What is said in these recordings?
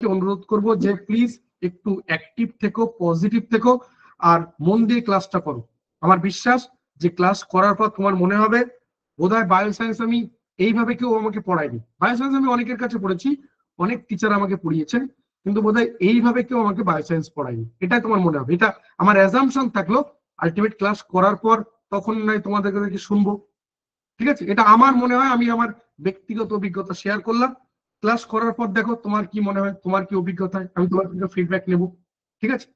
অনুরোধ করব যে প্লিজ একটু অ্যাক্টিভ থেকো, পজিটিভ থেকো, আর মন দিয়ে ক্লাসটা করো। আমার বিশ্বাস যে ক্লাস করার পর তোমার মনে হবে বোধহয় বায়োসায়েন্স আমি এইভাবে কেউ আমাকে পড়ায়নি। বায়োসায়েন্স আমি অনেকের কাছে পড়েছি, অনেক টিচার আমাকে পড়িয়েছেন, কিন্তু বোধহয় এইভাবে কেউ আমাকে বায়োসায়েন্স পড়ায়নি, এটাই তোমার মনে হবে। এটা আমার অ্যাজাম্পশন থাকলো, আলটিমেট ক্লাস করার পর তখন নয় তোমাদের কাছে শুনবো, ঠিক আছে? এটা আমার মনে হয়, আমি আমার ব্যক্তিগত অভিজ্ঞতা শেয়ার করলাম। ক্লাস করার পর দেখো তোমার কি মনে হয়, তোমার কি অভিজ্ঞতা, আমি তোমার থেকে ফিডব্যাক নেব, ঠিক আছে?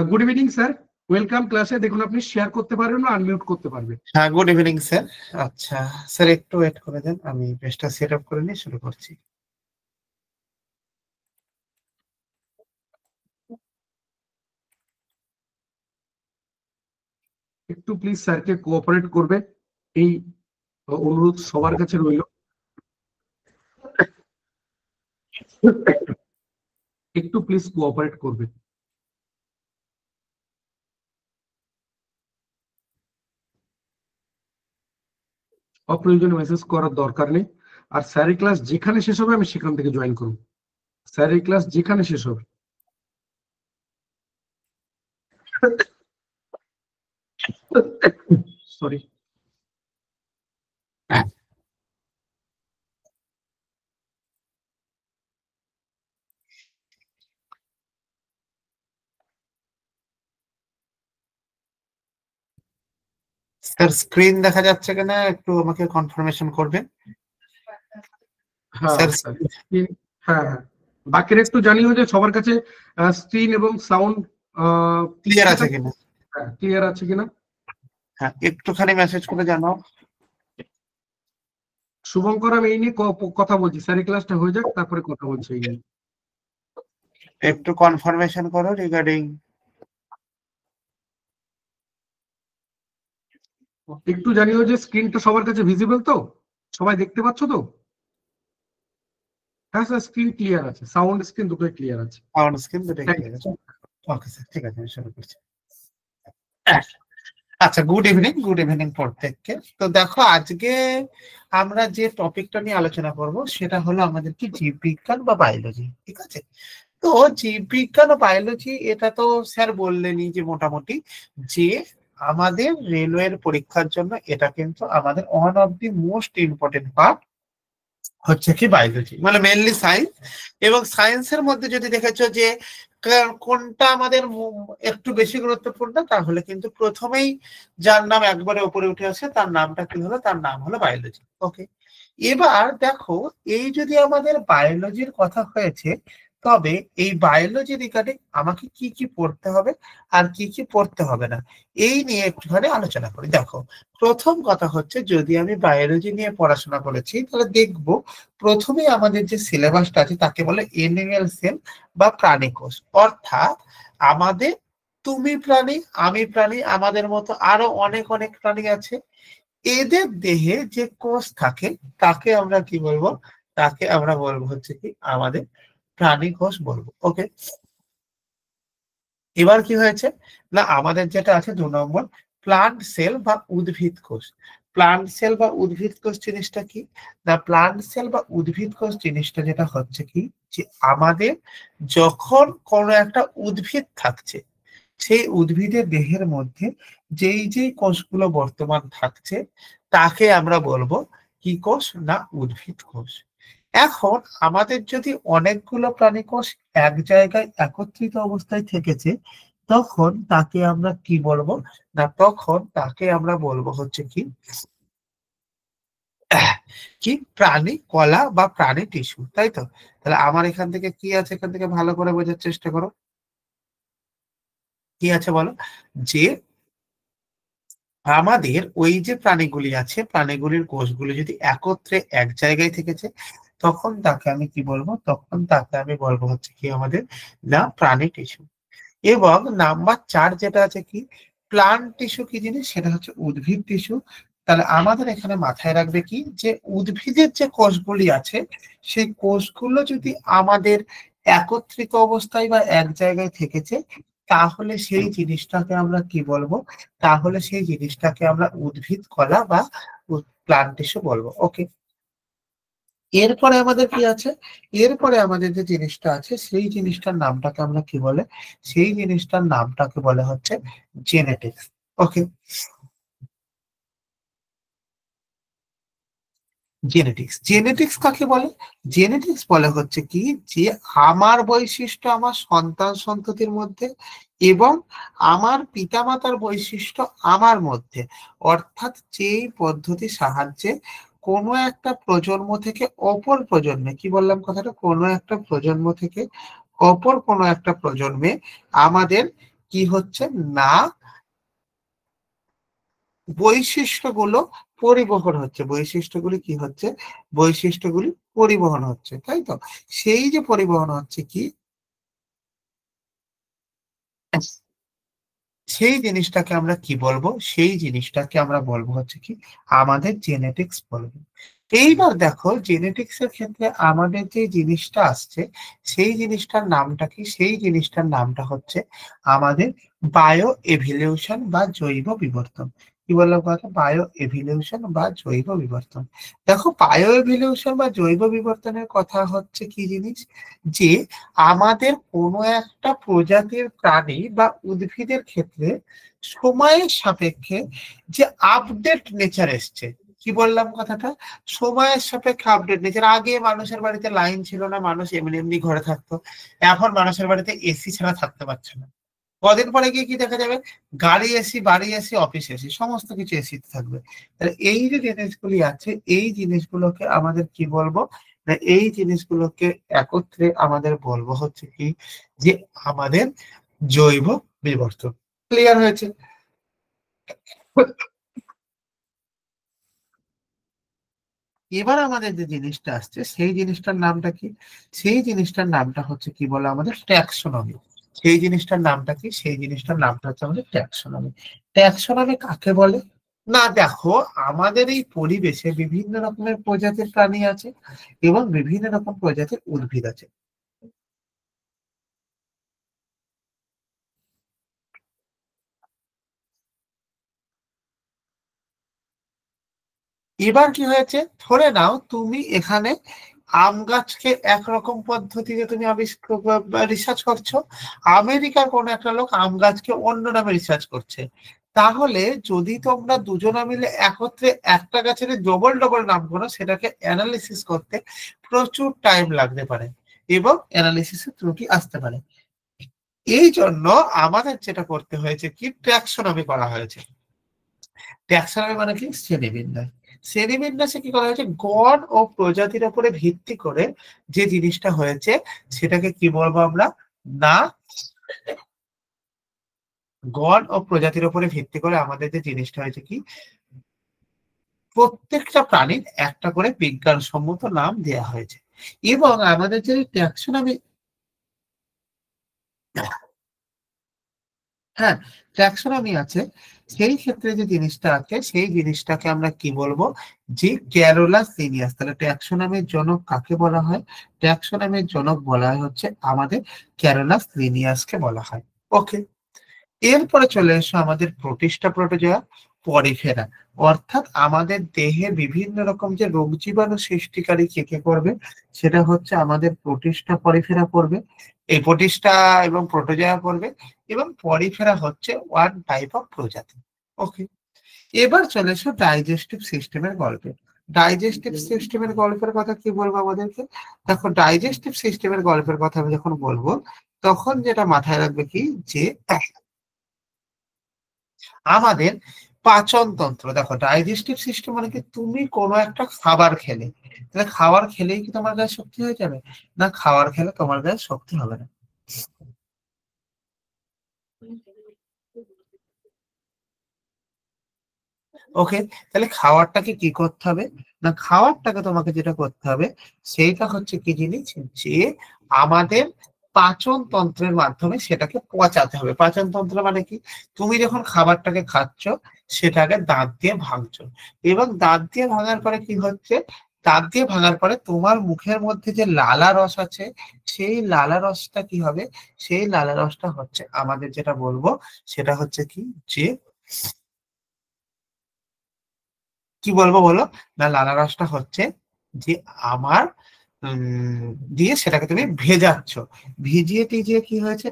গুড ইভিনিং স্যার, ওয়েলকাম ক্লাসে। দেখুন আপনি শেয়ার করতে পারবেন না, আনমিউট করতে পারবেন। হ্যাঁ, গুড ইভিনিং স্যার। আচ্ছা স্যার, একটু ওয়েট করে দেন, আমি পেজটা সেট আপ করে নিয়ে শুরু করছি। একটু প্লিজ স্যারকে কোঅপারেট করবে, এই অনুরোধ সবার কাছে রইল। একটু প্লিজ কোঅপারেট করবে। অপ্রয়োজনীয় মেসেজ করার দরকার নেই। আর স্যারের ক্লাস যেখানে শেষ হবে আমি সেখান থেকে জয়েন করব, স্যারের ক্লাস যেখানে শেষ হবে। সরি। স্যার স্ক্রিন দেখা যাচ্ছে কিনা একটু আমাকে কনফার্মেশন করবেন। হ্যাঁ স্যার স্যার, হ্যাঁ হ্যাঁ, বাকিরা একটু জানিও যে সবার কাছে স্ক্রিন এবং সাউন্ড ক্লিয়ার আছে কিনা। ক্লিয়ার আছে কিনা। হ্যাঁ, একটুখানি মেসেজ করে জানাও। শুভঙ্কর, আমি এই নিয়ে কথা বলছি, স্যারের ক্লাসটা হয়ে যাক তারপরে কথা বলছি এই নিয়ে। একটু কনফার্মেশন করো রিগার্ডিং। একটু জানিও যে স্ক্রিনটা সবার কাছে ভিজিবল তো, সবাই দেখতে পাচ্ছ তো? হ্যাঁ স্যার, স্ক্রিন ক্লিয়ার আছে, সাউন্ড স্ক্রিন দুটোই ক্লিয়ার আছে। সাউন্ড স্ক্রিন দুটোই ক্লিয়ার আছে। ওকে স্যার, ঠিক আছে, আমি শুরু করছি। আচ্ছা, গুড ইভিনিং, গুড ইভিনিং প্রত্যেককে। তো দেখো, আজকে আমরা যে টপিকটা নিয়ে আলোচনা করব সেটা হলো আমাদের কি জীববিজ্ঞান বা বায়োলজি, ঠিক আছে? তো জীববিজ্ঞান ও বায়োলজি এটা তো স্যার বললেনই যে মোটামুটি যে আমাদের রেলওয়ের পরীক্ষার জন্য এটা কিন্তু আমাদের one of the most important part হচ্ছে কি বায়োলজি, মানে মেনলি সায়েন্স। এবং সায়েন্সের মধ্যে যদি দেখেছো যে কোনটা আমাদের একটু বেশি গুরুত্বপূর্ণ, তাহলে কিন্তু প্রথমেই যার নাম একবারে উপরে উঠে আসে তার নামটা কি হলো, তার নাম হলো বায়োলজি। ওকে, এবার দেখো, এই যদি আমাদের বায়োলজির কথা হয়েছে, তবে এই বায়োলজি রিগার্ডিং আমাকে কি কি পড়তে হবে আর কি কি পড়তে হবে না, এই নিয়ে একটুখানি আলোচনা করি। দেখো, প্রথম কথা হচ্ছে, যদি আমি বায়োলজি নিয়ে পড়াশোনা করেছি তাহলে দেখবো প্রথমে আমাদের যে সিলেবাসটা আছে তাকে বলে এনিম্যাল সেল বা প্রাণী কোষ। অর্থাৎ আমাদের তুমি প্রাণী, আমি প্রাণী, আমাদের মতো আরো অনেক অনেক প্রাণী আছে, এদের দেহে যে কোষ থাকে তাকে আমরা কি বলবো, তাকে আমরা বলবো হচ্ছে কি আমাদের প্রাণী কোষ বলবো। ওকে, এবার কি হয়েছে না, আমাদের যেটা আছে 2 নম্বর, প্লান্ট সেল বা উদ্ভিদ কোষ। প্লান্ট সেল বা উদ্ভিদ কোষ জিনিসটা কি না, প্লান্ট সেল বা উদ্ভিদ কোষ জিনিসটা যেটা হচ্ছে কি, যে আমাদের যখন কোনো একটা উদ্ভিদ থাকছে, সেই উদ্ভিদের দেহের মধ্যে যেই যেই কোষগুলো বর্তমান থাকছে তাকে আমরা বলবো কি কোষ না, উদ্ভিদ কোষ। এখন আমাদের যদি অনেকগুলো প্রাণী কোষ এক জায়গায় একত্রিত অবস্থায় থেকেছে, তখন তাকে আমরা কি বলবো না, তখন তাকে আমরা বলবো হচ্ছে কি কি প্রাণী কলা বা প্রাণী টিস্যু, তাই তো? তাহলে আমার এখান থেকে কি আছে, এখান থেকে ভালো করে বোঝার চেষ্টা করো, কি আছে বলো। যে আমাদের ওই যে প্রাণীগুলি আছে, প্রাণীগুলির কোষগুলি যদি একত্রে এক জায়গায় থেকেছে, তখন তাকে আমি কি বলবো, তখন তাকে আমি বলবো হচ্ছে কি আমাদের না প্রাণী টিস্যু। এবং নাম্বার 4 যেটা আছে কি প্লান্ট টিস্যু, কি জিনিস সেটা হচ্ছে উদ্ভিদ টিস্যু। তাহলে আমাদের এখানে মাথায় রাখবে কি, যে উদ্ভিদের যে কোষগুলি আছে সেই কোষগুলো যদি আমাদের একত্রিত অবস্থায় বা এক জায়গায় থেকেছে, তাহলে সেই জিনিসটাকে আমরা কি বলবো, তাহলে সেই জিনিসটাকে আমরা উদ্ভিদ কলা বা প্লান্ট টিস্যু বলবো। ওকে, এরপরে আমাদের কি আছে, এরপরে আমাদের যে জিনিসটা আছে সেই জিনিসটার নামটাকে আমরা কি বলে, সেই জিনিসটার নামটাকে বলে হচ্ছে জেনেটিক্স। ওকে, জেনেটিক্স, জেনেটিক্স কাকে বলে? জেনেটিক্স বলে হচ্ছে কি, যে আমার বৈশিষ্ট্য আমার সন্তান সন্ততির মধ্যে এবং আমার পিতামাতার বৈশিষ্ট্য আমার মধ্যে, অর্থাৎ যেই পদ্ধতির সাহায্যে কোনো একটা প্রজন্ম থেকে অপর প্রজন্মে, কি বললাম কথাটা, কোনো একটা প্রজন্ম থেকে অপর কোনো একটা প্রজন্মে আমাদের কি হচ্ছে না, বৈশিষ্ট্যগুলো পরিবহন হচ্ছে, বৈশিষ্ট্যগুলি কি হচ্ছে, বৈশিষ্ট্যগুলি পরিবহন হচ্ছে, তাই তো? সেই যে পরিবহন হচ্ছে কি, সেই জিনিসটাকে আমরা কি বলবো, সেই জিনিসটাকে আমরা বলবো হচ্ছে কি, আমাদের জেনেটিক্স বলবো। এইবার দেখো জেনেটিক্স এর ক্ষেত্রে আমাদের যে জিনিসটা আসছে সেই জিনিসটার নামটা কি, সেই জিনিসটার নামটা হচ্ছে আমাদের বায়ো এভিলিউশন বা জৈব বিবর্তন। কি বললাম কথা, বায়ো এভিলিউশন বা জৈব বিবর্তন। দেখো বায়ো এভিলিউশন বা জৈব বিবর্তনের কথা হচ্ছে কি জিনিস, যে আমাদের কোনো একটা প্রজাতির প্রাণী বা উদ্ভিদের ক্ষেত্রে সময়ের সাপেক্ষে যে আপডেট নেচার এসছে, কি বললাম কথাটা, সময়ের সাপেক্ষে আপডেট নেচার। আগে মানুষের বাড়িতে লাইন ছিল না, মানুষ এমনি এমনি ঘরে থাকতো, এখন মানুষের বাড়িতে এসি ছাড়া থাকতে পারছে না। কদিন পরে গিয়ে কি দেখা যাবে, গাড়ি এসি, বাড়ি এসি, অফিস এসি, সমস্ত কিছু এসিতে থাকবে। তাহলে এই যে জিনিসগুলি আছে, এই জিনিসগুলোকে আমাদের কি বলবো, না এই জিনিসগুলোকে একত্রে আমাদের বলবো হচ্ছে কি, যে আমাদের জৈব বিবর্তন। ক্লিয়ার হয়েছে? এবার আমাদের যে জিনিসটা আসছে সেই জিনিসটার নামটা কি, সেই জিনিসটার নামটা হচ্ছে কি বলে আমাদের ট্যাক্সোনমি। সেই জিনিসটার নামটা কি, সেই জিনিসটার নামটা হচ্ছে আমাদের ট্যাক্সোনমি। ট্যাক্সোনমি কাকে বলে? না দেখো, আমাদের এই পরিবেশে বিভিন্ন রকমের প্রজাতির প্রাণী আছে এবং বিভিন্ন রকম প্রজাতির উদ্ভিদ আছে। এবার কি হয়েছে, ধরে নাও তুমি এখানে আম গাছকে একরকম পদ্ধতিতে তুমি আবিষ্কার রিসার্চ করছো, আমেরিকার কোন একটা লোক আম গাছকে অন্য নামে রিসার্চ করছে। তাহলে যদি তোমরা দুজনা মিলে একত্রে একটা গাছের ডবল ডবল নাম করো, সেটাকে অ্যানালিসিস করতে প্রচুর টাইম লাগতে পারে এবং অ্যানালিসিসে ত্রুটি আসতে পারে। এই জন্য আমাদের যেটা করতে হয়েছে কি, ট্যাক্সোনমি করা হয়েছে। ট্যাক্সোনমি মানে কি, শ্রেণীবিন্যাস। শ্রেণীবিন্যাসে কি করা হয়েছে, গণ ও প্রজাতির উপরে ভিত্তি করে যে জিনিসটা হয়েছে সেটাকে কি বলবো আমরা, না গণ ও প্রজাতির উপরে ভিত্তি করে আমাদের যে জিনিসটা হয়েছে কি, প্রত্যেকটা প্রাণীর একটা করে বিজ্ঞানসম্মত নাম দেয়া হয়েছে। এবং আমাদের যে ট্যাক্সোনমি, হ্যাঁ, ট্যাক্সোনমি আছে, সেই ক্ষেত্রে যে জিনিসটা আছে সেই জিনিসটাকে আমরা কি বলবো, যে ক্যারোলাস লিনিয়াস। তাহলে ট্যাক্সোনমির জনক কাকে বলা হয়, ট্যাক্সোনমির জনক বলা হয় হচ্ছে আমাদের ক্যারোলাস লিনিয়াসকে বলা হয়। ওকে, এরপরে চলে এসো আমাদের প্রোটিস্টা, প্রোটোজোয়া, পরিফেরা। অর্থাৎ আমাদের দেহে বিভিন্ন রকম যে রোগ জীবাণু সৃষ্টিকারী কে কে করবে, সেটা হচ্ছে আমাদের প্রোটিস্টা, পরিফেরা করবে। এই প্রোটিস্টা এবং প্রোটোজোয়া করবে, এবং পরিফেরা হচ্ছে ওয়ান টাইপ অফ প্রজাতি। ওকে, এবার চলে এসো ডাইজেস্টিভ সিস্টেমের গল্পে। ডাইজেস্টিভ সিস্টেমের গল্পের কথা কি বলবো আমাদেরকে, দেখো ডাইজেস্টিভ সিস্টেমের গল্পের কথা আমি যখন বলবো, তখন যেটা মাথায় রাখবে কি, যে আমাদের পাচন তন্ত্র, দেখো ডাইজেস্টিভ সিস্টেম মানে কি, তুমি কোনো একটা খাবার খেলে, তাহলে খাবার খেলেই কি তোমার গায়ে শক্তি হয়ে যাবে? না, খাবার খেলে তোমার গায়ে শক্তি হবে না। ওকে, তাহলে খাবারটাকে কি করতে হবে, না খাবারটাকে তোমাকে যেটা করতে হবে সেইটা হচ্ছে কি জিনিস, যে আমাদের পাচন তন্ত্রের মাধ্যমে সেটাকে পচাতে হবে। পাচন তন্ত্র মানে কি, তুমি যখন খাবারটাকে খাচ্ছ সেটাকে দাঁত দিয়ে ভাঙছো, এবং দাঁত দিয়ে ভাঙার পরে কি হচ্ছে, দাঁত দিয়ে ভাঙার পরে তোমার মুখের মধ্যে যে লালা রস আছে, সেই লালা রসটা কি হবে, সেই লালা রসটা হচ্ছে আমাদের যেটা বলবো সেটা হচ্ছে কি, যে কি বলবো বলো, না লালা রসটা হচ্ছে যে আমার দিয়ে সেটাকে তুমি ভেজাচ্ছ, ভিজিয়ে টিজিয়ে কি হয়েছে,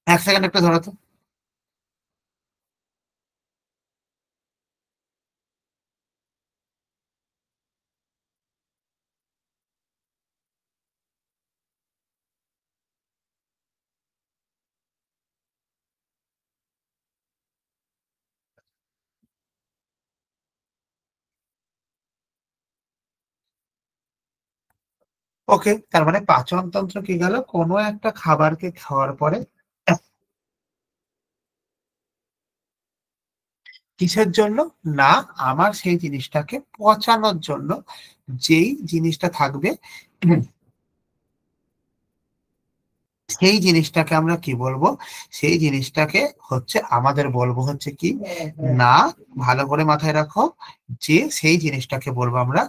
এক সেকেন্ড একটু ধরো তো। ওকে, তার মানে পাচন তন্ত্র কি গেল, কোনো একটা খাবারকে খাওয়ার পরে কিসের জন্য, না আমার সেই জিনিসটাকে পচানোর জন্য যেই জিনিসটা থাকবে, সেই জিনিসটাকে আমরা কি বলবো, সেই জিনিসটাকে হচ্ছে আমাদের বলবো হচ্ছে কি, না ভালো করে মাথায় রাখো, যে সেই জিনিসটাকে বলবো আমরা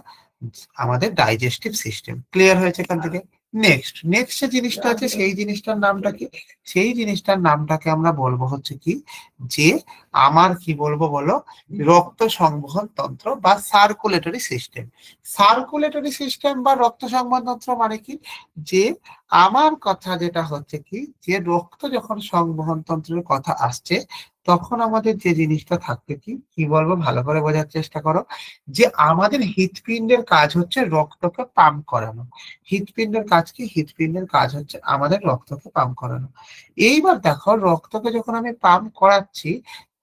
আমাদের ডাইজেস্টিভ সিস্টেম। ক্লিয়ার হয়েছে এখান থেকে? নেক্সট নেক্সট যে জিনিসটা আছে সেই জিনিসটার নামটা কি, সেই জিনিসটার নামটাকে আমরা বলবো হচ্ছে কি, যে আমার কি বলবো বলো, রক্ত সংবহন তন্ত্র বা সার্কুলেটরি সিস্টেম। সার্কুলেটরি সিস্টেম বা রক্ত সংবহন তন্ত্র মানে কি, যে আমার কথা যেটা হচ্ছে কি, যে রক্ত যখন সংবহন তন্ত্রের কথা আসছে, তখন আমাদের যে জিনিসটা থাকবে কি কি বলবো, ভালো করে বোঝার চেষ্টা করো, যে আমাদের হৃৎপিণ্ডের কাজ হচ্ছে রক্তকে পাম্প করানো। হৃৎপিণ্ডের কাজ কি, হৃৎপিণ্ডের কাজ হচ্ছে আমাদের রক্তকে পাম্প করানো। এইবার দেখো, রক্তকে যখন আমি পাম্প করাচ্ছি,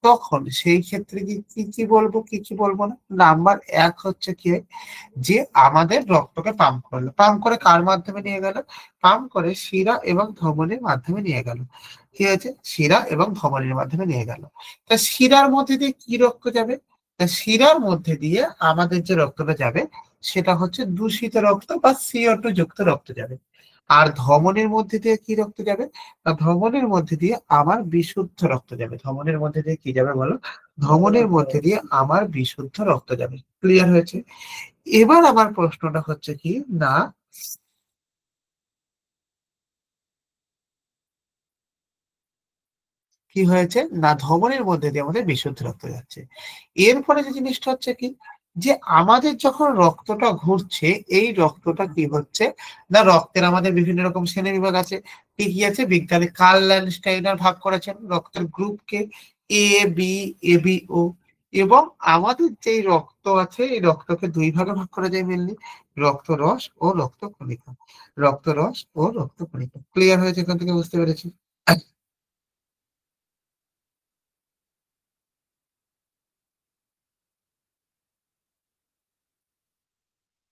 তখন সেই ক্ষেত্রে কি কি কি বলবো কি কি বলবো না। নাম্বার এক হচ্ছে কি, যে আমাদের রক্তকে পাম্প করলো, পাম্প করে কার মাধ্যমে নিয়ে গেল, পাম্প করে শিরা এবং ধমনির মাধ্যমে নিয়ে গেল। ঠিক আছে, শিরা এবং ধমনির মাধ্যমে নিয়ে গেল। তা শিরার মধ্যে দিয়ে কি রক্ত যাবে, তা শিরার মধ্যে দিয়ে আমাদের যে রক্তটা যাবে, সেটা হচ্ছে দূষিত রক্ত বা CO2 যুক্ত রক্ত যাবে। আর ধমনির মধ্যে দিয়ে কি রক্ত যাবে, তা ধমনির মধ্যে দিয়ে আমার বিশুদ্ধ রক্ত যাবে। ধমনির মধ্যে দিয়ে কি যাবে বলো, ধমনির মধ্যে দিয়ে আমার বিশুদ্ধ রক্ত যাবে। ক্লিয়ার হয়েছে? এবার আমার প্রশ্নটা হচ্ছে কি, না কি হয়েছে, না ধমনির মধ্যে দিয়ে আমাদের বিশুদ্ধ রক্ত যাচ্ছে। এরপরে যে জিনিসটা হচ্ছে কি, যে আমাদের যখন রক্তটা ঘুরছে, এই রক্তটা কি হচ্ছে, না রক্তের আমাদের বিভিন্ন রকম শ্রেণী বিভাগ আছে। কি কি আছে, বিজ্ঞানী কার্ল ল্যান্ডস্টাইনার ভাগ করেছেন রক্তের গ্রুপকে এ বি, এ বি ও। এবং আমাদের যে রক্ত আছে, এই রক্তকে দুই ভাগে ভাগ করা যায় মেনলি, রক্তরস ও রক্তকণিকা। রক্তরস ও রক্তকণিকা। ক্লিয়ার হয়েছে এখান থেকে? বুঝতে পেরেছি?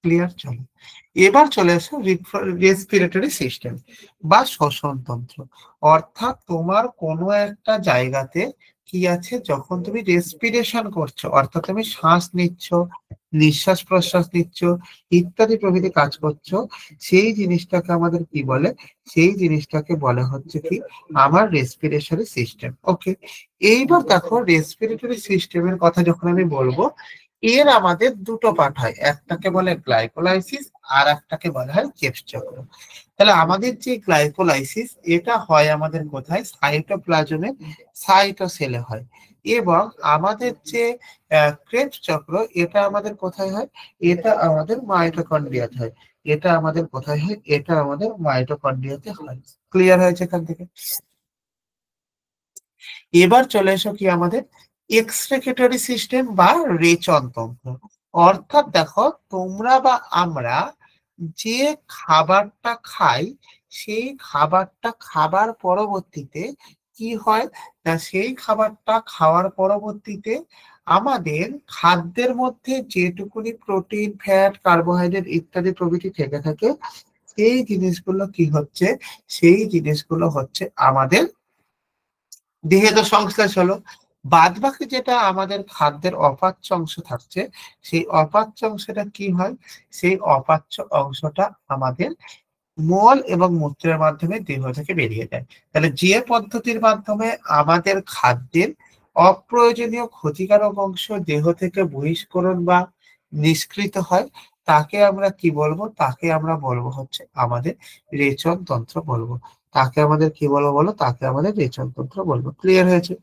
ক্লিয়ার। চলো এবার চলে আসো রেসপিরেটরি সিস্টেম বা শ্বসন তন্ত্র। অর্থাৎ তোমার কোনো একটা জায়গাতে কি আছে, যখন তুমি রেসপিরেশন করছো, অর্থাৎ তুমি শ্বাস নিচ্ছ, নিঃশ্বাস প্রশ্বাস নিচ্ছ, ইত্যাদি প্রভৃতি কাজ করছো, সেই জিনিসটাকে আমাদের কি বলে, সেই জিনিসটাকে বলে হচ্ছে কি আমার রেসপিরেটরি সিস্টেম। ওকে, এইবার দেখো রেসপিরেটরি সিস্টেমের কথা যখন আমি বলবো, এর আমাদের দুটো পার্ট হয়, একটাকে বলে গ্লাইকোলাইসিস আর একটাকে বলা হয় ক্রেবস চক্র। তাহলে আমাদের যে গ্লাইকোলাইসিস, এটা হয় আমাদের কোথায়, সাইটোপ্লাজমে, সাইটোসেলে হয়। এবং আমাদের যে ক্রেবস চক্র, এটা আমাদের কোথায় হয়, এটা আমাদের মাইটোকন্ড্রিয়াতে হয়। এটা আমাদের কোথায় হয়, এটা আমাদের মাইটোকন্ড্রিয়াতে হয়। ক্লিয়ার হয়েছে এখান থেকে? এবার চলে এসো কি আমাদের এক্সক্রিটরি সিস্টেম বা রেচন তন্ত্র। অর্থাৎ দেখো, তোমরা বা আমরা যে খাবারটা খাই, সেই খাবারটা খাবার পরবর্তীতে কি হয়, না সেই খাবারটা খাওয়ার পরবর্তীতে আমাদের খাদ্যের মধ্যে যেটুকুনি প্রোটিন, ফ্যাট, কার্বোহাইড্রেট ইত্যাদি প্রভৃতি থেকে থাকে, সেই জিনিসগুলো কি হচ্ছে, সেই জিনিসগুলো হচ্ছে আমাদের দেহে তো সংশ্লেষ হলো। বাদ বাকি যেটা আমাদের খাদ্যের অপাচ্য অংশ থাকছে, সেই অপাচ্য অংশটা কি হয়, সেই অপাচ্য অংশটা আমাদের মল এবং মূত্রের মাধ্যমে দেহ থেকে বেরিয়ে যায়। তাহলে যে পদ্ধতির মাধ্যমে আমাদের খাদ্যের অপ্রয়োজনীয় ক্ষতিকারক অংশ দেহ থেকে বহিষ্করণ বা নিষ্কৃত হয়, তাকে আমরা কি বলবো, তাকে আমরা বলবো হচ্ছে আমাদের রেচন তন্ত্র বলবো। তাকে আমাদের কি বলবো বলো, তাকে আমাদের রেচন তন্ত্র বলবো। ক্লিয়ার হয়েছে?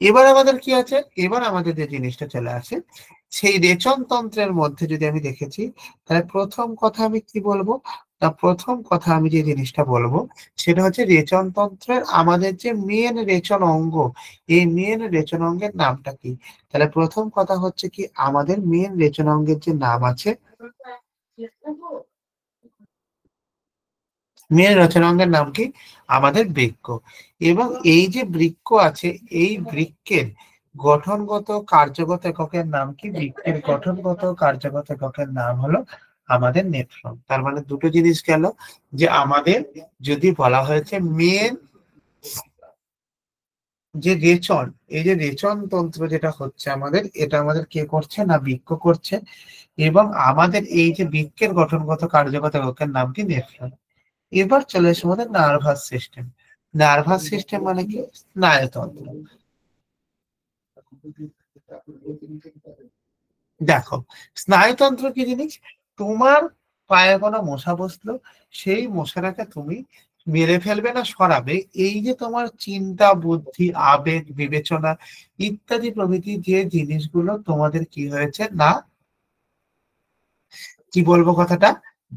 এবার আমাদের কি আছে, এবার আমাদের যে জিনিসটা চলে আসে সেই রেচন তন্ত্রের মধ্যে যদি আমি দেখেছি, তাহলে প্রথম কথা আমি কি বলবো, তা প্রথম কথা আমি যে জিনিসটা বলবো সেটা হচ্ছে রেচন তন্ত্রের আমাদের যে মেন রেচন অঙ্গ, এই মেন রেচন অঙ্গের নামটা কি। তাহলে প্রথম কথা হচ্ছে কি আমাদের মেন রেচন অঙ্গের যে নাম আছে, মেন রচনাঙ্গের নাম কি, আমাদের বৃক্ক। এবং এই যে বৃক্ক আছে, এই বৃক্কের গঠনগত কার্যগত এককের নাম কি, বৃক্কের গঠনগত কার্যগত এককের নাম হলো আমাদের নেফ্রন। তার মানে দুটো জিনিস গেল, যে আমাদের যদি বলা হয়েছে মেন যে রেচন, এই যে রেচন তন্ত্র যেটা হচ্ছে আমাদের, এটা আমাদের কে করছে না বৃক্ক করছে। এবং আমাদের এই যে বৃক্কের গঠনগত কার্যগত এককের নাম কি, নেফ্রন। এবার চলে আসে আমাদের নার্ভাস সিস্টেম। নার্ভাস সিস্টেম মানে কি, স্নায়ুতন্ত্র। দেখো, স্নায়ুতন্ত্র কি জিনিস, তোমার পায়ে কোনো মশা বসলো, সেই মশাটাকে তুমি মেরে ফেলবে না সরাবে, এই যে তোমার চিন্তা বুদ্ধি আবেগ বিবেচনা ইত্যাদি প্রভৃতি যে জিনিসগুলো তোমাদের কি হয়েছে না, কি বলবো কথাটা,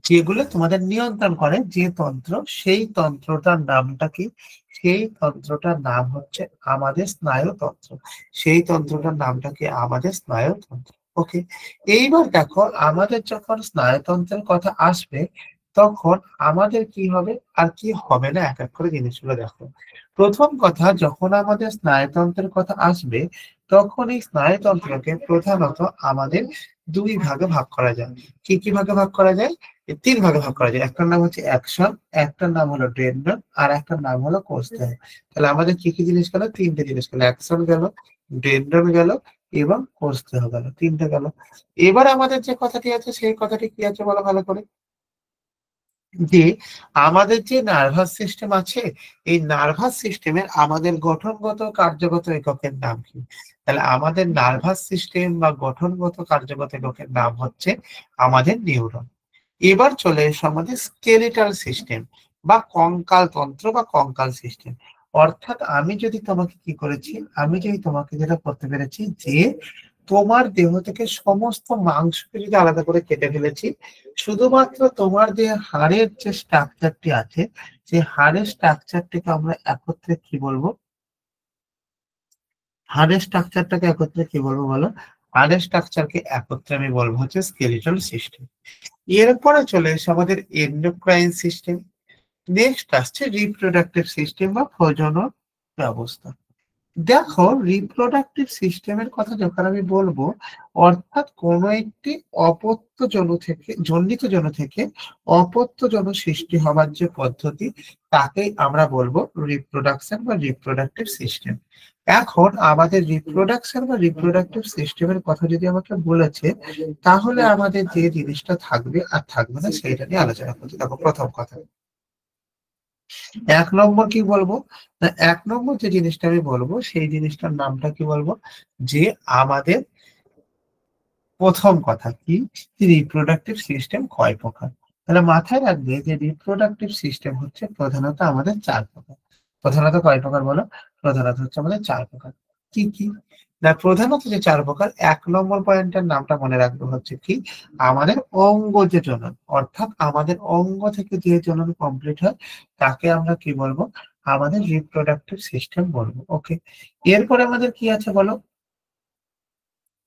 যেগুলো তোমাদের নিয়ন্ত্রণ করে যে তন্ত্র, সেই তন্ত্রটার নামটা কি, সেই তন্ত্রটার নাম হচ্ছে আমাদের স্নায়ুতন্ত্র। সেই তন্ত্রটার নামটা কি, আমাদের স্নায়ুতন্ত্র। ওকে, এইবার দেখো আমাদের যখন স্নায়ুতন্ত্রের কথা আসবে, তখন আমাদের কি হবে আর কি হবে না এক এক করে জিনিসগুলো দেখো। প্রথম কথা, যখন আমাদের স্নায়ুতন্ত্রের কথা আসবে, তখন এই স্নায়ুতন্ত্রকে প্রধানত আমাদের দুই ভাগে ভাগ করা যায়। কি কি ভাগে ভাগ করা যায়, এই তিন ভাগে ভাগ করা যায়। একটার নাম হচ্ছে অ্যাকশন, একটার নাম হলো ডেনড্রন, আর একটার নাম হলো কোষদেহ। তাহলে আমাদের কি কি জিনিস গেল, তিনটে জিনিস গেল, অ্যাকশন গেল, ডেনড্রন গেল, এবং কোষদেহ গেল, তিনটে গেল। এবার আমাদের যে কথাটি আছে সেই কথাটি কি আছে বলো ভালো করে, যে আমাদের যে নার্ভাস সিস্টেম আছে, এই নার্ভাস সিস্টেমের আমাদের গঠনগত কার্যগত এককের নাম কি। তাহলে আমাদের নার্ভাস সিস্টেম বা গঠনগত কার্যগত এককের নাম হচ্ছে আমাদের নিউরন। এবার চলে এসো আমাদের স্কেলিটাল সিস্টেম বা কঙ্কাল তন্ত্র বা কঙ্কাল সিস্টেম। অর্থাৎ আমি যদি তোমাকে কি করেছি, আমি যদি তোমাকে যেটা করতে পেরেছি, যে তোমার দেহ থেকে সমস্ত মাংসকে যদি আলাদা করে কেটে ফেলেছি, শুধুমাত্র তোমার যে হাড়ের যে স্ট্রাকচারটি আছে, সেই হাড়ের স্ট্রাকচারটিকে আমরা একত্রে কি বলবো, হাড়ের স্ট্রাকচারটাকে একত্রে কি বলবো বলো, হাড়ের স্ট্রাকচারকে একত্রে আমি বলবো হচ্ছে স্কেলিটাল সিস্টেম। এরপরে চলে এসে আমাদের এন্ডোক্রাইন সিস্টেম। নেক্সট আসছে রিপ্রোডাক্টিভ সিস্টেম বা প্রজনন ব্যবস্থা। দেখো, রিপ্রোডাক্টিভ সিস্টেমের কথা যখন আমি বলবো, অর্থাৎ কোন একটি অপত্য জনু থেকে, জন্মিত জনু থেকে অপত্য জনু সৃষ্টি হবার যে পদ্ধতি, তাকেই আমরা বলবো রিপ্রোডাকশন বা রিপ্রোডাক্টিভ সিস্টেম। এখন আমাদের রিপ্রোডাকশন বা রিপ্রোডাক্টিভ সিস্টেমের কথা যদি আমাকে বলেছে, তাহলে আমাদের যে জিনিসটা থাকবে আর থাকবে না সেইটা নিয়ে আলোচনা করতে। দেখো, প্রথম কথা, এক নম্বর কি বলবো, না এক নম্বর যে জিনিসটা আমি বলবো সেই জিনিসটার নামটা কি বলবো, যে আমাদের প্রথম কথা কি, রিপ্রোডাক্টিভ সিস্টেম কয় প্রকার। তাহলে মাথায় রাখবে যে রিপ্রোডাক্টিভ সিস্টেম হচ্ছে প্রধানত আমাদের চার প্রকার। প্রধানত কয় প্রকার বলো, প্রধানত হচ্ছে আমাদের চার প্রকার। কি কি, না প্রধানত যে চার প্রকার, এক নম্বর পয়েন্টের নামটা মনে রাখবে হচ্ছে কি, আমাদের অঙ্গ যে জনন, অর্থাৎ আমাদের অঙ্গ থেকে যে জনন কমপ্লিট হয়, তাকে আমরা কি বলবো, আমাদের রিপ্রোডাক্টিভ সিস্টেম বলবো। ওকে, এরপরে আমাদের কি আছে বলো,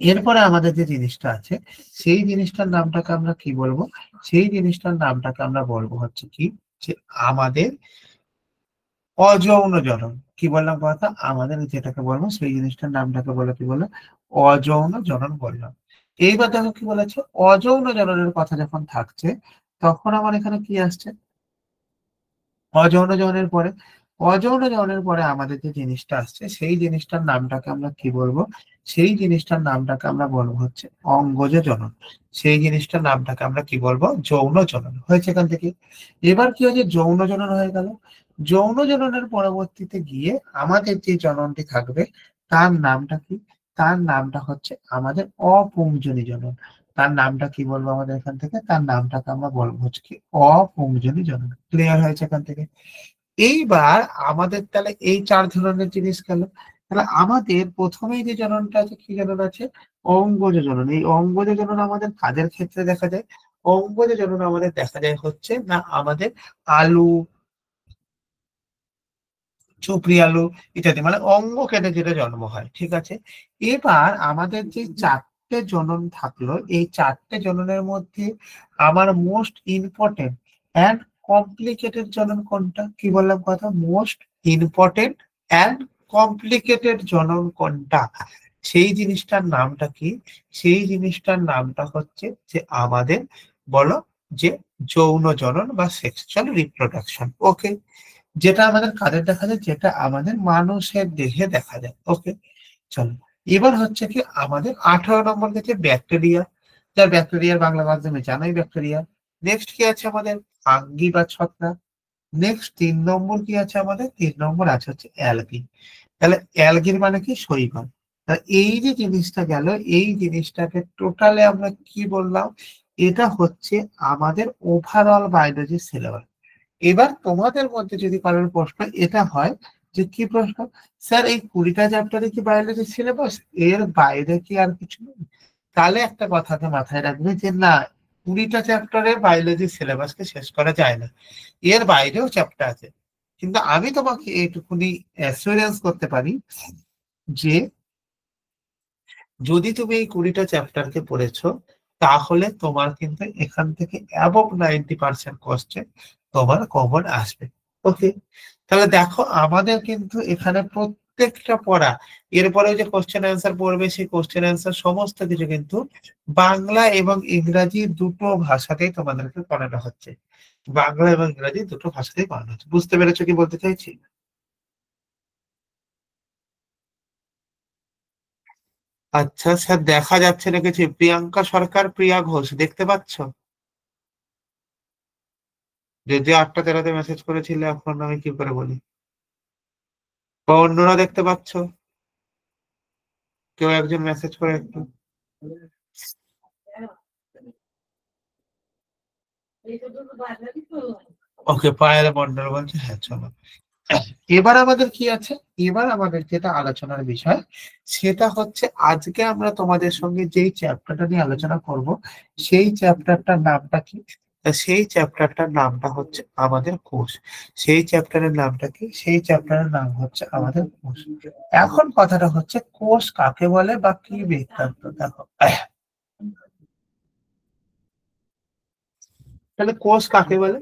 এরপরে আমাদের যে জিনিসটা আছে, সেই জিনিসটার নামটাকে আমরা কি বলবো, সেই জিনিসটার নামটাকে আমরা বলবো হচ্ছে কি, যে আমাদের অযৌন জনন। কি বললাম কথা, আমাদের যেটাকে বলবো সেই জিনিসটার নামটাকে বলে কি বলে, অযৌন জনন বললাম। এইবার দেখো কি বলেছে, অযৌন জননের কথা যখন থাকছে, তখন আমার এখানে কি আসছে, অযৌন যৌনের পরে, অযৌন যৌনের পরে আমাদের যে জিনিসটা আসছে, সেই জিনিসটার নামটাকে আমরা কি বলবো, সেই জিনিসটার নামটাকে আমরা বলবো হচ্ছে অঙ্গজ জনন। সেই জিনিসটার নামটাকে আমরা কি বলবো, যৌন জনন। হয়েছে এখান থেকে। এবার কি হয়েছে, যৌন জনন হয়ে গেল। যৌন জননের পরবর্তীতে গিয়ে আমাদের যে জননটি থাকবে, তার নামটা কি, তার নামটা হচ্ছে আমাদের অপুংজনী জনন। তার নামটা কি বলবো আমাদের এখান থেকে, তার নামটাকে আমরা বলবো হচ্ছে কি অপুংজনী জনন। ক্লিয়ার হয়েছে এখান থেকে। এইবার আমাদের তাহলে এই 4 ধরনের জিনিস গেল। তাহলে আমাদের প্রথমেই যে জননটা আছে, কি জনন আছে? অঙ্গজ জনন। এই অঙ্গজ জনন আমাদের কাদের ক্ষেত্রে দেখা যায়? অঙ্গজ জনন আমাদের দেখা যায় হচ্ছে না আমাদের আলু, চুপড়ি আলু ইত্যাদি, মানে অঙ্গ কেটে যেটা জন্ম হয়, ঠিক আছে। এবার আমাদের যে 4টে জনন থাকলো, এই 4টে জননের মধ্যে আমার মোস্ট ইম্পর্টেন্ট অ্যান্ড কমপ্লিকেটেড জনন কোনটা? কি বললাম কথা? মোস্ট ইম্পর্টেন্ট অ্যান্ড কমপ্লিকেটেড জনন কোনটা? সেই জিনিসটার নামটা কি? সেই জিনিসটার নামটা হচ্ছে যে আমাদের, বলো, যে যৌন জনন বা সেক্সুয়াল রিপ্রোডাকশন। ওকে, যেটা আমাদের কাদের দেখা যায়? যেটা আমাদের মানুষের দেহে দেখা যায়। ওকে, চলো। এবার হচ্ছে কি আমাদের 18 নম্বর গেছে ব্যাকটেরিয়া, যা ব্যাকটেরিয়ার বাংলা মাধ্যমে জানাই ব্যাকটেরিয়া। নেক্সট কি আছে আমাদের? ফাঙ্গি বা ছত্রাক। নেক্সট 3 নম্বর কি আছে আমাদের? 3 নম্বর আছে হচ্ছে অ্যালগি। তাহলে অ্যালগির মানে কি? শৈবাল। তাহলে এই যে জিনিসটা গেল, এই জিনিসটাকে টোটালে আমরা কি বললাম? এটা হচ্ছে আমাদের ওভারঅল বায়োলজি সিলেবাস। এবার তোমাদের মধ্যে যদি কারোর প্রশ্ন এটা হয় যে কি প্রশ্ন, স্যার এই 20টা চ্যাপ্টারে কি বায়োলজি সিলেবাস, এর বাইরে কি আর কিছু নেই? তাহলে একটা কথাকে মাথায় রাখবে যে না, 20টা চ্যাপ্টারে বায়োলজি সিলেবাসকে শেষ করা যায় না, এর বাইরেও চ্যাপ্টার আছে। কিন্তু আমি তোমাকে এইটুকুনি অ্যাসুরেন্স করতে পারি যে যদি তুমি এই 20টা চ্যাপ্টারকে পড়েছো, তাহলে তোমার কিন্তু এখান থেকে অ্যাবভ 90% কোশ্চেন তোমার কমন আসবে। ওকে, তাহলে দেখো আমাদের কিন্তু এখানে প্রত্যেকটা পড়া, এরপরে যে কোশ্চেন অ্যান্সার পড়বে সেই কোশ্চেন অ্যান্সার সমস্ত কিছু কিন্তু বাংলা এবং ইংরাজি দুটো ভাষাতেই তোমাদেরকে পড়ানো হচ্ছে। বাংলা এবং ইংরাজি দুটো ভাষাতেই পড়ানো হচ্ছে। বুঝতে পেরেছো কি বলতে চাইছি? আচ্ছা স্যার, দেখা যাচ্ছে রেখেছি প্রিয়াঙ্কা সরকার, প্রিয়া ঘোষ, দেখতে পাচ্ছ? যে 8টা 13-তে মেসেজ করেছিলে, এখন আমি কি করে বলি? বা অন্যরা দেখতে পাচ্ছ? কেউ একজন মেসেজ করে একটু। ওকে, পায়ের মন্ডল বলছে, হ্যাঁ চলো। এবার আমাদের কি আছে? এবার আমাদের যেটা আলোচনার বিষয় সেটা হচ্ছে আজকে আমরা তোমাদের সঙ্গে যেই চ্যাপ্টারটা নিয়ে আলোচনা করব, সেই চ্যাপ্টারটার নামটা কি? তা সেই চ্যাপ্টারটার নামটা হচ্ছে আমাদের কোষ। সেই চ্যাপ্টারের নামটা কি? সেই চ্যাপ্টারের নাম হচ্ছে আমাদের কোষ। এখন কথাটা হচ্ছে কোষ কাকে বলে বা কি বৃত্তান্ত, দেখো। তাহলে কোষ কাকে বলে?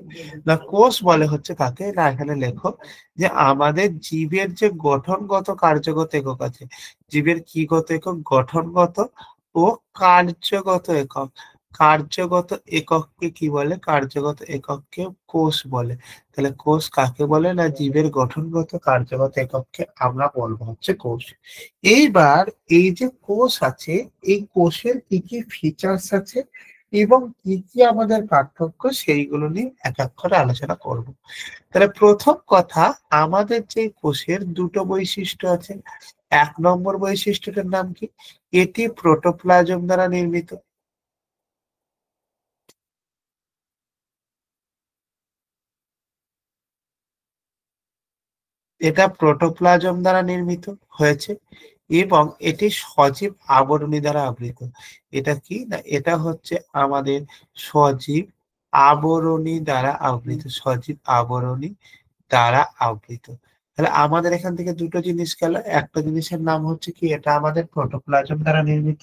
না, কোষ বলে হচ্ছে কাকে, না এখানে লেখো যে আমাদের জীবের যে গঠনগত কার্যগত একক আছে, জীবের কি গত একক? গঠনগত ও কার্যগত একক। কার্যগত একককে কি বলে? কার্যগত একককে কোষ বলে। তাহলে কোষ কাকে বলে? না জীবের গঠনগত কার্যগত একককে আমরা বলবো হচ্ছে কোষ। এইবার এই যে কোষ আছে, এই কোষের কি কি ফিচার্স আছে এবং কি কি আমাদের পার্থক্য, সেইগুলো নিয়ে এক এক করে আলোচনা করব। তাহলে প্রথম কথা, আমাদের যে কোষের দুটো বৈশিষ্ট্য আছে। 1 নম্বর বৈশিষ্ট্যটার নাম কি? এটি প্রোটোপ্লাজম দ্বারা নির্মিত। এটা প্রোটোপ্লাজম দ্বারা নির্মিত হয়েছে এবং এটি সজীব আবরণী দ্বারা আবৃত। এটা কি না, এটা হচ্ছে আমাদের সজীব আবরণী দ্বারা আবৃত, সজীব আবরণী দ্বারা আবৃত। তাহলে আমাদের এখান থেকে দুটো জিনিস গেল। একটা জিনিসের নাম হচ্ছে কি, এটা আমাদের প্রোটোপ্লাজম দ্বারা নির্মিত।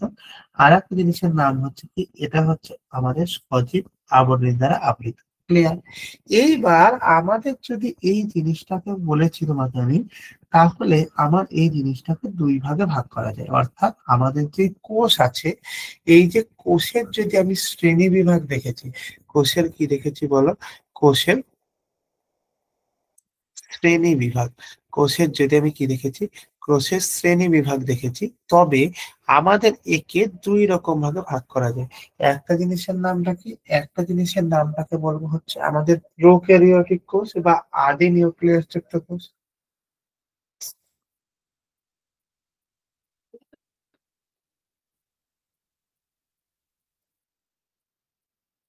আর একটা জিনিসের নাম হচ্ছে কি, এটা হচ্ছে আমাদের সজীব আবরণী দ্বারা আবৃত। ক্লিয়ার? এইবার আমাদের যদি এই জিনিসটাকে বলেছি তোমাকে আমি, তাহলে আমার এই জিনিসটাকে 2 ভাগে ভাগ করা যায়। অর্থাৎ আমাদের যে কোষ আছে, এই যে কোষের যদি আমি শ্রেণী বিভাগ দেখেছি, কোষের কি দেখেছি বলো? কোষের শ্রেণী বিভাগ। কোষের যদি আমি কি দেখেছি? কোষের শ্রেণী বিভাগ দেখেছি। তবে আমাদের একে 2 রকম ভাগে ভাগ করা যায়। একটা জিনিসের নামটা কি? একটা জিনিসের নামটাকে বলবো হচ্ছে আমাদের প্রোক্যারিওটিক কোষ বা আদি নিউক্লিয়াস যুক্ত কোষ।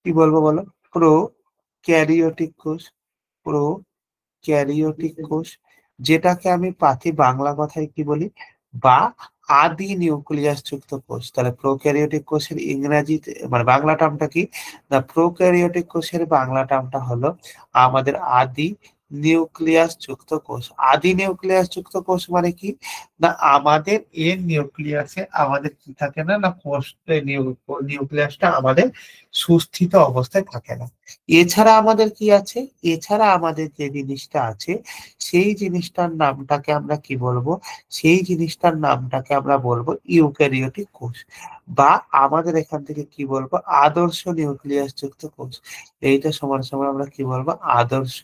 কি বলবো বলো? প্রো ক্যারিওটিক কোষ, প্রো ক্যারিওটিক কোষ, যেটাকে আমি পাতি বাংলা কথায় কি বলি, বা আদি নিউক্লিয়াস যুক্ত কোষ। তাহলে প্রোক্যারিওটিক কোষের ইংরেজিতে মানে বাংলা টার্মটা কি, না প্রোক্যারিওটিক কোষের বাংলা টার্মটা হলো আমাদের আদি নিউক্লিয়াস যুক্ত কোষ। আদি নিউক্লিয়াস যুক্ত কোষ মানে কি, না আমাদের এর নিউক্লিয়াসে আমাদের কি থাকে না, না কোষ নিউক্লিয়াসটা আমাদের সুস্থিত অবস্থায় থাকে না। এছাড়া আমাদের কি আছে, এছাড়া আমাদের যে জিনিসটা আছে সেই জিনিসটার নামটাকে আমরা কি বলবো, সেই জিনিসটার নামটাকে আমরা বলবো ইউক্যারিওটিক কোষ, বা আমাদের এখান থেকে কি বলবো, আদর্শ নিউক্লিয়াস যুক্ত কোষ। এইটা সমান সমান আমরা কি বলবো, আদর্শ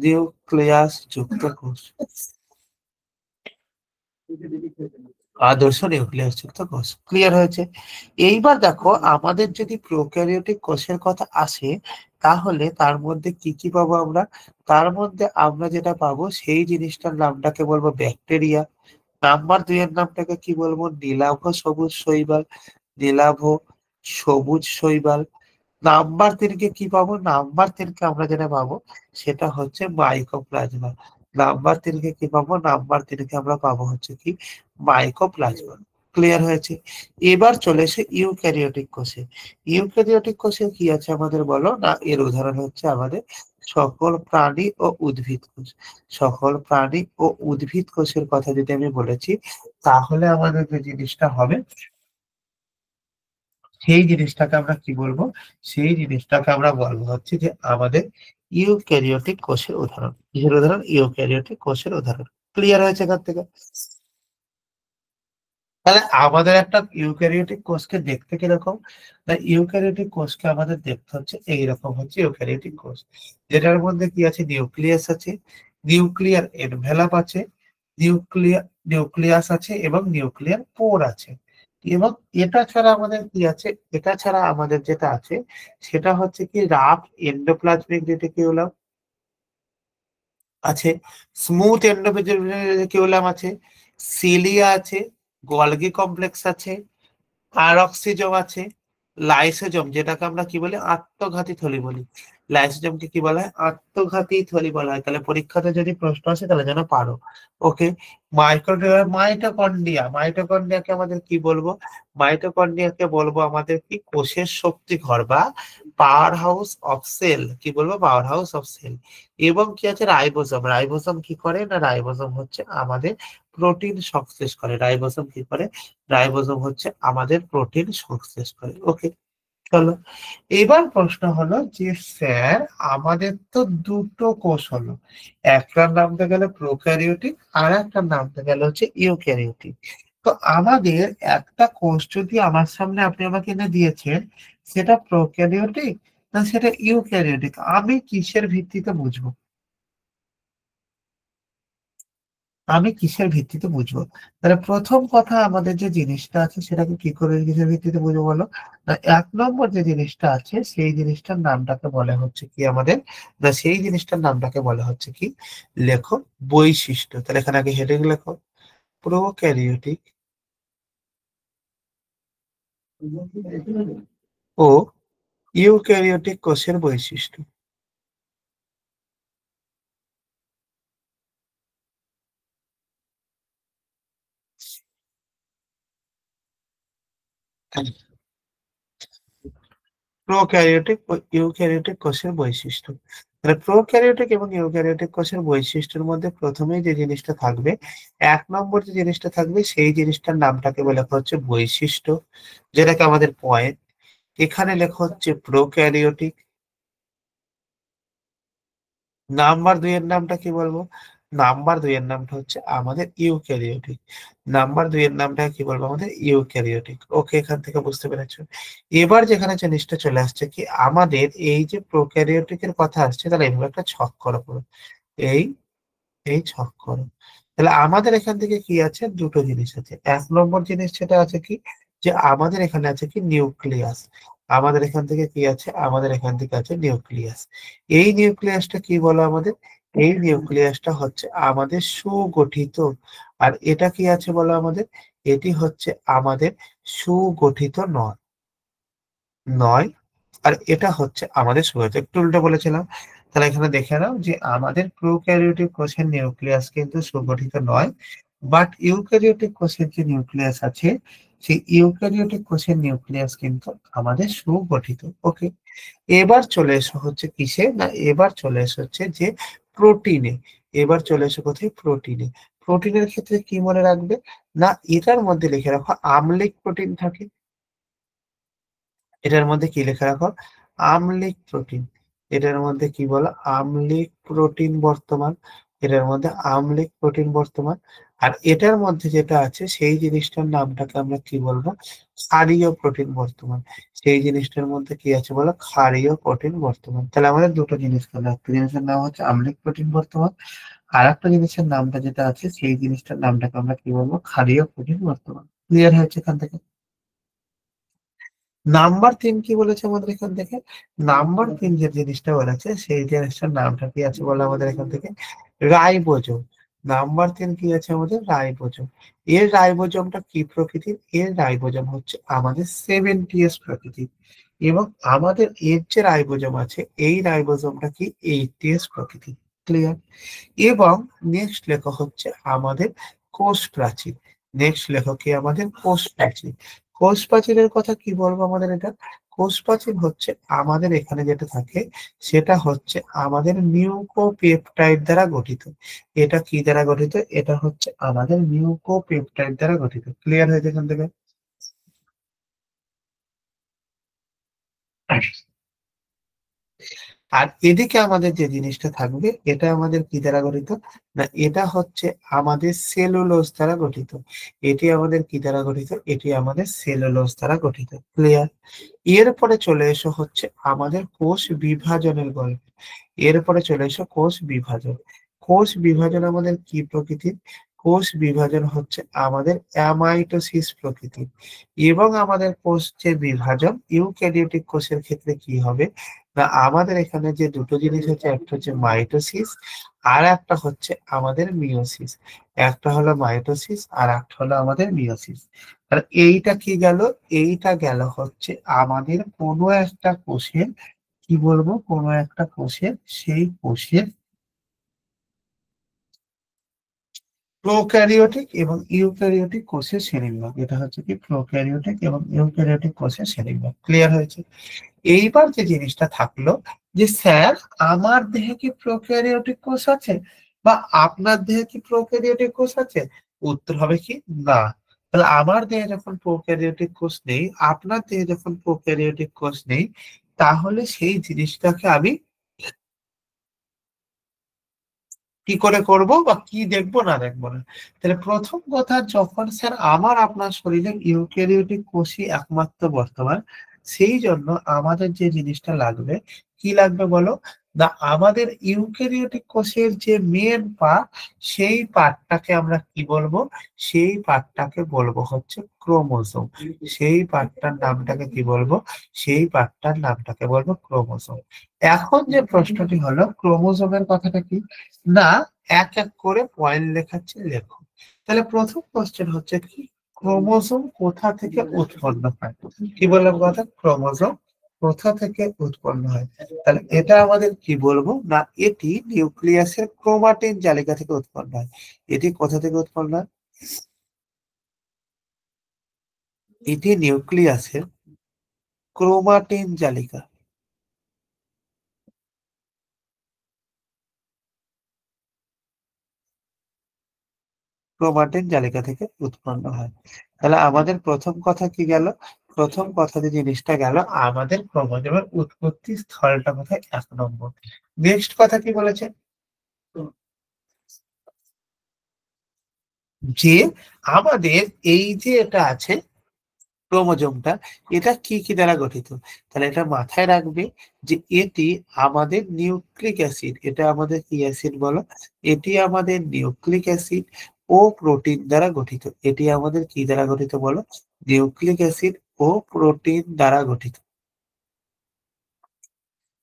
নিউক্লিয়াস যুক্ত কোষ। আদর্শ নিউক্লিয়াস যুক্ত কোষ। ক্লিয়ার হয়েছে? এইবার দেখো আমাদের যদি প্রোক্যারিওটিক কোষের কথা আসে, তাহলে তার মধ্যে কি কি পাবো আমরা, তার মধ্যে আমরা যেটা পাবো সেই জিনিসটার নামটাকে বলবো ব্যাকটেরিয়া। নাম্বার 2 এর নামটাকে কি বলবো, নীলাভ সবুজ শৈবাল। নীলাভ সবুজ শৈবাল। নাম্বার 3 কে কি পাবো, নাম্বার 3 কে আমরা যেটা পাবো সেটা হচ্ছে মাইকোপ্লাজমা। নাম্বার 3 কে কি পাবো, নাম্বার 3 কে আমরা পাবো হচ্ছে কি মাইকোপ্লাজমা। ক্লিয়ার হয়েছে? এবার চলে এসে ইউক্যারিওটিক কোষে। ইউক্যারিওটিক কোষে কি আছে আমাদের বলো, না এর উদাহরণ হচ্ছে আমাদের সকল প্রাণী ও উদ্ভিদ কোষ। সকল প্রাণী ও উদ্ভিদ কোষের কথা যদি আমি বলেছি, তাহলে আমাদের যে জিনিসটা হবে সেই জিনিসটাকে আমরা কি বলবো, সেই জিনিসটাকে আমরা বলবো হচ্ছে যে আমাদের ইউক্যারিওটিক কোষের উদাহরণ। কিসের উদাহরণ? ইউক্যারিওটিক কোষের উদাহরণ। ক্লিয়ার হয়েছে এখান থেকে? তাহলে আমাদের একটা ইউক্যারিওটিক কোষকে দেখতে কিরকম, না ইউক্যারিওটিক কোষকে আমাদের দেখতে হচ্ছে এইরকম, হচ্ছে ইউক্যারিওটিক কোষ, যেটার মধ্যে কি আছে, নিউক্লিয়াস আছে, নিউক্লিয়ার এনভেলাপ আছে, নিউক্লিয়াস আছে এবং নিউক্লিয়ার পোর আছে। এবং এটা ছাড়া আমাদের কি আছে, এটা ছাড়া আমাদের যেটা আছে সেটা হচ্ছে কি রাফ এন্ডোপ্লাজমিক রেটিকুলাম আছে, স্মুথ এন্ডোপ্লাজমিক আছে, সিলিয়া আছে, গলগি কমপ্লেক্স আছে, পারক্সিজম আছে, লাইসোজোম যেটাকে আমরা কি বলি, আত্মঘাতী থলি বলি। লাইসোজোমকে কি বলা হয়, আত্মঘাতী থলি বলা হয়। তাহলে পরীক্ষাতে যদি প্রশ্ন আসে তাহলে যেন পারো। ওকে। মাইটোকন্ড্রিয়া, মাইটোকন্ড্রিয়াকে আমাদের কি বলবো, মাইটোকন্ড্রিয়াকে বলবো আমাদের কি কোষের শক্তি ঘর বা পাওয়ার হাউস অফ সেল। কি বলবো, পাওয়ার হাউস অফ সেল। এবং কি আছে রাইবোসোম। রাইবোসোম কি করে, না রাইবোসোম হচ্ছে আমাদের প্রোটিন সংশ্লেষ করে। রাইবোসোম কি করে, রাইবোসোম হচ্ছে আমাদের প্রোটিন সংশ্লেষ করে। ওকে, চলো এবার প্রশ্ন হলো যে স্যার আমাদের তো দুটো কোষ হলো, একটার নামতে গেলে প্রোক্যারিওটিক আর একটার নামতে গেলে হচ্ছে ইউক্যারিওটিক। তো আমাদের একটা কোষ যদি আমার সামনে আপনি আমাকে এনে দিয়েছেন, সেটা প্রোক্যারিওটিক না সেটা ইউক্যারিওটিক, আমি কিসের ভিত্তিতে বুঝবো, আমি কিসের ভিত্তিতে বুঝবো? তাহলে প্রথম কথা আমাদের যে জিনিসটা আছে সেটাকে কি করে কিসের ভিত্তিতে বুঝবো বলো, না 1 নম্বর যে জিনিসটা আছে সেই জিনিসটার নামটাকে বলা হচ্ছে কি আমাদের, না সেই জিনিসটার নামটাকে বলা হচ্ছে কি, লেখো বৈশিষ্ট্য। তাহলে এখানে আগে হেডিং লেখো, প্রোক্যারিওটিক ও ইউক্যারিওটিক কোষের বৈশিষ্ট্য। প্রোক্যারিওটিক ও ইউক্যারিওটিক কোষের বৈশিষ্ট্য। তাহলে প্রোক্যারিওটিক এবং ইউক্যারিওটিক কোষের বৈশিষ্ট্যের মধ্যে প্রথমেই যে জিনিসটা থাকবে, 1 নম্বর যে জিনিসটা থাকবে সেই জিনিসটার নামটাকে বলা হচ্ছে বৈশিষ্ট্য, যেটাকে আমাদের পয়েন্ট। এখানে লেখা হচ্ছে প্রোক্যারিওটিক। নাম্বার 2 এর নামটা কি বলবো, নাম্বার 2 এর নামটা হচ্ছে আমাদের ইউক্যারিওটিক। নাম্বার 2 এর নামটা কি বলবো, আমাদের ইউক্যারিওটিক। ওকে, এখান থেকে বুঝতে পেরেছো? এবার যেখানে জিনিসটা চলে আসছে কি, আমাদের এই যে প্রোক্যারিওটিক এর কথা আসছে, তাহলে এভাবে একটা ছক করো পুরো। এই এই ছক করো। তাহলে আমাদের এখান থেকে কি আছে, দুটো জিনিস আছে। 1 নম্বর জিনিস সেটা আছে কি, যে আমাদের এখানে আছে কি নিউক্লিয়াস। আমাদের এখান থেকে কি আছে, আমাদের এখান থেকে আছে নিউক্লিয়াস। এই নিউক্লিয়াসটা কি বলো আমাদের, এই নিউক্লিয়াসটা হচ্ছে আমাদের সুগঠিত। আর এটা কি আছে বলো আমাদের, এটি হচ্ছে আমাদের সুগঠিত নয়, নয়। আর এটা হচ্ছে আমাদের সুগঠিত। একটু উল্টো বলেছিলাম। তাহলে এখানে দেখে নাও যে আমাদের প্রোক্যারিওটিক কোষের নিউক্লিয়াস কিন্তু সুগঠিত নয়, বাট ইউক্যারিওটিক কোষের যে নিউক্লিয়াস আছে সেই ইউক্যারিওটিক কোষের নিউক্লিয়াস কিন্তু আমাদের সুগঠিত। ওকে, এবার চলে এসো হচ্ছে কিসে না, এবার চলে এসো হচ্ছে যে প্রোটিনে। এবার চলে এসো কোথায়, প্রোটিনে। প্রোটিনের ক্ষেত্রে কি মনে রাখবে না, এটার মধ্যে লিখে রাখো আম্লিক প্রোটিন থাকে। এটার মধ্যে কি লেখা রাখো, আম্লিক প্রোটিন। এটার মধ্যে কি বলো, আম্লিক প্রোটিন বর্তমান। এটার মধ্যে আম্লিক প্রোটিন বর্তমান। আর এটার মধ্যে যেটা আছে সেই জিনিসটার নামটাকে আমরা কি বলবো, ক্ষারীয় প্রোটিন বর্তমান। সেই জিনিসটার মধ্যে কি আছে বলো, ক্ষারীয় প্রোটিন বর্তমান। তাহলে আমাদের দুটো জিনিস হলো, একটা জিনিসের নাম হচ্ছে আম্লিক প্রোটিন বর্তমান, আর একটা জিনিসের নামটা যেটা আছে সেই জিনিসটার নামটাকে আমরা কি বলবো, ক্ষারীয় প্রোটিন বর্তমান। ক্লিয়ার হয়েছে এখান থেকে? নাম্বার 3 কি বলেছে আমাদের এখান থেকে, নাম্বার 3 যে জিনিসটা বলেছে সেই জিনিসটার নামটা কি আছে বলে আমাদের এখান থেকে, রাইবোজোম। নাম্বার 3 কি আছে আমাদের, রাইবোজোম। এর রাইবোজোমটা কি প্রকৃতির, এর রাইবোজোম হচ্ছে আমাদের 70s প্রকৃতির, এবং আমাদের এর যে রাইবোজোম আছে এই রাইবোজোমটা কি 80s প্রকৃতির। ক্লিয়ার? এবং নেক্সট লেখা হচ্ছে আমাদের কোষ প্রাচীর। নেক্সট লেখক কি আমাদের কোষ প্রাচীর। কোষ প্রাচীরের কথা কি বলবো আমাদের, এটা কোষ প্রাচীর হচ্ছে আমাদের এখানে যেটা থাকে সেটা হচ্ছে আমাদের মিউকোপেপটাইড দ্বারা গঠিত। এটা কি দ্বারা গঠিত, এটা হচ্ছে আমাদের মিউকোপেপটাইড দ্বারা গঠিত। ক্লিয়ার হয়েছে এখান থেকে? আর এদিকে আমাদের যে জিনিসটা থাকবে এটা আমাদের কি দ্বারা গঠিত না, এটা হচ্ছে আমাদের সেলুলোজ দ্বারা গঠিত। এটি আমাদের কি দ্বারা গঠিত, এটি আমাদের সেলুলোজ দ্বারা গঠিত। ক্লিয়ার? এরপরে চলে এসো হচ্ছে আমাদের কোষ বিভাজনের গল্প। এরপরে চলে এসো কোষ বিভাজন। কোষ বিভাজন আমাদের কি প্রকৃতির, কোষ বিভাজন হচ্ছে আমাদের অ্যামাইটোসিস প্রকৃতির। এবং আমাদের কোষ যে বিভাজন ইউক্যারিওটিক কোষের ক্ষেত্রে কি হবে না, আমাদের এখানে যে দুটো জিনিস হচ্ছে, একটা হচ্ছে মাইটোসিস আর একটা হচ্ছে আমাদের মিওসিস। একটা হলো মাইটোসিস আর একটা হলো আমাদের মিওসিস। আর এইটা কি গেল, এইটা গেল হচ্ছে আমাদের কোনো একটা কোষের কি বলবো, কোনো একটা কোষের, সেই কোষের প্রোক্যারিওটিক এবং ইউক্যারিওটিক কোষের শ্রেণীবিভাগ। এটা হচ্ছে কি প্রোক্যারিওটিক এবং ইউক্যারিওটিক কোষের শ্রেণীবিভাগ। ক্লিয়ার হয়েছে? এইবার যে জিনিসটা থাকলো যে স্যার আমার দেহে কি প্রোক্যারিওটিক কোষ আছে বা আপনার দেহে কি প্রোক্যারিওটিক কোষ আছে, উত্তর হবে কি না। তাহলে আমার দেহে যখন প্রোক্যারিওটিক কোষ নেই, আপনার দেহে যখন প্রোক্যারিওটিক কোষ নেই, তাহলে সেই জিনিসটাকে আমি কি করে করব বা কি দেখবো না দেখবো না। তাহলে প্রথম কথা, যখন স্যার আমার আপনার শরীরে ইউক্যারিওটিক কোষই একমাত্র বর্তমান, সেই জন্য আমাদের যে জিনিসটা লাগবে, কি লাগবে বলো না, আমাদের ইউক্যারিওটিক কোষের যে মেন পার্ট, সেই পার্টটাকে আমরা কি বলবো, সেই পার্টটাকে বলবো হচ্ছে ক্রোমোসোম। সেই পার্টটার নামটাকে কি বলবো, সেই পার্টটার নামটাকে বলবো ক্রোমোসোম। এখন যে প্রশ্নটি হলো, ক্রোমোসোমের কথাটা কি না, এক এক করে পয়েন্ট লেখাচ্ছে, লেখো। তাহলে প্রথম কোশ্চেন হচ্ছে কি, ক্রোমোসোম কোথা থেকে উৎপন্ন হয়। কি বললাম কথা, ক্রোমোসোম কোথা থেকে উৎপন্ন হয়। তাহলে এটা আমাদের কি বলবো না, এটি নিউক্লিয়াসের ক্রোমাটিন জালিকা থেকে উৎপন্ন হয়। এটি কোথা থেকে উৎপন্ন হয়, এটি নিউক্লিয়াসের ক্রোমাটিন জালিকা, ক্রোমাটিন জালিকা থেকে উৎপন্ন হয়। তাহলে আমাদের প্রথম কথা কি গেল, প্রথম কথা যে জিনিসটা গেল, আমাদের ক্রোমোজোমের উৎপত্তি স্থলটা কোথায়, 1 নম্বর। নেক্সট কথা কি বলেছে, যে আমাদের এই যে এটা আছে ক্রোমোজোমটা, এটা কি কি দ্বারা গঠিত। তাহলে এটা মাথায় রাখবে যে এটি আমাদের নিউক্লিক অ্যাসিড, এটা আমাদের কি অ্যাসিড বলো, এটি আমাদের নিউক্লিক অ্যাসিড ও প্রোটিন দ্বারা গঠিত। এটি আমাদের কি দ্বারা গঠিত বলো, নিউক্লিক অ্যাসিড ও প্রোটিন দ্বারা গঠিত।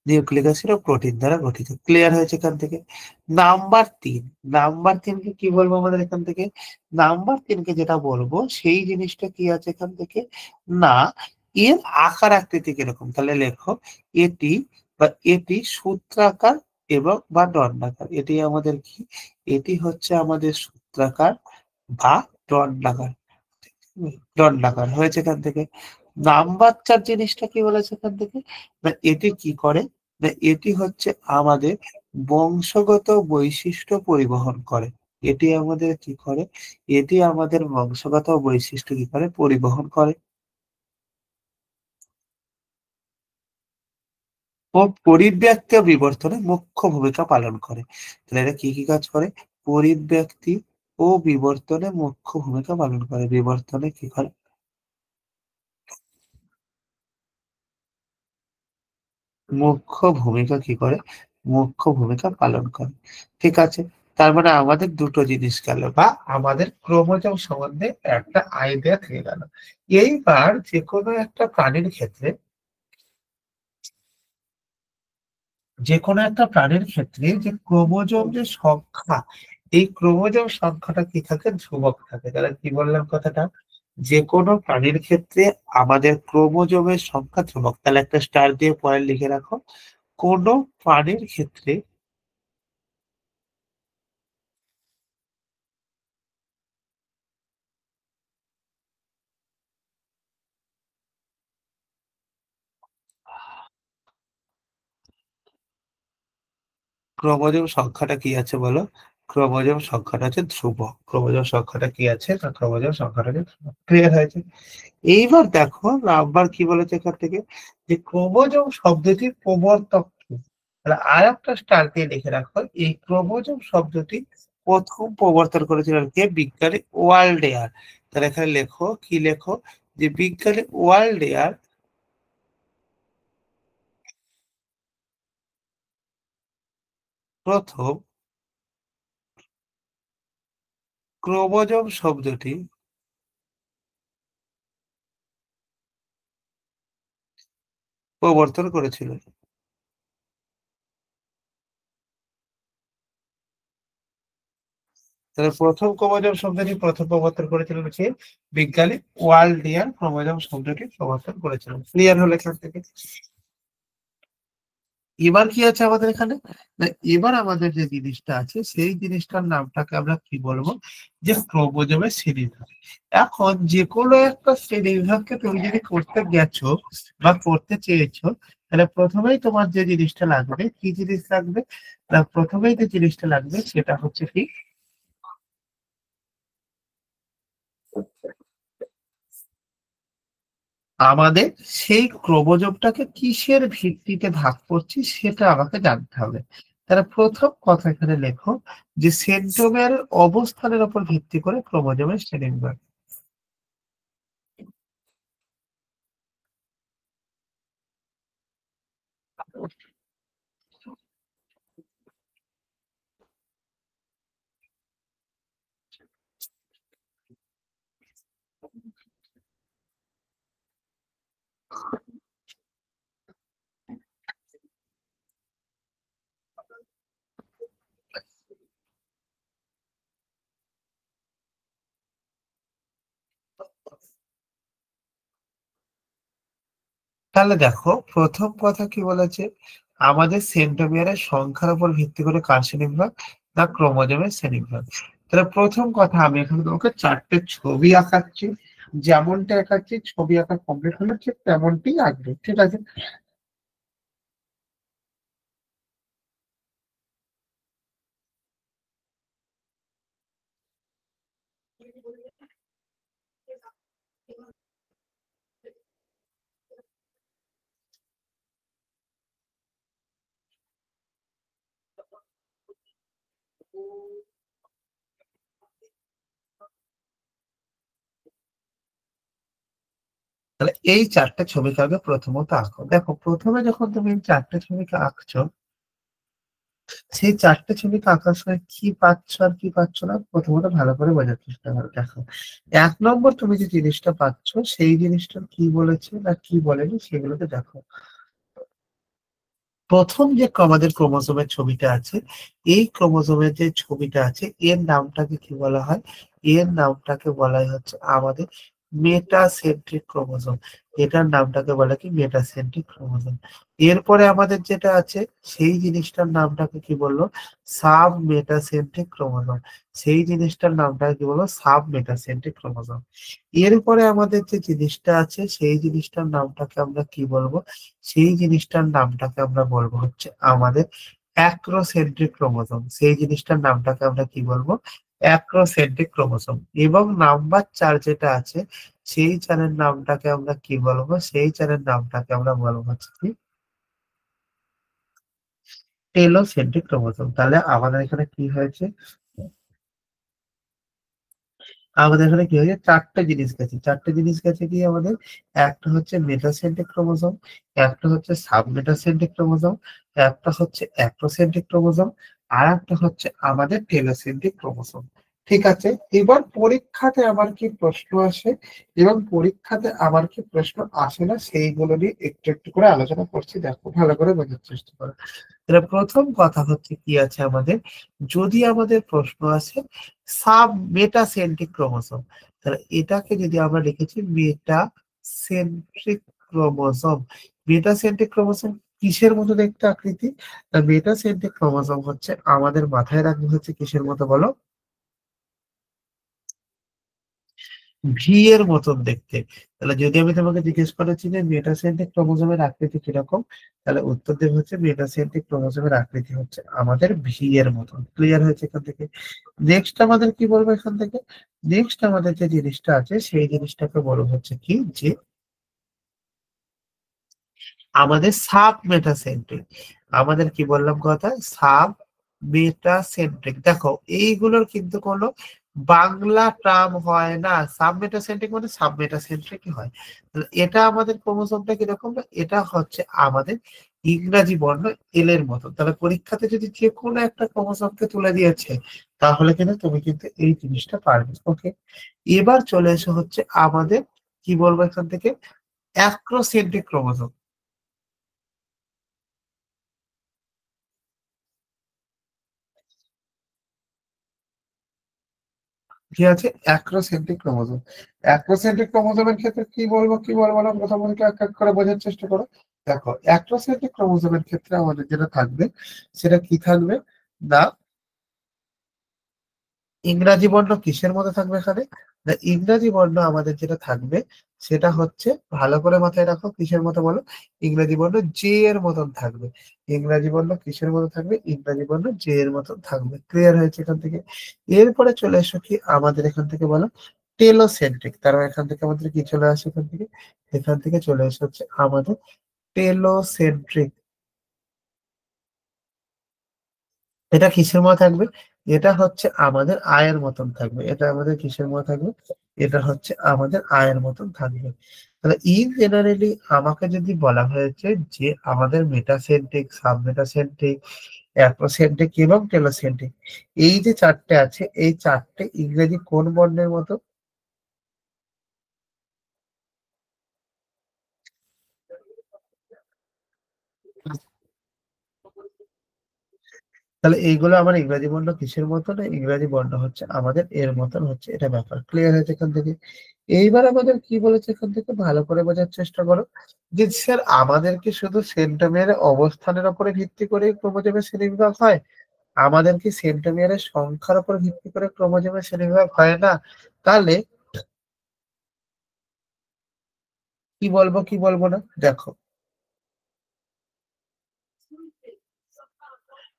নিউক্লিক অ্যাসিড ও প্রোটিন দ্বারা গঠিত। ক্লিয়ার হয়েছে এখান থেকে? নাম্বার 3, নাম্বার 3 কে কি বলবো আমাদের এখান থেকে, নাম্বার 3 কে যেটা বলবো সেই জিনিসটা কি আছে এখান থেকে না, এর আকার আকৃতি কিরকম। তাহলে লেখো এটি বা এটি সূত্রাকার এবং বা দণ্ডাকার। এটি আমাদের কি? এটি হচ্ছে আমাদের সূত্রাকার বা দণ্ডাকার। দণ্ডাকার হয়েছে এখান থেকে। নাম্বার 4 জিনিসটা কি বলেছে এখান থেকে? না এটি কি করে? না এটি হচ্ছে আমাদের বংশগত বৈশিষ্ট্য পরিবহন করে। এটি আমাদের কি করে? এটি আমাদের বংশগত বৈশিষ্ট্য কি করে? পরিবহন করে ও পরিব্যক্তি ও বিবর্তনে মুখ্য ভূমিকা পালন করে। তাহলে এরা কি, কি কাজ করে? পরিব্যক্তি ও বিবর্তনে মুখ্য ভূমিকা পালন করে। বিবর্তনে কি করে? মুখ্য ভূমিকা কি করে? মুখ্য ভূমিকা পালন করে। ঠিক আছে? তার মানে আমাদের দুটো জিনিস গেল বা আমাদের ক্রোমোজোম সম্বন্ধে একটা আইডিয়া থেকে গেল। এইবার যেকোনো একটা প্রাণীর ক্ষেত্রে যে ক্রোমোজোম যে সংখ্যা, এই ক্রোমোজোম সংখ্যাটা কি থাকে? ধ্রুবক থাকে। তাহলে কি বললাম কথাটা? যে কোনো প্রাণীর ক্ষেত্রে আমাদের ক্রোমোজোমের সংখ্যা ধ্রুবক। তাহলে একটা স্টার দিয়ে পরে লিখে রাখো। কোনো প্রাণীর ক্ষেত্রে ক্রোমোজোম সংখ্যাটা কি আছে বলো? ক্রোমোজোম সংখ্যাটা হচ্ছে ধ্রুবক। ক্রোমোজোম সংখ্যাটা কি আছে? না ক্রোমোজোম সংখ্যাটা হচ্ছে ধ্রুবক। ক্লিয়ার হয়েছে? এইবার দেখো নাম্বার কি বলেছে এখান থেকে? যে ক্রোমোজোম শব্দটির প্রবর্তক কে? তাহলে আর একটা স্টার দিয়ে লিখে রাখো, এই ক্রোমোজোম শব্দটি প্রথম প্রবর্তন করেছিলেন কে? বিজ্ঞানী ওয়াল্ডেয়ার। তাহলে এখানে লেখো, কি লেখো? যে বিজ্ঞানী ওয়াল্ডেয়ার প্রথম ক্রোমোজোম শব্দটি প্রবর্তন করেছিলেন। তাহলে প্রথম ক্রোমোজোম শব্দটি প্রথম প্রবর্তন করেছিলেন হচ্ছে বিজ্ঞানী ওয়াল্ডিয়ার। ক্রোমোজোম শব্দটি প্রবর্তন করেছিলেন। ক্লিয়ার হলো এখান থেকে? এবার কি আছে আমাদের এখানে? না এবার আমাদের যে জিনিসটা আছে সেই জিনিসটার নামটাকে আমরা কি বলবো? যে ক্রোমোজোমের শ্রেণীবিভাগ। এখন যে কোনো একটা শ্রেণীবিভাগকে তুমি যদি করতে গেছো বা করতে চেয়েছো, তাহলে প্রথমেই তোমার যে জিনিসটা লাগবে, কি জিনিস লাগবে? না প্রথমেই যে জিনিসটা লাগবে সেটা হচ্ছে কি? আমাদের সেই ক্রোমোজোমটাকে কিসের ভিত্তিতে ভাগ করছি সেটা আমাকে জানতে হবে। তাহলে প্রথম কথা এখানে লেখো যে সেন্ট্রোমিয়ারের অবস্থানের উপর ভিত্তি করে ক্রোমোজোমের শ্রেণীবিভাগ। তাহলে দেখো প্রথম কথা কি বলেছে? আমাদের সেন্ট্রোমিয়ারের সংখ্যার উপর ভিত্তি করে কার শ্রেণীবিভাগ? না ক্রোমোজোমের শ্রেণীবিভাগ। তাহলে প্রথম কথা আমি এখানে তোমাকে চারটে ছবি আঁকাচ্ছি, যেমনটা আঁকাচ্ছি ছবি আঁকা কমপ্লিট হলে ঠিক তেমনটি আঁকবে। ঠিক আছে? তাহলে এই চারটে ছবিকে আগে প্রথমত আঁকো। দেখো প্রথমে যখন তুমি এই চারটে ছবিকে আঁকছো, সেই চারটে ছবিকে আঁকার সময় কি পাচ্ছ আর কি পাচ্ছ না প্রথমত ভালো করে বোঝার চেষ্টা করো। দেখো 1 নম্বর তুমি যে জিনিসটা পাচ্ছ সেই জিনিসটা কি বলেছে না কি বলেনি সেগুলোকে দেখো। প্রথম যে আমাদের ক্রোমোজোমের ছবিটা আছে, এই ক্রোমোজোমের যে ছবিটা আছে এর নামটাকে কি বলা হয়? এর নামটাকে বলা হচ্ছে আমাদের মেটাসেন্ট্রিক ক্রোমোজোম। এটার নামটাকে বলে কি মেটাসেন্ট্রিক ক্রোমোজোম। এরপরে আমাদের যেটা আছে সেই জিনিসটার নামটাকে কি বললো, সাব মেটাসেন্ট্রিক ক্রোমোজোম। সেই জিনিসটার নামটাকে কি বলবো, সাব মেটাসেন্ট্রিক ক্রোমোজোম। এরপরে আমাদের যে জিনিসটা আছে সেই জিনিসটার নামটাকে আমরা কি বলবো, সেই জিনিসটার নামটাকে আমরা বলবো হচ্ছে আমাদের অ্যাক্রোসেন্ট্রিক ক্রোমোজোম। সেই জিনিসটার নামটাকে আমরা কি বলবো, অ্যাক্রোসেন্ট্রিক ক্রোমোজোম। এবং নাম্বার 4 যেটা আছে সেই চারের নামটাকে আমরা কি বলবো, সেই চারের নামটাকে আমরা বলবো হচ্ছে কি টেলোসেন্ট্রিক ক্রোমোজোম। তাহলে আমাদের এখানে কি হয়েছে, আমাদের এখানে কি হয়েছে, চারটে জিনিস গেছে। চারটে জিনিস গেছে কি আমাদের, একটা হচ্ছে মেটাসেন্ট্রিক ক্রোমোজোম, একটা হচ্ছে সাব মেটাসেন্ট্রিক ক্রোমোজোম, একটা হচ্ছে অ্যাক্রোসেন্ট্রিক ক্রোমোজোম, আর একটা হচ্ছে আমাদের টেলোসেন্ট্রিক ক্রোমোজোম। ঠিক আছে, এবার পরীক্ষাতে আমার কি প্রশ্ন আসে এবং পরীক্ষাতে আমার কি প্রশ্ন আসে না সেইগুলো নিয়ে একটু একটু করে আলোচনা করছি, দেখো ভালো করে বোঝার চেষ্টা করো। তাহলে প্রথম কথা হচ্ছে কি আছে আমাদের, যদি আমাদের প্রশ্ন আসে সাব মেটাসেন্ট্রিক ক্রোমোজোম, তাহলে এটাকে যদি আমরা লিখেছি মেটাসেন্ট্রিক ক্রোমোজোম। মেটাসেন্ট্রিক ক্রোমোজোম কিসের মতো দেখতে আকৃতি, মেটাসেন্ট্রিক ক্রোমোজোম হচ্ছে আমাদের মাথায় রাখবে হচ্ছে কিসের মতো বলো, ভি এর মতন দেখতে। তাহলে যদি আমি তোমাকে জিজ্ঞেস করেছি যে মেটাসেন্ট্রিক ক্রোমোজোমের আকৃতি কিরকম, তাহলে উত্তর দেবে হচ্ছে মেটাসেন্ট্রিক ক্রোমোজোমের আকৃতি হচ্ছে আমাদের ভি এর মতন। ক্লিয়ার হয়েছে এখান থেকে? নেক্সট আমাদের কি বলবো এখান থেকে, নেক্সট আমাদের যে জিনিসটা আছে সেই জিনিসটাকে বলবো হচ্ছে কি যে আমাদের সাব মেটাসেন্ট্রিক। আমাদের কি বললাম কথা, সাব মেটাসেন্ট্রিক। দেখো এইগুলোর কিন্তু কোনো বাংলা টার্ম হয় না, সাব মেটাসেন্ট্রিক মানে সাব মেটাসেন্ট্রিক হয়। তাহলে এটা আমাদের ক্রোমোসোমটা কিরকম, এটা হচ্ছে আমাদের ইংরাজি বর্ণ এল এর মতো। তাহলে পরীক্ষাতে যদি যে কোনো একটা ক্রোমোসোমকে তুলে দিয়েছে তাহলে কিন্তু তুমি কিন্তু এই জিনিসটা পারবে। ওকে, এবার চলে এসে হচ্ছে আমাদের কি বলবো এখান থেকে, অ্যাক্রোসেন্ট্রিক ক্রোমোসোম। কি আছে, অ্যাক্রোসেন্ট্রিক ক্রোমোজোম। অ্যাক্রোসেন্ট্রিক ক্রোমোজোমের ক্ষেত্রে কি বলবো কি বলবো না প্রথমত এক এক করে বোঝার চেষ্টা করো। দেখো অ্যাক্রোসেন্ট্রিক ক্রোমোজোমের ক্ষেত্রে আমাদের যেটা থাকবে সেটা কি থাকবে না, ইংরাজি বর্ণ কিসের মধ্যে থাকবে এখানে, না ইংরাজি বর্ণ আমাদের যেটা থাকবে সেটা হচ্ছে, ভালো করে মাথায় রাখো কিসের মতো বলো, ইংরাজি বর্ণ জে এর মতন থাকবে। ইংরাজি বর্ণ কিসের মতো থাকবে, ইংরাজি বর্ণ জে এর মতন থাকবে। ক্লিয়ার হয়েছে এখান থেকে? এরপরে চলে এসো কি আমাদের এখান থেকে বলো টেলোসেন্ট্রিক। তার মানে এখান থেকে আমাদের কি চলে আসে, এখান থেকে এখান থেকে চলে এসে হচ্ছে আমাদের টেলোসেন্ট্রিক। এটা কিসের মতো থাকবে, এটা হচ্ছে আমাদের আয়ের মতন থাকবে। এটা আমাদের কিসের মতো থাকবে, এটা হচ্ছে আমাদের আয়ের মতন থাকবে। তাহলে ইন জেনারেলি আমাকে যদি বলা হয়েছে যে আমাদের মেটাসেন্ট্রিক, সাব মেটাসেন্ট্রিক, অ্যাক্রোসেন্ট্রিক এবং টেলোসেন্ট্রিক এই যে চারটে আছে, এই চারটে ইংরেজি কোন বর্ণের মতো, তাহলে এইগুলো আমার ইংরাজি বর্ণ কিসের মতো, না ইংরাজি বর্ণ হচ্ছে আমাদের এর মতন হচ্ছে, এটা ব্যাপার। ক্লিয়ার হয়েছে এখান থেকে? এইবার আমাদের কি বলেছে এখান থেকে ভালো করে বোঝার চেষ্টা করো, যে স্যার আমাদের কি শুধু সেন্ট্রোমিয়ারের অবস্থানের উপরে ভিত্তি করে ক্রোমোজোমের শ্রেণীবিভাগ হয়, আমাদের কি সেন্ট্রোমিয়ারের সংখ্যার উপর ভিত্তি করে ক্রোমোজোমের শ্রেণীবিভাগ হয় না? তাহলে কি বলবো কি বলবো না, দেখো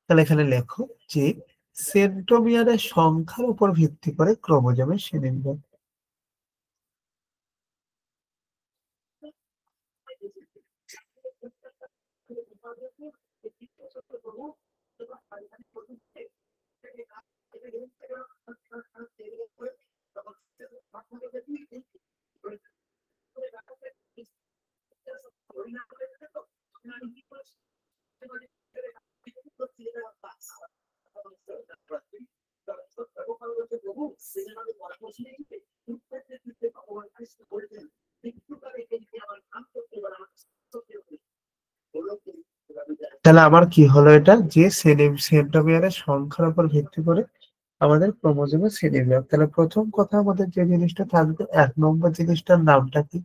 তাহলে এখানে লেখো যে সেন্ট্রোমিয়ারের সংখ্যার উপর ভিত্তি করে ক্রোমোজোমের শ্রেণীবিভাগ। তাহলে আমার কি হলো, এটা যে সেন্ট্রোমিয়ারের সংখ্যার উপর ভিত্তি করে আমাদের ক্রোমোজোমের শ্রেণীবিভাগ। তাহলে প্রথম কথা আমাদের যে জিনিসটা থাকবে, 1 নম্বর জিনিসটার নামটা কি?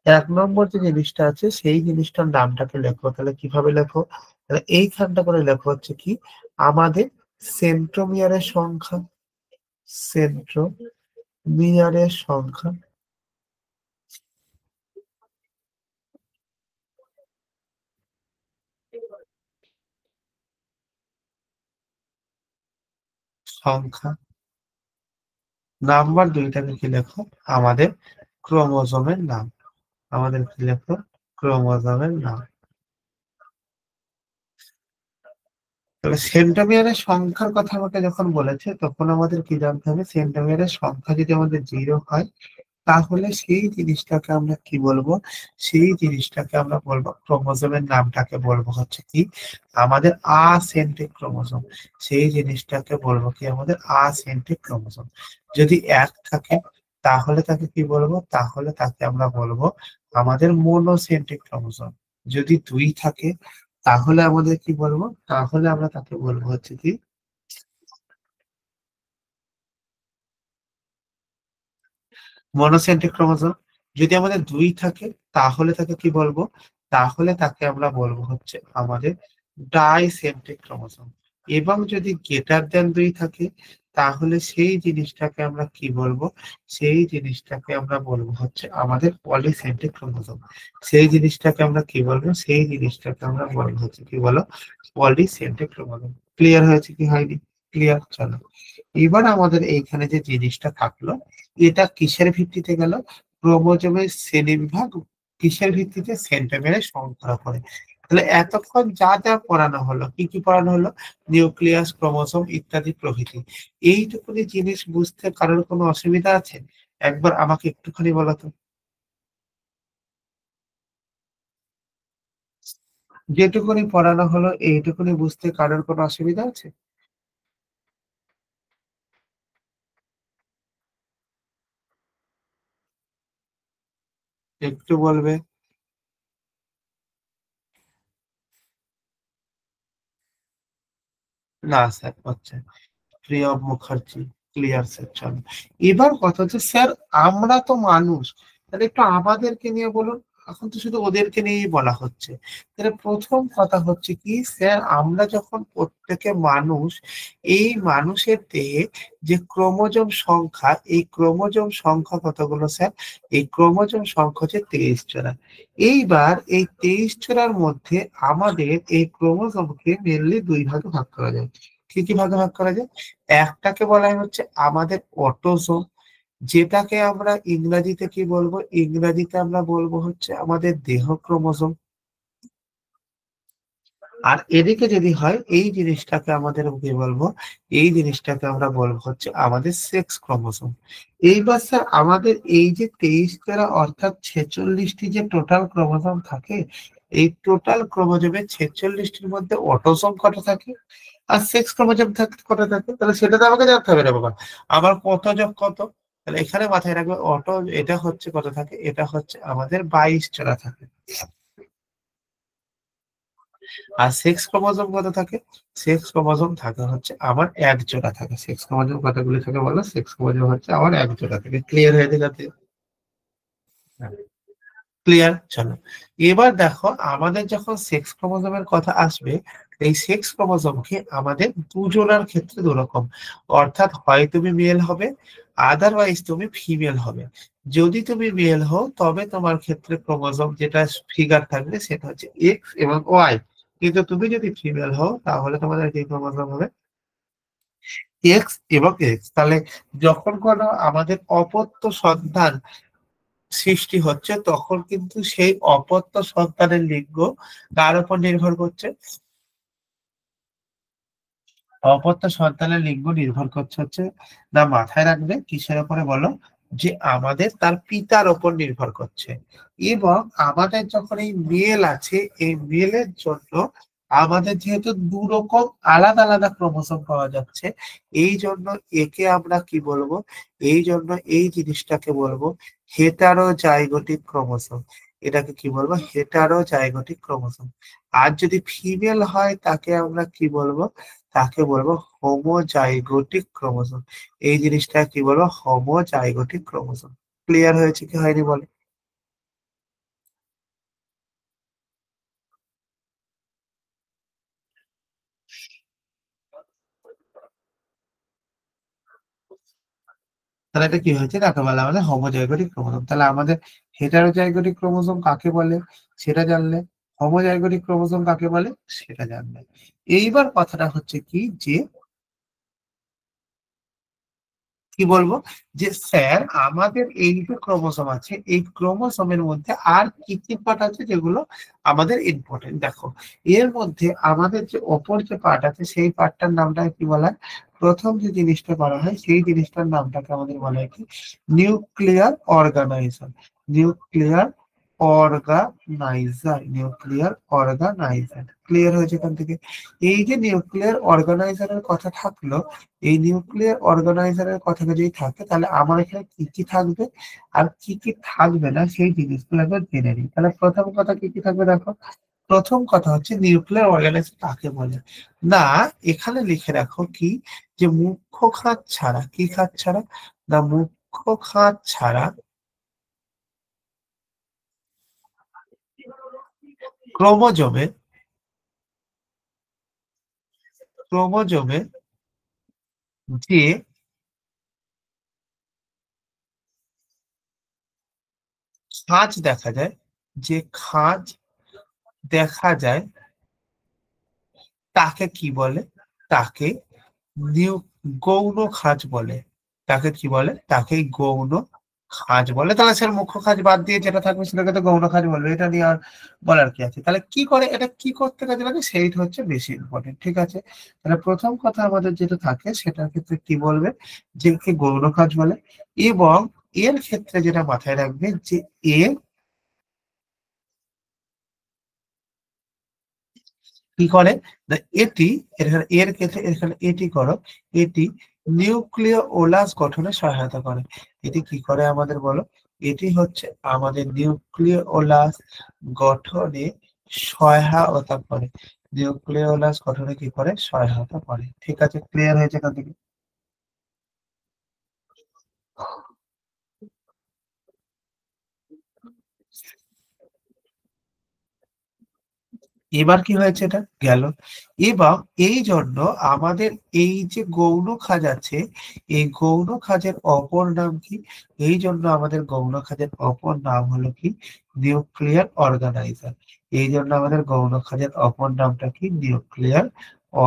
1 নম্বর যে জিনিসটা আছে সেই জিনিসটার নামটাকে লেখো। তাহলে কিভাবে লেখো? তাহলে এইখানটা করে লেখো হচ্ছে কি আমাদের সেন্ট্রোমিয়ারের সংখ্যা, সেন্ট্রোমিয়ারের সংখ্যা, সংখ্যা। নাম্বার 2টাকে কি লেখো? আমাদের ক্রোমোজোমের নাম। আমাদের কি লেখো? ক্রোমোজোমের নাম। তাহলে সেন্ট্রোমিয়ারের সংখ্যার কথা আমাকে যখন বলেছে তখন আমাদের কি জানতে হবে? সেন্ট্রোমিয়ারের সংখ্যা যদি আমাদের 0 হয় তাহলে সেই জিনিসটাকে আমরা কি বলবো? সেই জিনিসটাকে আমরা বলবো, ক্রোমোজোমের নামটাকে বলবো হচ্ছে কি আমাদের আসেন্ট্রিক ক্রোমোজোম। সেই জিনিসটাকে বলবো কি আমাদের আসেন্ট্রিক ক্রোমোজোম। যদি 1 থাকে তাহলে তাকে কি বলবো? তাহলে তাকে আমরা বলবো আমাদের মোনোসেন্ট্রিক ক্রোমোজোম। যদি 2 থাকে তাহলে আমাদের কি বলবো? তাহলে আমরা তাকে বলবো হচ্ছে কি মনোসেন্ট্রিক ক্রোমোজোম। যদি আমাদের 2 থাকে তাহলে তাকে কি বলবো? তাহলে তাকে আমরা বলবো হচ্ছে আমাদের ডাইসেন্ট্রিক ক্রোমোজোম। এবং যদি গ্রেটার দ্যান 2 থাকে তাহলে সেই জিনিসটাকে আমরা কি বলবো? সেই জিনিসটাকে আমরা বলবো হচ্ছে আমাদের পলিসেন্ট্রিক ক্রোমোজোম। সেই জিনিসটাকে আমরা কি বলবো? সেই জিনিসটাকে আমরা বলবো হচ্ছে কি বলো? পলিসেন্ট্রিক ক্রোমোজোম। ক্লিয়ার হয়েছে কি হয়নি? ক্লিয়ার। চলো এবার আমাদের এইখানে যে জিনিসটা থাকলো এটা কিসের ভিত্তিতে গেল? ক্রোমোজোমের শ্রেণীবিভাগ কিসের ভিত্তিতে? সেন্ট্রোমিয়ারের সংখ্যার উপরে। তাহলে এতক্ষণ যা যা পড়ানো হলো, কি কি পড়ানো হলো? নিউক্লিয়াস, ক্রোমোজোম ইত্যাদি প্রভৃতি। এইটুকুনি জিনিস বুঝতে কারোর কোনো অসুবিধা আছে? একবার আমাকে একটুখানি বলো তো। যেটুকুনি পড়ানো হলো এইটুকুনি বুঝতে কারোর কোনো অসুবিধা আছে? একটু বলবে। না স্যার হচ্ছে প্রিয় মুখার্জি। Clear sir. চলো এবার কথা হচ্ছে স্যার আমরা তো মানুষ, তাহলে একটু আমাদেরকে নিয়ে বলুন। এখন তো শুধু ওদেরকে নিয়েই বলা হচ্ছে। তাহলে প্রথম কথা হচ্ছে কি স্যার আমরা যখন প্রত্যেকে মানুষ, এই মানুষের দেহে যে ক্রোমোজোম সংখ্যা, এই ক্রোমোজোম সংখ্যা কতগুলো স্যার? এই ক্রোমোজোম সংখ্যা হচ্ছে 23 জোড়া। এইবার এই 23 জোড়ার মধ্যে আমাদের এই ক্রোমোজোমকে মেনলি 2 ভাগে ভাগ করা যায়। কি কি ভাগে ভাগ করা যায়? একটাকে বলা হয় হচ্ছে আমাদের অটোজোম, যেটাকে আমরা ইংরেজিতে কি বলবো? ইংরেজিতে আমরা বলবো হচ্ছে আমাদের দেহ ক্রোমোজোম। আর এদিকে যদি হয় এই জিনিসটাকে আমাদের কি বলবো? এই জিনিসটাকে আমরা বলবো হচ্ছে আমাদের সেক্স ক্রোমোজোম। এইবার স্যার আমাদের এই যে 23 দ্বারা অর্থাৎ 46টি যে টোটাল ক্রোমোজোম থাকে, এই টোটাল ক্রোমোজোমের 46টির মধ্যে অটোজোম কটা থাকে আর সেক্স ক্রোমোজোম কটা থাকে? তাহলে সেটা তো আমাকে জানতে হবে রে বাবা। আমার কত যোগ কত? তাহলে এখানে মাথায় রাখবে অটো এটা হচ্ছে কত থাকে? এটা হচ্ছে আমাদের 22 জোড়া থাকে। আর সেক্স ক্রোমোজোম কত থাকে? সেক্স ক্রোমোজোম থাকে হচ্ছে আমার 1 জোড়া থাকে। সেক্স ক্রোমোজোম কতগুলি থাকে বলো? সেক্স ক্রোমোজোম হচ্ছে আমার 1 জোড়া থাকে। ক্লিয়ার হয়ে গেছে? ক্লিয়ার। চলো এবার দেখো আমাদের যখন সেক্স ক্রোমোজোমের কথা আসবে, এই সেক্স ক্রোমোজোমকে আমাদের দুজনের ক্ষেত্রে দুরকম, অর্থাৎ হয় তুমি মেল হবে, আদারওয়াইজ তুমি ফিমেল হবে। যদি তুমি মেল হও তবে তোমার ক্ষেত্রে ক্রোমোজোম যেটা ফিগার থাকবে সেটা হচ্ছে এক্স এবং ওয়াই। কিন্তু তুমি যদি ফিমেল হও তাহলে তোমাদের কি ক্রোমোজোম হবে? এক্স এবং এক্স। তাহলে যখন কোনো আমাদের অপত্য সন্তান সৃষ্টি হচ্ছে তখন কিন্তু সেই অপত্য সন্তানের লিঙ্গ কার উপর নির্ভর করছে? অপত্য সন্তানের লিঙ্গ নির্ভর করছে হচ্ছে, না মাথায় রাখবে কিসের উপরে বলো? যে আমাদের তার পিতার উপর নির্ভর করছে। এবং আমাদের যখন এই মেল আছে এই মেলের জন্য আমাদের যেহেতু 2 রকম আলাদা আলাদা ক্রোমোসোম পাওয়া যাচ্ছে, এই জন্য একে আমরা কি বলবো? এই জন্য এই জিনিসটাকে বলবো হেটারোজাইগোটিক ক্রোমোসোম। এটাকে কি বলবো? হেটারোজাইগোটিক ক্রোমোসোম। আর যদি ফিমেল হয় তাকে আমরা কি বলবো? তাকে বলবো হোমোজাইগোটিক ক্রোমোজোম। এই জিনিসটা কি বলবো? হোমোজাইগোটিক ক্রোমোজোম। ক্লিয়ার হয়েছে কি হয়নি বলে? তাহলে এটা কি হয়েছে? কাকে বলা আমাদের হোমোজাইগোটিক ক্রোমোজোম। তাহলে আমাদের হেটারোজাইগোটিক ক্রোমোজোম কাকে বলে সেটা জানলে, হোমোজাইগোটিক ক্রোমোজোম কাকে বলে সেটা জানলে। এইবার কথাটা হচ্ছে কি যে কি বলবো, যে স্যার আমাদের এই যে ক্রোমোসোম আছে এই ক্রোমোসোমের মধ্যে আর কি কি পার্ট আছে যেগুলো আমাদের ইম্পর্টেন্ট। দেখো এর মধ্যে আমাদের যে অপর যে পার্ট আছে সেই পার্টটার নামটা কি বলা হয়? প্রথম যে জিনিসটা করা হয় সেই জিনিসটার নামটাকে আমাদের বলা হয় কি? Nuclear organiser. Nuclear organiser. Clear হয়েছে এখান থেকে? এই যে নিউক্লিয়ার অর্গানাইজারের কথা থাকলো, এই নিউক্লিয়ার অর্গানাইজারের কথা যদি থাকে তাহলে আমার এখানে কি কি থাকবে আর কি কি থাকবে না সেই জিনিসগুলো একবার জেনে নিই। তাহলে প্রথম কথা কি কি থাকবে দেখো। প্রথম কথা হচ্ছে নিউক্লিয়ার অর্গানাইজার কাকে বলে। না, এখানে লিখে রাখো কি, যে মুখ্য খাত ছাড়া, কি খাত ছাড়া? না, মুখ্য খাত ছাড়া ক্রোমোজোমে ক্রোমোজোমে যে খাঁজ দেখা যায়, যে খাঁজ দেখা যায় তাকে কি বলে? তাকে নিউ গৌণ খাঁজ বলে। তাকে কি বলে? তাকে গৌণ খাঁজ বলে। তাহলে স্যার মুখ্য খাঁজ বাদ দিয়ে যেটা থাকবে সেটাকে তো গৌণ খাঁজ বলবে, এটা নিয়ে আর বলার কি আছে? তাহলে কি করে, এটা কি করতে কাজে লাগে সেইটা হচ্ছে বেশি ইম্পর্টেন্ট। ঠিক আছে, তাহলে প্রথম কথা আমাদের যেটা থাকে সেটার ক্ষেত্রে কি বলবে? যে কে গৌণ খাঁজ বলে। এবং এর ক্ষেত্রে যেটা মাথায় রাখবে যে এ কি করে না, এটি এখানে এর ক্ষেত্রে এখানে এটি করো, এটি নিউক্লিয় ওলাস গঠনে সহায়তা করে। এটি কি করে আমাদের বলো? এটি হচ্ছে আমাদের নিউক্লিয় ওলাস গঠনে সহায়তা করে। নিউক্লিয় ওলাস গঠনে কি করে? সহায়তা করে। ঠিক আছে, ক্লিয়ার হয়েছে এখান থেকে? এবার কি হয়েছে? এটা গেল। এবং এই জন্য আমাদের এই যে গৌণ খাঁজ আছে, এই গৌণ খাঁজের অপর নাম কি? এই জন্য আমাদের গৌণ খাঁজের অপর নাম হলো কি? Nuclear organiser. এই জন্য আমাদের গৌণ খাঁজের অপর নামটা কি? Nuclear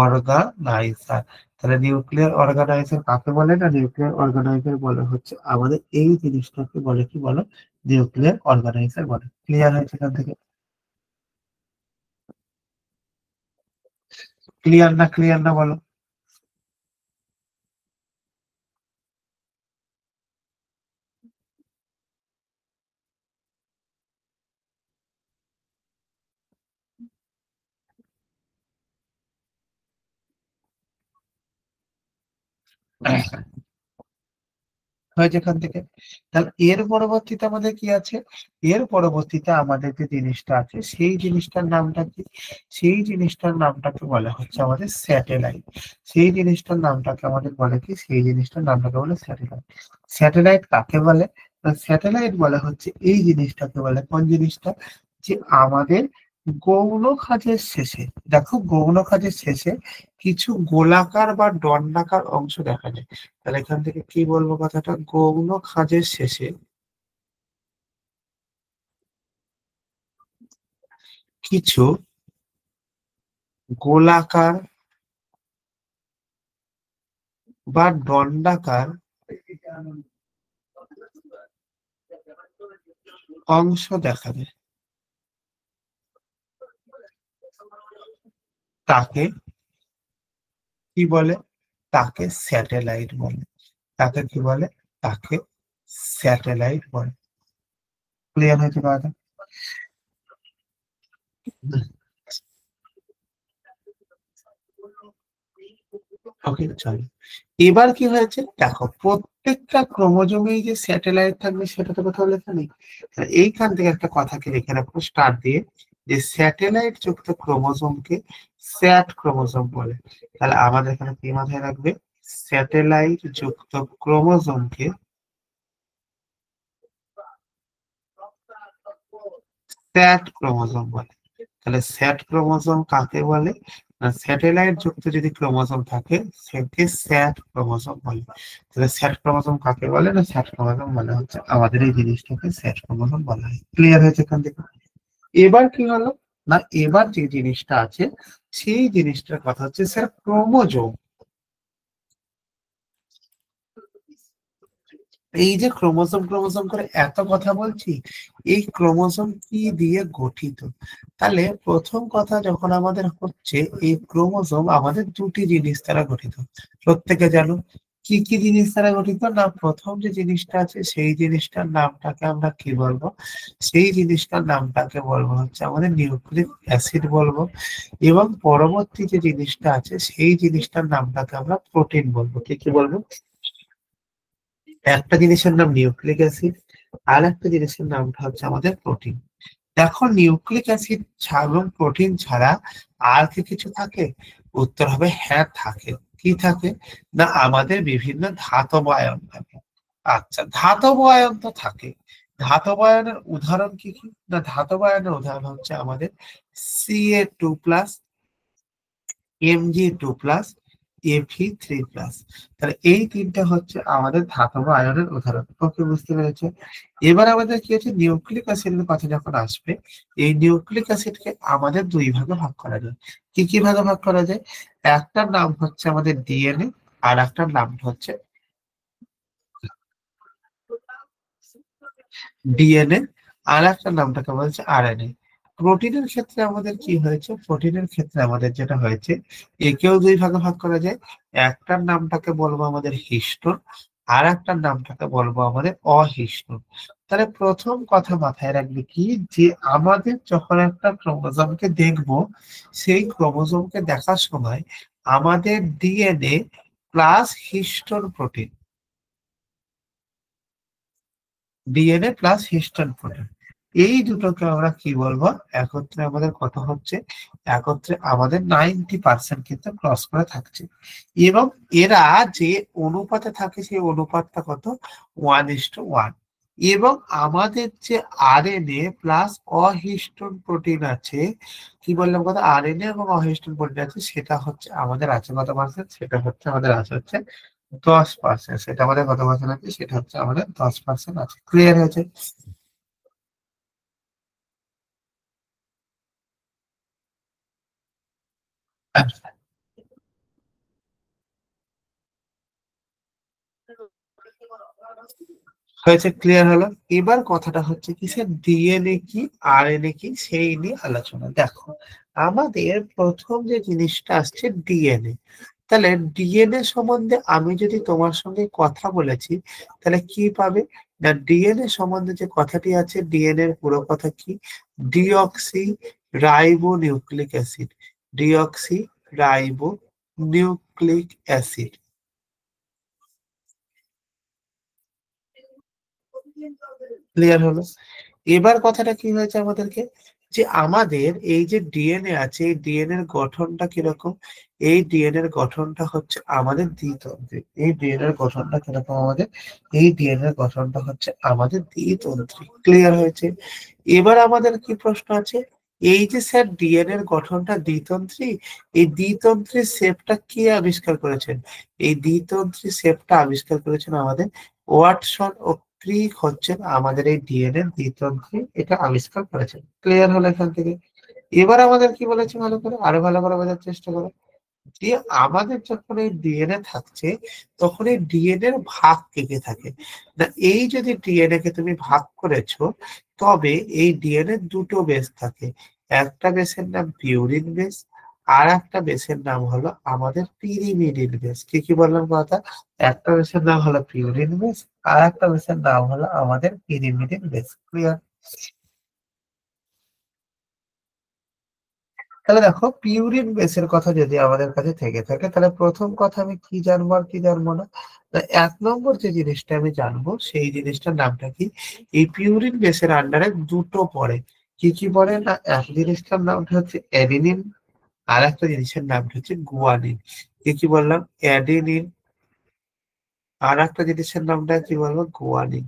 organiser. তাহলে নিউক্লিয়ার অর্গানাইজার কাকে বলে? না, নিউক্লিয়ার অর্গানাইজার বলে হচ্ছে আমাদের এই জিনিসটাকে বলে কি বলো? নিউক্লিয়ার অর্গানাইজার বলে। ক্লিয়ার হয়েছে এখান থেকে? ক্লিয়ার না, ক্লিয়ার না বলো? হয়েছে এখান থেকে? তাহলে এর পরবর্তীতে আমাদের কি আছে? এর পরবর্তীতে আমাদের যে জিনিসটা আছে সেই জিনিসটার নামটা কি? সেই জিনিসটার নামটাকে বলা হচ্ছে আমাদের স্যাটেলাইট। সেই জিনিসটার নামটাকে আমাদের বলে কি? সেই জিনিসটার নামটাকে বলে স্যাটেলাইট। স্যাটেলাইট কাকে বলে? স্যাটেলাইট বলা হচ্ছে এই জিনিসটাকে বলে, কোন জিনিসটা? যে আমাদের গৌণ খাঁজের শেষে, দেখো গৌণ খাঁজের শেষে কিছু গোলাকার বা দণ্ডাকার অংশ দেখা যায়। তাহলে এখান থেকে কি বলবো কথাটা? গৌণ খাঁজের শেষে কিছু গোলাকার বা দণ্ডাকার অংশ দেখা যায়, তাকে কি বলে? তাকে স্যাটেলাইট বলে। তাকে কি বলে? তাকে স্যাটেলাইট বলে। ক্লিয়ার হয়েছে কথা? ওকে, চলো। এবার কি হয়েছে দেখো, প্রত্যেকটা ক্রোমোজোমেই যে স্যাটেলাইট থাকবে সেটা তো কোথাও লেখা নেই। তাহলে এইখান থেকে একটা কথাকে রেখে রাখবো স্টার দিয়ে, যে স্যাটেলাইট যুক্ত ক্রোমোজোমকে স্যাট ক্রোমোজোম বলে। তাহলে আমাদের এখানে কি মাথায় রাখবে, স্যাটেলাইট যুক্ত ক্রোমোজোমকে স্যাট ক্রোমোজোম বলে। তাহলে স্যাট ক্রোমোজোম কাকে বলে, না স্যাটেলাইট যুক্ত যদি ক্রোমোজোম থাকে সেটাকে স্যাট ক্রোমোজোম বলে। তাহলে স্যাট ক্রোমোজোম কাকে বলে, না স্যাট ক্রোমোজোম বলে হচ্ছে আমাদের এই জিনিসটাকে স্যাট ক্রোমোজোম বলা হয়। ক্লিয়ার হয়েছে এখান থেকে? এবার কি হলো, না এবার যে জিনিসটা আছে সেই জিনিসটার কথা হচ্ছে স্যার ক্রোমোজোম। এই যে ক্রোমোজোম ক্রোমোজোম করে এত কথা বলছি, এই ক্রোমোজোম কি দিয়ে গঠিত? তাহলে প্রথম কথা যখন আমাদের হচ্ছে এই ক্রোমোজোম আমাদের দুটি জিনিস দ্বারা গঠিত। প্রত্যেকে জানো কি কি জিনিস দ্বারা গঠিত, না প্রথম যে জিনিসটা আছে সেই জিনিসটার নামটাকে আমরা কি বলবো, সেই জিনিসটার নামটাকে বলবো হচ্ছে আমাদের নিউক্লিক অ্যাসিড বলবো, এবং পরবর্তী যে জিনিসটা আছে সেই জিনিসটার নামটাকে আমরা প্রোটিন বলবো। কি কি বলবো, একটা জিনিসের নাম নিউক্লিক অ্যাসিড, আর একটা জিনিসের নামটা হচ্ছে আমাদের প্রোটিন। দেখো নিউক্লিক অ্যাসিড এবং প্রোটিন ছাড়া আর কি কিছু থাকে? উত্তর হবে হ্যাঁ থাকে। কি থাকে, না আমাদের বিভিন্ন ধাতব আয়ন থাকে। আচ্ছা ধাতব আয়ন তো থাকে, ধাতব আয়নের উদাহরণ কি কি, না ধাতব আয়নের উদাহরণ হচ্ছে আমাদের Ca2+, Mg2+, Fe3+। তাহলে এই তিনটা হচ্ছে আমাদের ধাতব আয়নের উদাহরণ। ওকে, বুঝতে পেরেছে? এবার আমাদের কি হচ্ছে, নিউক্লিক অ্যাসিডের কথা যখন আসবে, এই নিউক্লিক অ্যাসিডকে আমাদের দুই ভাগে ভাগ করা যায়। কি কি ভাগে ভাগ করা যায়? একটার নাম হচ্ছে আমাদের ডিএনএ, আর একটার নাম হচ্ছে ডিএনএ, আর একটা নামটাকে বলছে আরএনএ। প্রোটিনের ক্ষেত্রে আমাদের কি হয়েছে, প্রোটিনের ক্ষেত্রে আমাদের যেটা হয়েছে, একেও দুই ভাগে ভাগ করা যায়। একটার নামটাকে বলবো আমাদের হিস্টোন, আর একটার নামটাকে বলবো আমাদের অহিস্টোন। তাহলে প্রথম কথা মাথায় রাখবে কি, যে আমাদের যখন একটা ক্রোমোজোমকে দেখবো, সেই ক্রোমোজোমকে দেখার সময় আমাদের DNA plus histone protein, DNA plus histone protein, এই দুটোকে আমরা কি বলবো, একত্রে আমাদের কত হচ্ছে, একত্রে আমাদের 90% কিন্তু ক্রস করে থাকছে। এবং এরা যে অনুপাতে থাকে সেই অনুপাতটা কত, 1:1। এবং আমাদের যে আরএনএ প্লাস অহিস্টোন প্রোটিন আছে, কি বললাম কথা, আরএনএ এবং অহিস্টোন প্রোটিন আছে, সেটা হচ্ছে আমাদের আছে কত পার্সেন্ট, সেটা হচ্ছে আমাদের আছে হচ্ছে 10%। সেটা আমাদের কত পার্সেন্ট আছে, সেটা হচ্ছে আমাদের 10% আছে। ক্লিয়ার হয়েছে? হয়েছে, ক্লিয়ার হলো? এবার কথাটা হচ্ছে কি স্যার, ডিএনএ কি আরএনএ কি সেই নিয়ে আলোচনা। দেখো আমাদের প্রথম যে জিনিসটা আসছে ডিএনএ। তাহলে ডিএনএ সম্বন্ধে আমি যদি তোমার সঙ্গে কথা বলেছি, তাহলে কি পাবে, না ডিএনএ সম্বন্ধে যে কথাটি আছে, ডিএনএ এর পুরো কথা কি, deoxy ribo nucleic acid, deoxy ribo nucleic acid. Clear হলো? এবার কথাটা কি হয়েছে আমাদেরকে, যে আমাদের এই যে ডিএনএ আছে, এই ডিএনএ এর গঠনটা কিরকম, এই ডিএনএ এর গঠনটা হচ্ছে আমাদের দ্বিতন্ত্রী। এই ডিএনএ এর গঠনটা কিরকম আমাদের, এই ডিএনএ এর গঠনটা হচ্ছে আমাদের দ্বিতন্ত্রী। ক্লিয়ার হয়েছে? এবার আমাদের কি প্রশ্ন আছে, এই যে স্যার ডিএনএ এর গঠনটা দ্বিতন্ত্রী, এই দ্বিতন্ত্রী শেপটা কে আবিষ্কার করেছেন? এই দ্বিতন্ত্রী শেপটা আবিষ্কার করেছেন আমাদের ওয়াটসন ও ক্রিক হচ্ছেন আমাদের এই ডিএনএ দ্বিতন্ত্রী, এটা আবিষ্কার করেছেন। ক্লিয়ার হলো এখান থেকে? এবার আমাদের কি বলেছে, ভালো করে আরো ভালো করে বোঝার চেষ্টা করো, যে আমাদের যখন এই ডিএনএ থাকছে, তখন এই ডিএনএ এর ভাগ কে কে থাকে, না এই যদি ডিএনএ কে তুমি ভাগ করেছো, তবে এই ডিএনএ দুটো বেস থাকে। একটা বেসের নাম পিউরিন বেস, আর একটা বেসের নাম হলো আমাদের পিরিমিডিন বেস। কি কি বললাম কথা, একটা বেসের নাম হলো পিউরিন বেস, আর একটা বেসের নাম হলো আমাদের পিরিমিডিন বেস। ক্লিয়ার? তাহলে দেখো পিউরিন বেসের কথা যদি আমাদের কাছে থেকে থাকে, তাহলে প্রথম কথা আমি কি জানবো আর কি জানবো না, না, এক নম্বর যে জিনিসটা আমি জানবো সেই জিনিসটার নামটা কি, এই পিউরিন বেসের আন্ডারে দুটো পড়ে। কি কি পড়ে না, এক জিনিসটার নামটা হচ্ছে অ্যাডিনিন, আর একটা জিনিসের নামটা হচ্ছে গুয়ানিন। কি কি বললাম? অ্যাডিনিন, আর একটা জিনিসের নামটা কি বলবো? গুয়ানিন।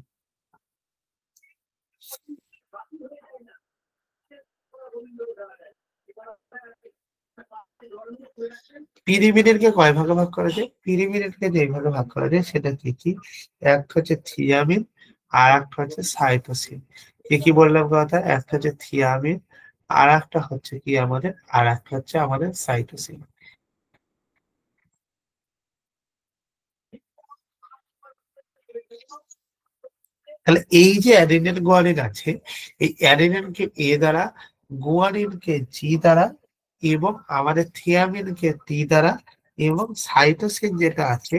পিরিমিডিনকে কয় ভাগে ভাগ করা যায়? পিরিমিডিনকে যে ভাগে ভাগ করা যায় সেটা কি কি? একটা হচ্ছে থিয়ামিন, আর একটা হচ্ছে সাইটোসিন। কি কি বললাম কথা? একটা হচ্ছে থিয়ামিন, আর একটা হচ্ছে কি আমাদের, আর একটা হচ্ছে আমাদের সাইটোসিন। তাহলে এই যে অ্যাডিনিন গুয়ানিন আছে, এই অ্যাডিনিনকে এ দ্বারা, গুয়ানিনকে জি দ্বারা, এবং আমাদের থিয়ামিনকে টি দ্বারা, এবং সাইটোসিন যেটা আছে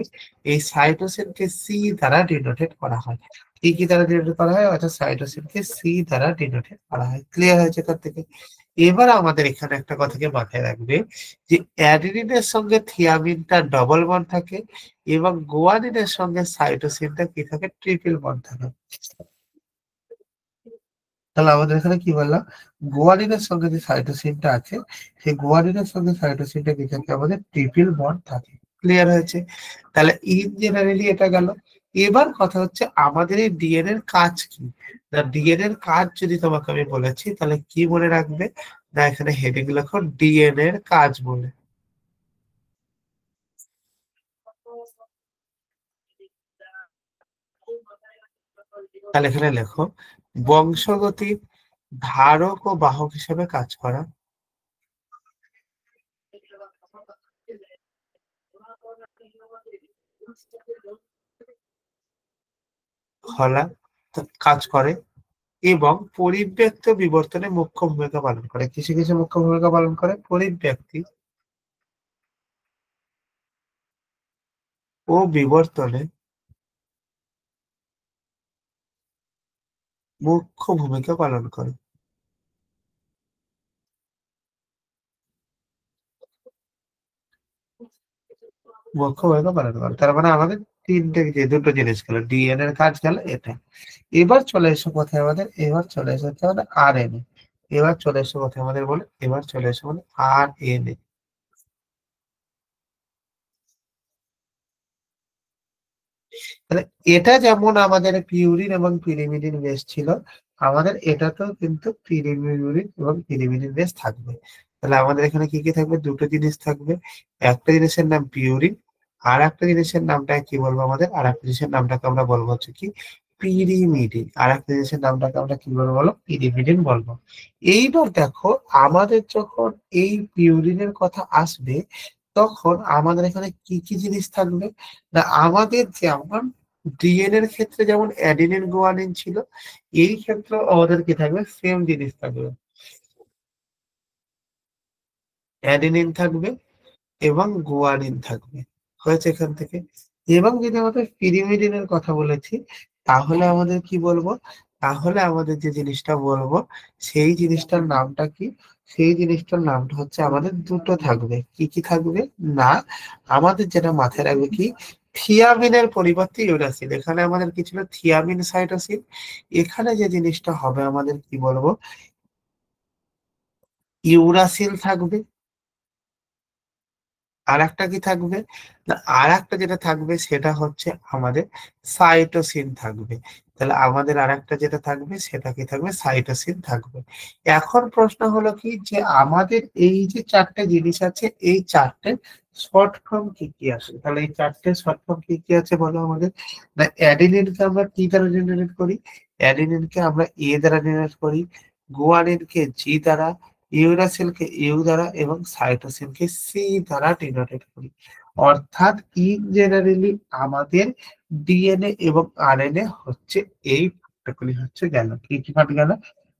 এই সাইটোসিনকে সি দ্বারা ডিনোটেট করা হয়। কি কি দ্বারা ডিনোটেট করা হয়? অর্থাৎ সাইটোসিনকে সি দ্বারা ডিনোটেট করা হয়। ক্লিয়ার হয়েছে এখান থেকে? এবার আমাদের এখানে একটা কথাকে মাথায় রাখবে যে অ্যাডিনিনের সঙ্গে থিয়ামিনটা ডবল বন্ড থাকে, এবং গুয়ানিনের সঙ্গে সাইটোসিনটা কি থাকে? ট্রিপল বন্ড থাকে। তাহলে আমাদের এখানে কি বললাম? গুয়ানিনের সঙ্গে যে সাইটোসিনটা আছে, সেই গুয়ানিনের সঙ্গে সাইটোসিনটা কি থাকে? আমাদের ট্রিপল বন্ড থাকে। ক্লিয়ার হয়েছে? তাহলে ইন জেনারেলি এটা গেল। এবার কথা হচ্ছে আমাদের এই ডিএনএ এর কাজ কি? না, ডিএনএ এর কাজ যদি তোমাকে আমি বলেছি তাহলে কি মনে রাখবে? না, এখানে হেডিং লেখো ডিএনএ এর কাজ বলে। তাহলে এখানে লেখো বংশগতির ধারক ও বাহক হিসেবে কাজ করা, হলা কাজ করে, এবং পরিব্যক্ত বিবর্তনে মুখ্য ভূমিকা পালন করে। কিছু কিছু মুখ্য ভূমিকা পালন করে পরিব্যক্তি ও বিবর্তনে মুখ্য ভূমিকা পালন করে। মুখ্য ভূমিকা পালন করে, তার মানে আমাদের তিনটে, যে দুটো জিনিস গেল, ডিএনএ এর কাজ গেল এটা। এবার চলে এসো কোথায় আমাদের? এবার চলে এসো হচ্ছে আমাদের আরএনএ। এবার চলে এসো কোথায় আমাদের বলে? এবার চলে এসো মানে আরএনএ। তাহলে এটা যেমন আমাদের পিউরিন এবং পিরিমিডিন বেস ছিল, আমাদের এটাতেও কিন্তু পিরিমিউরিন এবং পিরিমিডিন বেস থাকবে। তাহলে আমাদের এখানে কি কি থাকবে? দুটো জিনিস থাকবে। একটা জিনিসের নাম পিউরিন, আর একটা জিনিসের নামটা কি বলবো আমাদের? আর একটা জিনিসের নামটাকে আমরা বলবো হচ্ছে কি? পিরিমিডিন। আর একটা জিনিসের নামটাকে আমরা কি বলবো বলো? পিরিমিডিন বলবো। এইবার দেখো, আমাদের যখন এই পিউরিনের কথা আসবে, তখন আমাদের এখানে কি কি জিনিস থাকবে? না, আমাদের যেমন ডিএনএ এর ক্ষেত্রে যেমন অ্যাডিনিন গুয়ানিন ছিল, এই ক্ষেত্রে আমাদের কি থাকবে? সেম জিনিস থাকবে, অ্যাডিনিন থাকবে এবং গুয়ানিন থাকবে। হয়েছে এখান থেকে? এবং যদি আমাদের পিরিমিডিনের কথা বলেছি, তাহলে আমাদের কি বলবো? তাহলে আমাদের যে জিনিসটা বলবো, সেই জিনিসটার নামটা কি? সেই জিনিসটার নামটা হচ্ছে আমাদের দুটো থাকবে। কি কি থাকবে? না, আমাদের যেটা মাথায় রাখবে কি? থিয়ামিনের পরিবর্তে ইউরাসিল। এখানে আমাদের কি ছিল? Thiamine cytosine. এখানে যে জিনিসটা হবে আমাদের কি বলবো? ইউরাসিল থাকবে। আর একটা কি থাকবে? না, আর একটা যেটা থাকবে সেটা হচ্ছে আমাদের সাইটোসিন থাকবে। তাহলে আমাদের আর একটা যেটা থাকবে সেটা কি থাকবে? সাইটোসিন থাকবে। এখন প্রশ্ন হলো কি, যে আমাদের এই যে চারটে জিনিস আছে, এই চারটে শর্ট ফর্ম কি কি আছে? তাহলে এই চারটে শর্ট ফর্ম কি কি আছে বলো আমাদের? না, অ্যাডিনিনকে আমরা টি দ্বারা জেনারেট করি, অ্যাডিনিনকে আমরা এ দ্বারা জেনারেট করি, গুয়ানিনকে জি দ্বারা, ইউরাসিলকে ইউ দ্বারা, এবং সাইটোসিনকে সি দ্বারা ডিনোটেট করি। অর্থাৎ ইন জেনারেলি আমাদের ডিএনএ এবং আরএনএ হচ্ছে এই পার্টগুলি হচ্ছে গেল। কি কি পার্ট গেল?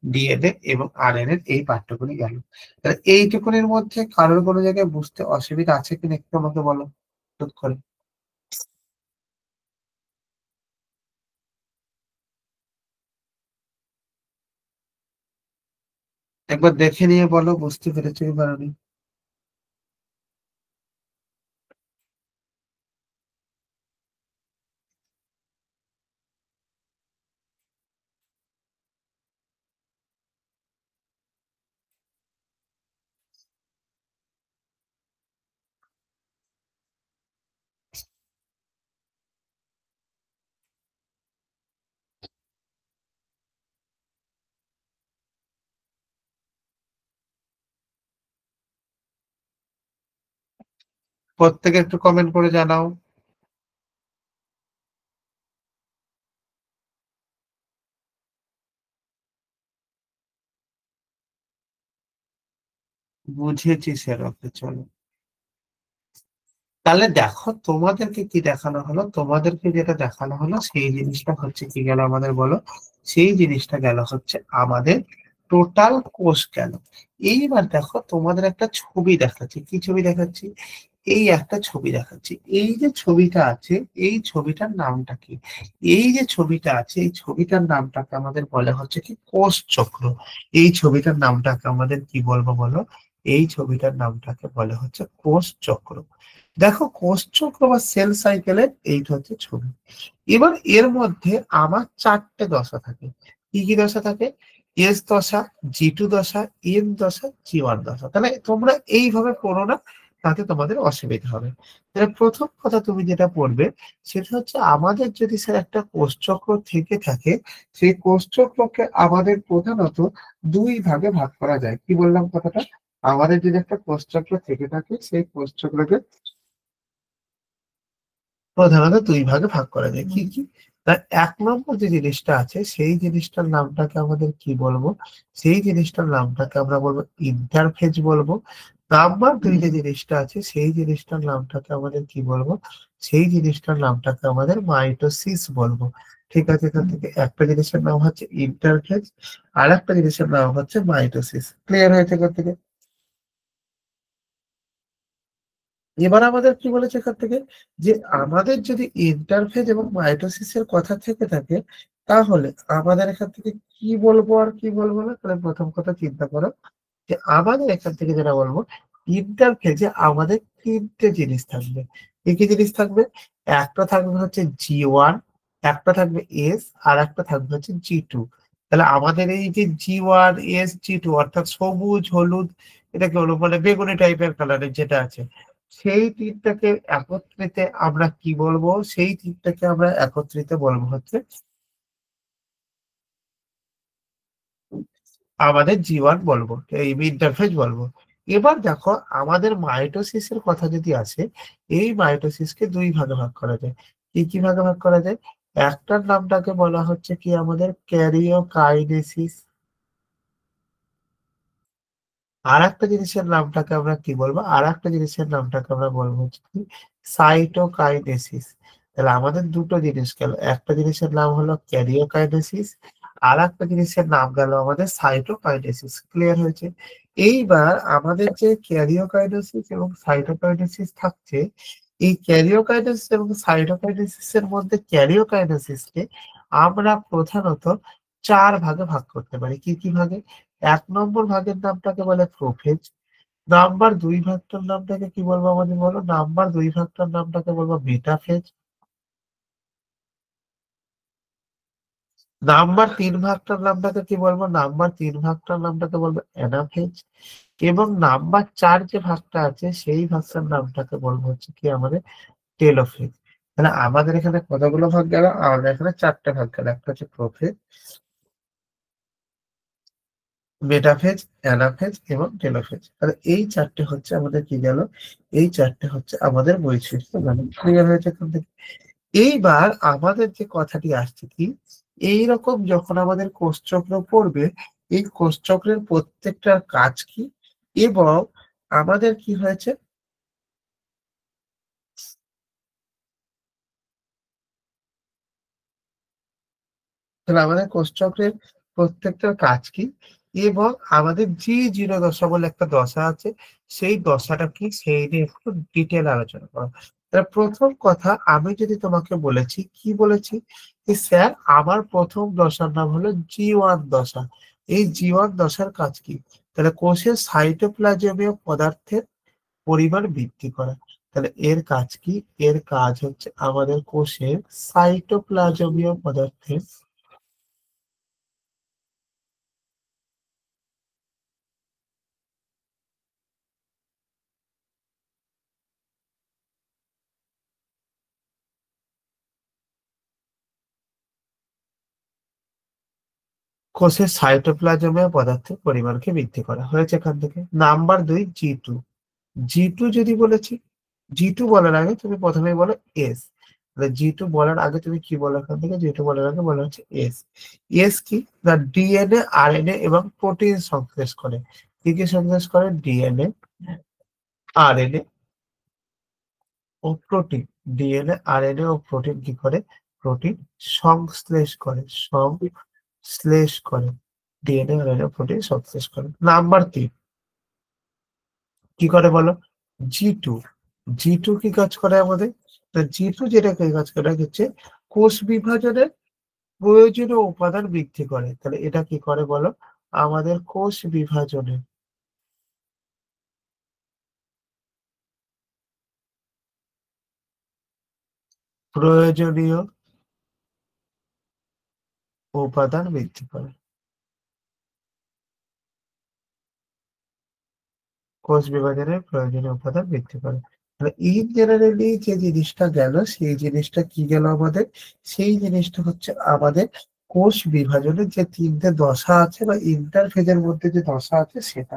ডিএনএ এবং আরএনএ এই পার্টগুলি গেল। তাহলে এইটুকুনির মধ্যে কারোর কোনো জায়গায় বুঝতে অসুবিধা আছে কিনা একটু আমাকে বলো হুট করে। একবার দেখে নিয়ে বলো বুঝতে পেরেছো কি পারোনি। প্রত্যেকে একটু কমেন্ট করে জানাও। বুঝেছি স্যার, ওকে চলো। তাহলে দেখো তোমাদেরকে কি দেখানো হলো, তোমাদেরকে যেটা দেখানো হলো সেই জিনিসটা হচ্ছে কি গেল আমাদের, বলো। সেই জিনিসটা গেল হচ্ছে আমাদের টোটাল কোর্স গেল। এইবার দেখো তোমাদের একটা ছবি দেখাচ্ছি, কি ছবি দেখাচ্ছি, এই একটা ছবি দেখাচ্ছি। এই যে ছবিটা আছে, এই ছবিটার নামটা কি? এই যে ছবিটা আছে, এই ছবিটার নামটাকে আমাদের বলে হচ্ছে কি কোষ চক্র। এই ছবিটার নামটাকে আমাদের কি বলবো বলো? এই ছবিটার নামটাকে বলে হচ্ছে কোষ চক্র। দেখো কোষ চক্র বা সেল সাইকেলের এইটা হচ্ছে ছবি। এবার এর মধ্যে আমার চারটে দশা থাকে। কি কি দশা থাকে? এস দশা, জি2 দশা, এন দশা, জি1 দশা। তাহলে তোমরা এইভাবে পড়ো না, তাতে তোমাদের অসুবিধা হবে। তাহলে প্রথম কথা তুমি যেটা পড়বে, সেটা হচ্ছে আমাদের যদি স্যার একটা কোষচক্র থেকে থাকে, সেই কোষচক্রকে আমাদের প্রধানত দুই ভাগে ভাগ করা যায়। কি বললাম কথাটা? আমাদের যদি একটা কোষচক্র থেকে থাকে, সেই কোষচক্রকে প্রধানত দুই ভাগে ভাগ করা যায়। কি কি? তার এক নম্বর যে জিনিসটা আছে, সেই জিনিসটার নামটাকে আমাদের কি বলবো? সেই জিনিসটার নামটাকে আমরা বলবো ইন্টারফেজ বলবো। নাম্বার দুই যে জিনিসটা আছে, সেই জিনিসটার নামটাকে আমাদের কি বলবো? সেই জিনিসটার নামটাকে আমাদের মাইটোসিস বলবো। ঠিক আছে, এখান থেকে একটা জিনিসের নাম হচ্ছে ইন্টারফেজ, আর একটা জিনিসের নাম হচ্ছে মাইটোসিস। ক্লিয়ার হয়েছে এখান থেকে? এবার আমাদের কি বলেছে এখান থেকে, যে আমাদের যদি ইন্টারফেজ এবং মাইটোসিসের কথা থেকে থাকে, তাহলে আমাদের এখান থেকে কি বলবো আর কি বলবো না। তাহলে প্রথম কথা চিন্তা করো, যে আমাদের এখান থেকে যেটা বলবো, ইন্টারফেজে আমাদের তিনটে জিনিস থাকবে। কি কি জিনিস থাকবে? একটা থাকবে হচ্ছে জি1, একটা থাকবে এস, আর একটা থাকবে হচ্ছে জি2। তাহলে আমাদের এই যে জি1 এস জি2, অর্থাৎ সবুজ হলুদ, এটাকে হলো মানে বেগুনি টাইপের কালারের যেটা আছে, সেই তিনটাকে একত্রিতে আমরা কি বলবো? সেই তিনটাকে আমরা একত্রিতে বলবো হচ্ছে আমাদের জি1 বলবো, এই ইন্টারফেজ বলবো। এবার দেখো আমাদের মাইটোসিসের কথা যদি আসে, এই মাইটোসিসকে দুই ভাগে ভাগ করা যায়। কি কি ভাগে ভাগ করা যায়? একটার নামটাকে বলা হচ্ছে কি আমাদের ক্যারিওকাইনেসিস, আর একটা জিনিসের নামটাকে আমরা কি বলবো? আর একটা জিনিসের নামটাকে আমরা বলবো হচ্ছে কি সাইটোকাইনেসিস। তাহলে আমাদের দুটো জিনিস গেল, একটা জিনিসের নাম হলো ক্যারিওকাইনেসিস, আর একটা জিনিসের নাম গেল আমাদের সাইটোকাইনেসিস। ক্লিয়ার হয়েছে? এইবার আমাদের যে ক্যারিওকাইনেসিস এবং সাইটোকাইনেসিস থাকছে, এই ক্যারিওকাইনেসিস এবং সাইটোকাইনেসিস এর মধ্যে ক্যারিওকাইনেসিসকে আমরা প্রধানত চার ভাগে ভাগ করতে পারি। কি কি ভাগে? এক নম্বর ভাগের নামটাকে বলে প্রোফেজ। নাম্বার দুই ভাগটার নামটাকে কি বলবো আমাদের, বলো? নাম্বার দুই ভাগটার নামটাকে বলবো মেটাফেজ। নাম্বার তিন ভাগটার নামটাকে কি বলবো? নাম্বার তিন ভাগটার নামটাকে বলবো অ্যানাফেজ। এবং নাম্বার চার যে ভাগটা আছে, সেই ভাগটার নামটাকে বলবো হচ্ছে কি আমাদের টেলোফেজ। তাহলে আমাদের এখানে কতগুলো ভাগ গেল? আমাদের এখানে চারটে ভাগ গেল। একটা হচ্ছে প্রোফেজ, মেটাফেজ, অ্যানাফেজ এবং টেলোফেজ। তাহলে এই চারটে হচ্ছে আমাদের কি গেল? এই চারটে হচ্ছে আমাদের বৈশিষ্ট্য গেল। ক্লিয়ার হয়েছে এখান থেকে? এইবার আমাদের যে কথাটি আসছে কি, এইরকম যখন আমাদের কোষচক্র পড়বে, এই কোষচক্রের প্রত্যেকটার কাজ কি, এবং আমাদের কি হয়েছে, তাহলে আমাদের কোষচক্রের প্রত্যেকটার কাজ কি, এবং আমাদের জি0 দশা বলে একটা দশা আছে, সেই দশাটা কি সেই নিয়ে একটু ডিটেল আলোচনা করো। তাহলে প্রথম কথা, আমি যদি তোমাকে বলেছি, কি বলেছি, যে স্যার আমার প্রথম দশার নাম হলো জি1 দশা। এই জি1 দশার কাজ কি? তাহলে কোষের সাইটোপ্লাজমীয় পদার্থের পরিমাণ বৃদ্ধি করা। তাহলে এর কাজ কি? এর কাজ হচ্ছে আমাদের কোষের সাইটোপ্লাজমীয় পদার্থের কোষের সাইটোপ্লাজমীয় পদার্থের পরিমাণকে বৃদ্ধি করা হয়েছে এখান থেকে। নাম্বার দুই জি2। জি2 যদি বলেছি, G2 বলার আগে তুমি প্রথমে বলো এস। G2 বলার আগে তুমি কি বলো এখান থেকে? G2 বলার আগে বলা হচ্ছে এস। এস কি না ডিএনএ আরএনএ এবং প্রোটিন সংশ্লেষ করে। কি কি সংশ্লেষ করে? ডিএনএ আরএনএ ও প্রোটিন। ডিএনএ আরএনএ ও প্রোটিন কি করে? প্রোটিন সংশ্লেষ করে। সংশ্লেষ করে। ডিএনএ আরএনএ প্রোটিন সংশ্লেষ করে। নাম্বার 3 কি করে বলো? G2। G2 কি কাজ করে আমাদের? G2 যেটা কাজ করে হচ্ছে কোষ বিভাজনের প্রয়োজনীয় উপাদান বৃদ্ধি করে। তাহলে এটা কি করে বলো? আমাদের কোষ বিভাজনের প্রয়োজনীয় উপাদান বৃদ্ধি করে। কোষ বিভাজনের প্রয়োজনীয় উপাদান বৃদ্ধি করে। তাহলে ইন জেনারেলি যে জিনিসটা গেল, সেই জিনিসটা কি গেল আমাদের? সেই জিনিসটা হচ্ছে আমাদের কোষ বিভাজনের যে 3টে দশা আছে বা ইন্টারফেজের মধ্যে যে দশা আছে সেটা।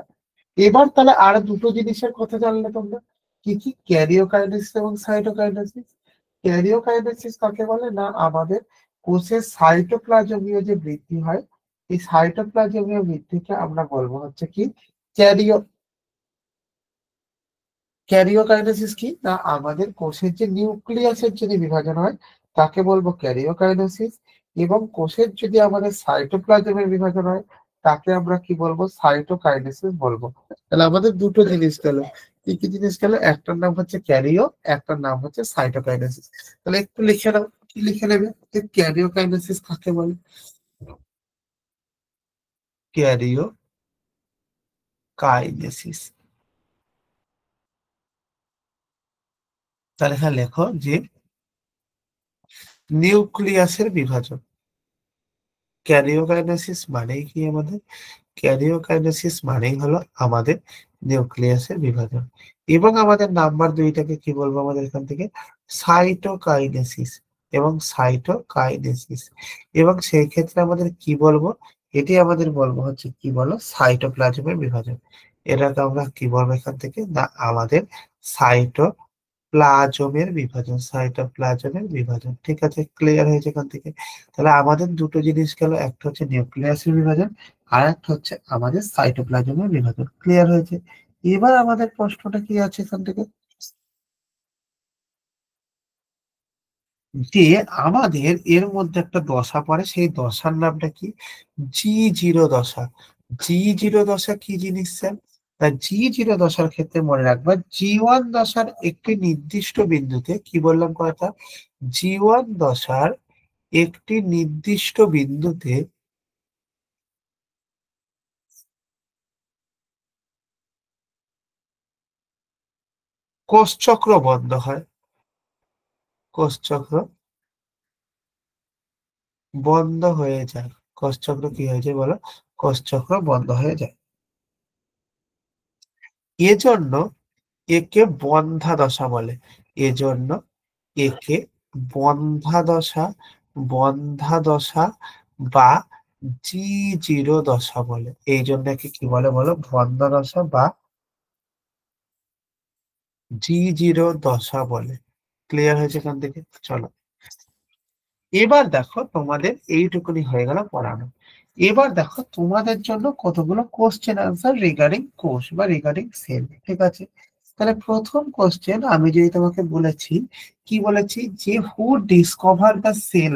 এবার তাহলে আর দুটো জিনিসের কথা জানলে তোমরা, কি কি? ক্যারিওকাইনেসিস এবং সাইটোকাইনেসিস। ক্যারিওকাইনেসিস কাকে বলে? না আমাদের কোষের সাইটোপ্লাজমীয় যে বৃদ্ধি হয়, এই সাইটোপ্লাজমীয় বৃদ্ধিকে আমরা বলবো হচ্ছে কি? ক্যারিও ক্যারিওকাইনেসিস কি না আমাদের কোষের যে নিউক্লিয়াসের যদি বিভাজন হয় তাকে বলবো ক্যারিওকাইনেসিস। এবং কোষের যদি আমাদের সাইটোপ্লাজমের বিভাজন হয় তাকে আমরা কি বলবো? সাইটোকাইনেসিস বলবো। তাহলে আমাদের দুটো জিনিস গেল। কি কি জিনিস গেল? একটার নাম হচ্ছে ক্যারিও, একটার নাম হচ্ছে সাইটোকাইনেসিস। তাহলে একটু লিখে নাও। কি লিখে নেবে? ক্যারিওকাইনেসিস কাকে বলে? ক্যারিওকাইনেসিস। তাহলে এখানে লেখো যে নিউক্লিয়াসের বিভাজন। ক্যারিওকাইনেসিস মানেই কি আমাদের? ক্যারিওকাইনেসিস মানেই হলো আমাদের নিউক্লিয়াসের বিভাজন। এবং আমাদের নাম্বার 2টাকে কি বলবো আমাদের এখান থেকে? সাইটোকাইনেসিস এবং সাইটোকাইনেসিস। এবং সেই ক্ষেত্রে আমাদের কি বলবো? এটি আমাদের বলবো হচ্ছে কি বলো? সাইটোপ্লাজমের বিভাজন। এটাকে আমরা কি বলবো এখান থেকে? না আমাদের সাইটোপ্লাজমের বিভাজন। সাইটোপ্লাজমের বিভাজন। ঠিক আছে, ক্লিয়ার হয়েছে এখান থেকে? তাহলে আমাদের দুটো জিনিস গেল, একটা হচ্ছে নিউক্লিয়াসের বিভাজন, আর একটা হচ্ছে আমাদের সাইটোপ্লাজমের বিভাজন। ক্লিয়ার হয়েছে? এবার আমাদের প্রশ্নটা কি আছে এখান থেকে? যে আমাদের এর মধ্যে একটা দশা পড়ে, সেই দশার নামটা কি? G0 দশা। G0 দশা কি জিনিস স্যার? তা G0 দশার ক্ষেত্রে মনে রাখবা, G1 দশার একটি নির্দিষ্ট বিন্দুতে কি বললাম কথা? G1 দশার একটি নির্দিষ্ট বিন্দুতে কোষচক্র বন্ধ হয়। কোষচক্র বন্ধ হয়ে যায়। কোষচক্র কি হয়ে যায় বলো? কোষচক্র বন্ধ হয়ে যায়। এজন্য একে বন্ধা দশা বলে। এজন্য একে বন্ধা দশা, বন্ধা দশা বা G0 দশা বলে। এই জন্য একে কি বলে বলো? বন্ধা দশা বা G0 দশা বলে। ক্লিয়ার হয়েছে এখান থেকে? চলো এবার দেখো, তোমাদের এইটুকুনি হয়ে গেল পড়ানো। এবার দেখো তোমাদের জন্য কতগুলো কোশ্চেন আনসার রিগার্ডিং কোষ বা রিগার্ডিং সেল। ঠিক আছে? তাহলে প্রথম কোশ্চেন আমি যদি তোমাকে বলেছি, কি বলেছি? যে হু ডিসকভার দ্য সেল,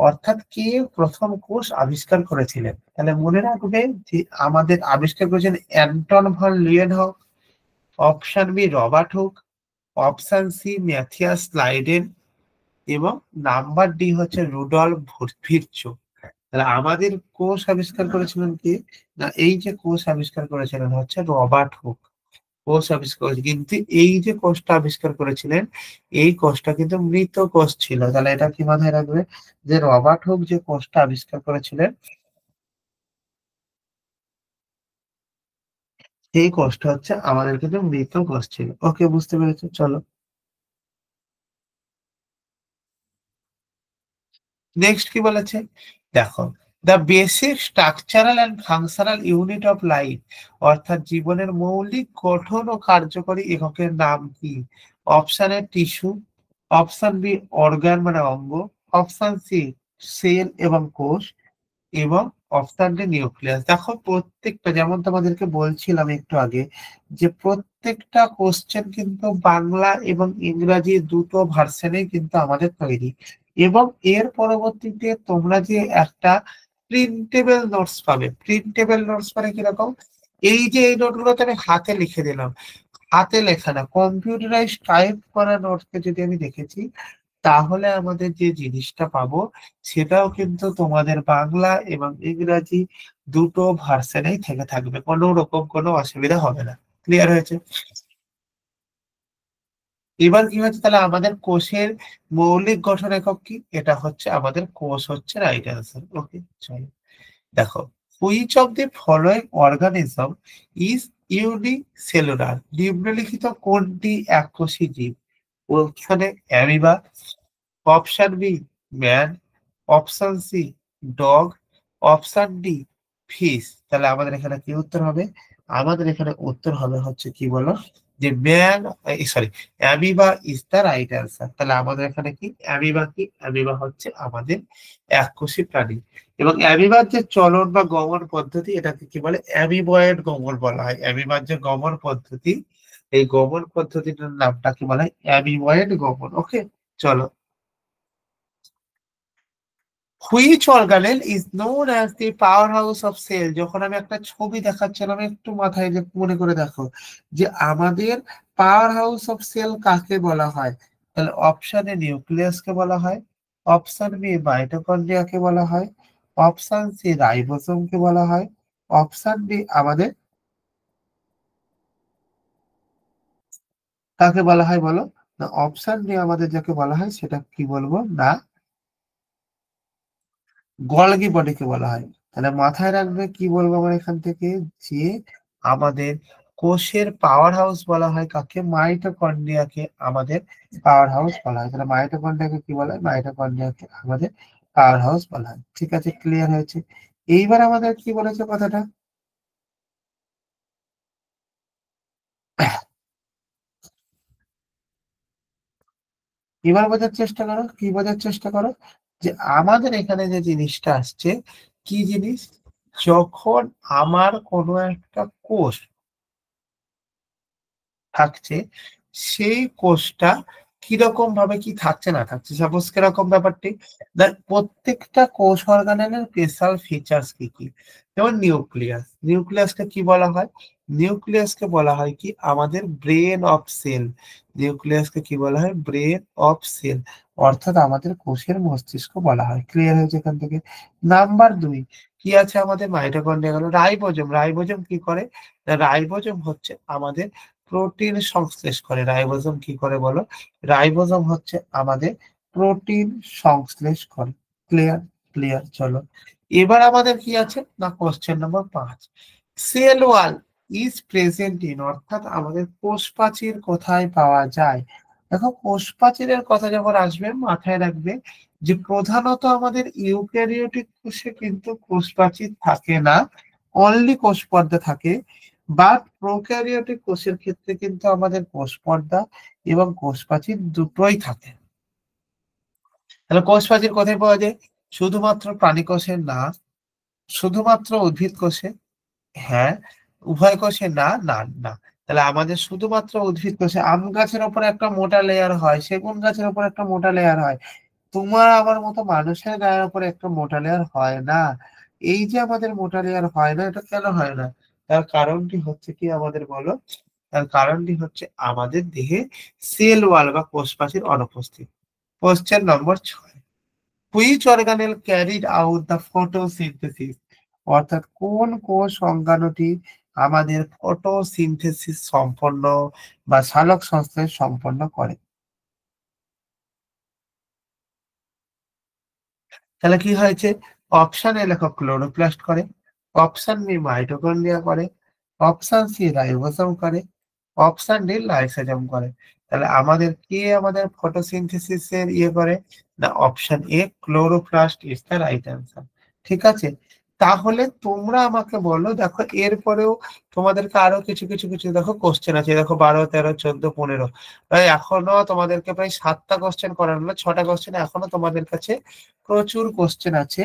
অর্থাৎ কে প্রথম কোষ আবিষ্কার করেছিলেন? তাহলে মনে রাখবে যে আমাদের আবিষ্কার করেছেন Anton van Leeuwenhoek, option B Robert Hooke, option C Matthias Schleiden এবং নাম্বার ডি হচ্ছে রুডলফ ভিরচো। তাহলে আমাদের কোষ আবিষ্কার করেছিলেন কি? না এই যে কোষ আবিষ্কার করেছিলেন হচ্ছে রবার্ট হুক। কোষ আবিষ্কার করেছে, কিন্তু এই যে কোষটা আবিষ্কার করেছিলেন এই কোষটা কিন্তু মৃত কোষ ছিল। তাহলে এটা কি মাথায় রাখবে? যে রবার্ট হুক যে কোষটা আবিষ্কার করেছিলেন এই কোষটা হচ্ছে আমাদের কিন্তু মৃত কোষ ছিল। ওকে, বুঝতে পেরেছো? চলো নেক্সট কি বলেছে দেখো। The basic structural and functional unit of life, অর্থাৎ জীবনের মৌলিক গঠন ও কার্যকরী এককের নাম কি? Option A tissue, option B organ মানে অঙ্গ, অপশন সি সেল এবং কোষ, এবং অপশন ডি নিউক্লিয়াস। দেখো প্রত্যেকটা, যেমন তোমাদেরকে বলছিলাম একটু আগে, যে প্রত্যেকটা কোশ্চেন কিন্তু বাংলা এবং ইংরাজি দুটো ভার্সনেই কিন্তু আমাদের তৈরি, এবং এর পরবর্তীতে তোমরা যে একটা প্রিন্টেবল নোটস পাবে। প্রিন্টেবল নোটস মানে কিরকম, এই যে এই নোটগুলোতে আমি হাতে লিখে দিলাম, হাতে লেখা না, কম্পিউটারাইজ টাইপ করা নোটকে যদি আমি দেখেছি, তাহলে আমাদের যে জিনিসটা পাবো সেটাও কিন্তু তোমাদের বাংলা এবং ইংরাজি দুটো ভার্সনেই থেকে থাকবে, কোনো রকম কোনো অসুবিধা হবে না। ক্লিয়ার হয়েছে? এবার কি হচ্ছে, তাহলে আমাদের কোষের মৌলিক গঠন একক কি, এটা হচ্ছে আমাদের কোষ হচ্ছে রাইট অ্যান্সার। ওকে, চলো দেখো, which of the following organism is unicellular, নিম্নলিখিত কোনটি এককোষী জীব? ওখানে amoeba, option B man, option C dog, option D fish. তাহলে আমাদের এখানে কি উত্তর হবে? আমাদের এখানে উত্তর হবে হচ্ছে কি বলো, যে man, sorry, amoeba is the right answer. তাহলে আমাদের এখানে কি অ্যামিবা, কি অ্যামিবা হচ্ছে আমাদের এককোষী প্রাণী। এবং অ্যামিবার যে চলন বা গমন পদ্ধতি, এটাকে কি বলে, অ্যামিবয়েড গমন বলা হয়। অ্যামিবার যে গমন পদ্ধতি, এই গমন পদ্ধতিটার নামটা কি বলা হয়, অ্যামিবয়েড গমন। ওকে, চলো, which organelle is known as the power house of cell. যখন আমি একটা ছবি দেখাচ্ছিলাম, একটু মাথায় যে মনে করে দেখো, যে আমাদের পাওয়ার হাউস অফ সেল কাকে বলা হয়? তাহলে অপশন এ নিউক্লিয়াসকে বলা হয়, অপশন বি মাইটোকন্ড্রিয়াকে বলা হয়, অপশন সি রাইবোসোমকে বলা হয়, অপশন ডি আমাদের কাকে বলা হয় বলো? না, অপশন ডি আমাদের যাকে বলা হয় সেটা কি বলবো না, গলগি বডিকে বলা হয়। তাহলে মাথায় রাখবে কি বলবো আমরা এখান থেকে, যে আমাদের কোষের পাওয়ার হাউস বলা হয় কাকে, মাইটোকন্ড্রিয়াকে আমাদের পাওয়ার হাউস বলা হয়। তাহলে মাইটোকন্ড্রিয়াকে কি বলা হয়, মাইটোকন্ড্রিয়াকে আমাদের পাওয়ার হাউস বলা হয়। ঠিক আছে, ক্লিয়ার হয়েছে? এইবার আমাদের কি বলেছে কথাটা, এবার বোঝার চেষ্টা করো, কি বোঝার চেষ্টা করো, যে আমাদের এখানে যে জিনিসটা আসছে, কি জিনিস, যখন আমার কোনো একটা কোষ থাকছে, সেই কোষটা কিরকম ভাবে কি থাকছে না থাকছে, সাপোজ কিরকম ব্যাপারটি, দেখ প্রত্যেকটা কোষ অর্গানেলের স্পেশাল ফিচার্স কি কি, যেমন নিউক্লিয়াস, নিউক্লিয়াসকে কি বলা হয়, নিউক্লিয়াসকে বলা হয় কি আমাদের ব্রেন অফ সেল। নিউক্লিয়াসকে কি বলা হয়, ব্রেন অফ সেল, অর্থাৎ আমাদের কোষের মস্তিষ্ক বলা হয়। ক্লিয়ার হয়েছে এখান থেকে? নাম্বার দুই, কি আছে আমাদের মাইটোকন্ড্রিয়া গেল, রাইবোজোম, রাইবোজোম কি করে, রাইবোজোম হচ্ছে আমাদের প্রোটিন সংশ্লেষ করে। রাইবোজোম কি করে বলো, রাইবোজোম হচ্ছে আমাদের প্রোটিন সংশ্লেষ করে। ক্লিয়ার? ক্লিয়ার, চলো এবার আমাদের কি আছে না, question number 5, cell wall is present in, অর্থাৎ আমাদের কোষ প্রাচীর কোথায় পাওয়া যায়? দেখো কোষ প্রাচীরের কথা যখন আসবে, মাথায় রাখবে যে প্রধানত আমাদের ইউক্যারিওটিক কোষে কিন্তু কোষ প্রাচীর থাকে না, অনলি কোষ পর্দা থাকে। বাট প্রোক্যারিওটিক কোষের ক্ষেত্রে কিন্তু আমাদের কোষ পর্দা এবং কোষ প্রাচীর দুটোই থাকে। তাহলে কোষ প্রাচীর কোথায় পাওয়া যায়? শুধুমাত্র প্রাণী কোষে না, শুধুমাত্র উদ্ভিদ কোষে, হ্যাঁ, উভয় কোষে না, না না। তাহলে আমাদের শুধুমাত্র উদ্ভিদ কোষে, আম গাছের উপর একটা মোটা লেয়ার হয়, সেগুন গাছের উপর একটা মোটা লেয়ার হয়, তোমার আমার মতো মানুষের গায়ের উপর একটা মোটা লেয়ার হয় না। এই যে আমাদের মোটা লেয়ার হয় না, এটা কেন হয় না? তার কারণটি হচ্ছে কি আমাদের বলো, তার কারণটি হচ্ছে আমাদের দেহে সেল ওয়াল বা কোষ প্রাচীর অনুপস্থিত। Question number 6, which organelle carried out the photosynthesis, অর্থাৎ কোন কোষ অঙ্গাণুটি আমাদের ফটোসিনথেসিস সম্পন্ন বা সালোক সংশ্লেষ সম্পন্ন করে? তাহলে কি হয়েছে, অপশন এ লেখো ক্লোরোপ্লাস্ট করে, অপশন বি মাইটোকন্ড্রিয়া করে, অপশন সি রাইবোসোম করে, অপশন ডি লাইসোজোম করে। তাহলে আমাদের কে আমাদের ফটোসিনথেসিস এর ইয়ে করে, না option A chloroplast is the right answer. ঠিক আছে, তাহলে তোমরা আমাকে বলো, দেখো এরপরেও তোমাদেরকে আরো কিছু কিছু কিছু দেখো কোশ্চেন আছে, দেখো 12, 13, 14, 15, এখনো তোমাদেরকে প্রায় 7টা কোশ্চেন করানো হলো, 6টা কোশ্চেন, এখনো তোমাদের কাছে প্রচুর কোশ্চেন আছে।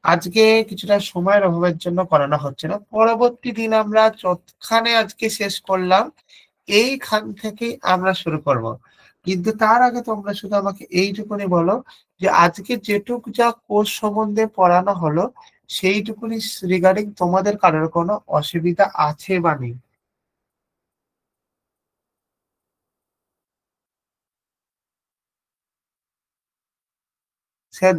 আজকে কিছুটা সময়ের অভাবের জন্য করানো হচ্ছে না, পরবর্তী দিন আমরা যতখানে আজকে শেষ করলাম এইখান থেকে আমরা শুরু করব। কিন্তু তার আগে তোমরা শুধু আমাকে এইটুকুনি বলো যে আজকে যেটুক যা কোর্স সম্বন্ধে পড়ানো হলো সেইটুকুনি রিগার্ডিং তোমাদের কারোর কোনো অসুবিধা আছে বা নেই? স্যার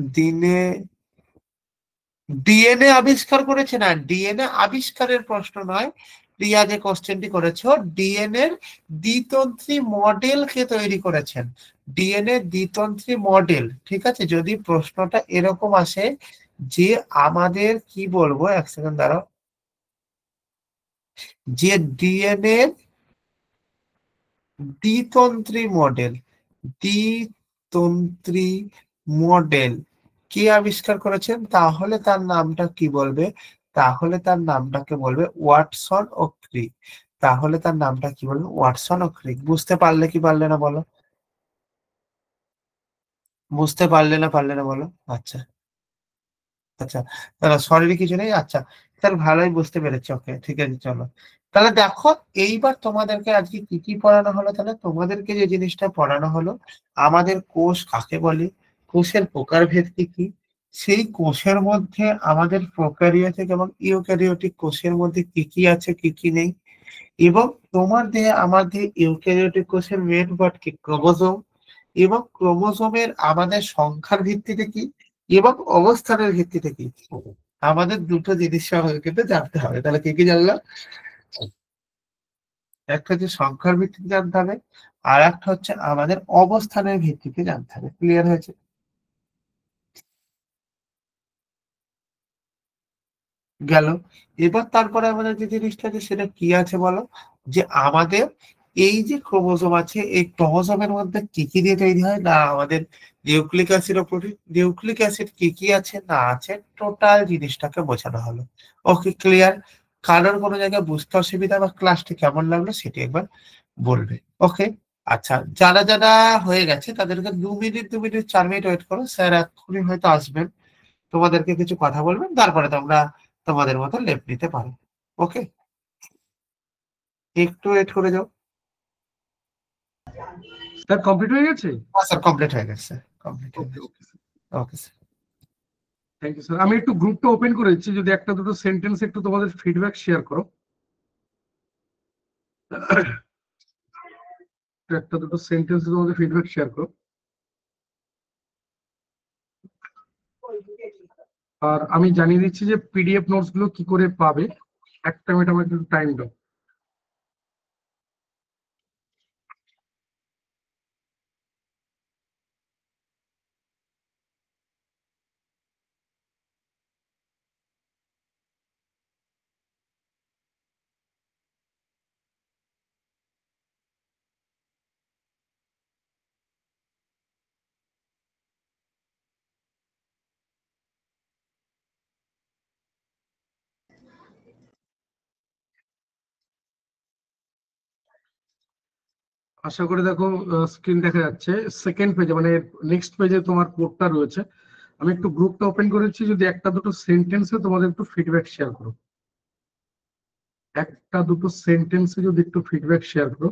ডিএনএ আবিষ্কার করেছে না, ডিএনএ আবিষ্কারের প্রশ্ন নয়। রিয়া যে কোশ্চেনটি করেছো, ডিএনএ এর দ্বিতন্ত্রী মডেল কে তৈরি করেছেন, ডিএনএ দ্বিতন্ত্রী মডেল। ঠিক আছে, যদি প্রশ্নটা এরকম আসে যে আমাদের কি বলবো, এক সেকেন্ড দাঁড়াও, যে ডিএনএ দ্বিতন্ত্রী মডেল, দ্বিতন্ত্রী মডেল কে আবিষ্কার করেছেন, তাহলে তার নামটা কি বলবে, তাহলে তার নামটাকে বলবে ওয়াটসন ও ক্রিক। তাহলে তার নামটা কি বলবে, ওয়াটসন ও ক্রিক। বুঝতে পারলে কি পারলে না বলো, বুঝতে পারলে না বলো। আচ্ছা, আচ্ছা, তাহলে সরি কিছু নেই, আচ্ছা, তাহলে ভালোই বুঝতে পেরেছি, ওকে ঠিক আছে চলো। তাহলে দেখো এইবার তোমাদেরকে আজকে কি কি পড়ানো হলো, তাহলে তোমাদেরকে যে জিনিসটা পড়ানো হলো, আমাদের কোষ কাকে বলে, কোষের প্রকারভেদ কি কি, সেই কোষের মধ্যে আমাদের প্রোক্যারিওটিক এবং ইউক্যারিওটিক কোষের মধ্যে কি কি আছে কি কি নেই, এবং তোমার দেহে আমার দেহে ইউক্যারিওটিক কোষের মেন পার্ট কি, ক্রোমোজোম, এবং ক্রোমোজোমের আমাদের সংখ্যার ভিত্তিতে কি এবং অবস্থানের ভিত্তিতে কি, আমাদের দুটো জিনিস কিন্তু জানতে হবে। তাহলে কি কি জানলাম, একটা হচ্ছে সংখ্যার ভিত্তিতে জানতে হবে, আর একটা হচ্ছে আমাদের অবস্থানের ভিত্তিতে জানতে হবে। ক্লিয়ার হয়েছে? গেল। এবার তারপরে আমাদের যে জিনিসটা আছে সেটা কি আছে বলো, যে আমাদের এই যে ক্রোমোজোম আছে, এই ক্রোমোজোমের মধ্যে কি কি দিয়ে তৈরি হয় না, আমাদের নিউক্লিক অ্যাসিড ও প্রোটিন, নিউক্লিক অ্যাসিড কি কি আছে না আছে, টোটাল জিনিসটাকে বোঝানো হলো। Okay clear? কারোর কোনো জায়গায় বুঝতে অসুবিধা বা ক্লাসটি কেমন লাগলো সেটি একবার বলবে। ওকে, আচ্ছা, যারা যারা হয়ে গেছে তাদেরকে 2 মিনিট 2 মিনিট 4 মিনিট ওয়েট করো, স্যার এক্ষুনি হয়তো আসবেন, তোমাদেরকে কিছু কথা বলবেন, তারপরে তোমরা তোমাদের মতো লেপ নিতে পারো। ওকে, একটু ওয়েট করে যাও। স্যার কমপ্লিট হয়ে গেছে? হ্যাঁ স্যার, কমপ্লিট হয়ে গেছে, কমপ্লিট হয়ে ওকে গেছে। Okay sir, okay sir. Thank you sir. আমি একটু গ্রুপটা ওপেন করে দিচ্ছি, যদি একটা দুটো সেন্টেন্স একটু তোমাদের ফিডব্যাক শেয়ার করো। একটা দুটো সেন্টেন্স তোমাদের ফিডব্যাক শেয়ার করো। আর আমি জানিয়ে দিচ্ছি যে পিডিএফ নোটস গুলো কি করে পাবে। একটা মিনিট আমার একটু টাইম দাও। আশা করে দেখো স্ক্রিন দেখা যাচ্ছে। সেকেন্ড পেজে মানে নেক্সট পেজে তোমার কোডটা রয়েছে। আমি একটু গ্রুপটা ওপেন করেছি, যদি একটা দুটো সেন্টেন্সে তোমাদের একটু ফিডব্যাক শেয়ার করো। একটা দুটো সেন্টেন্সে যদি একটু ফিডব্যাক শেয়ার করো,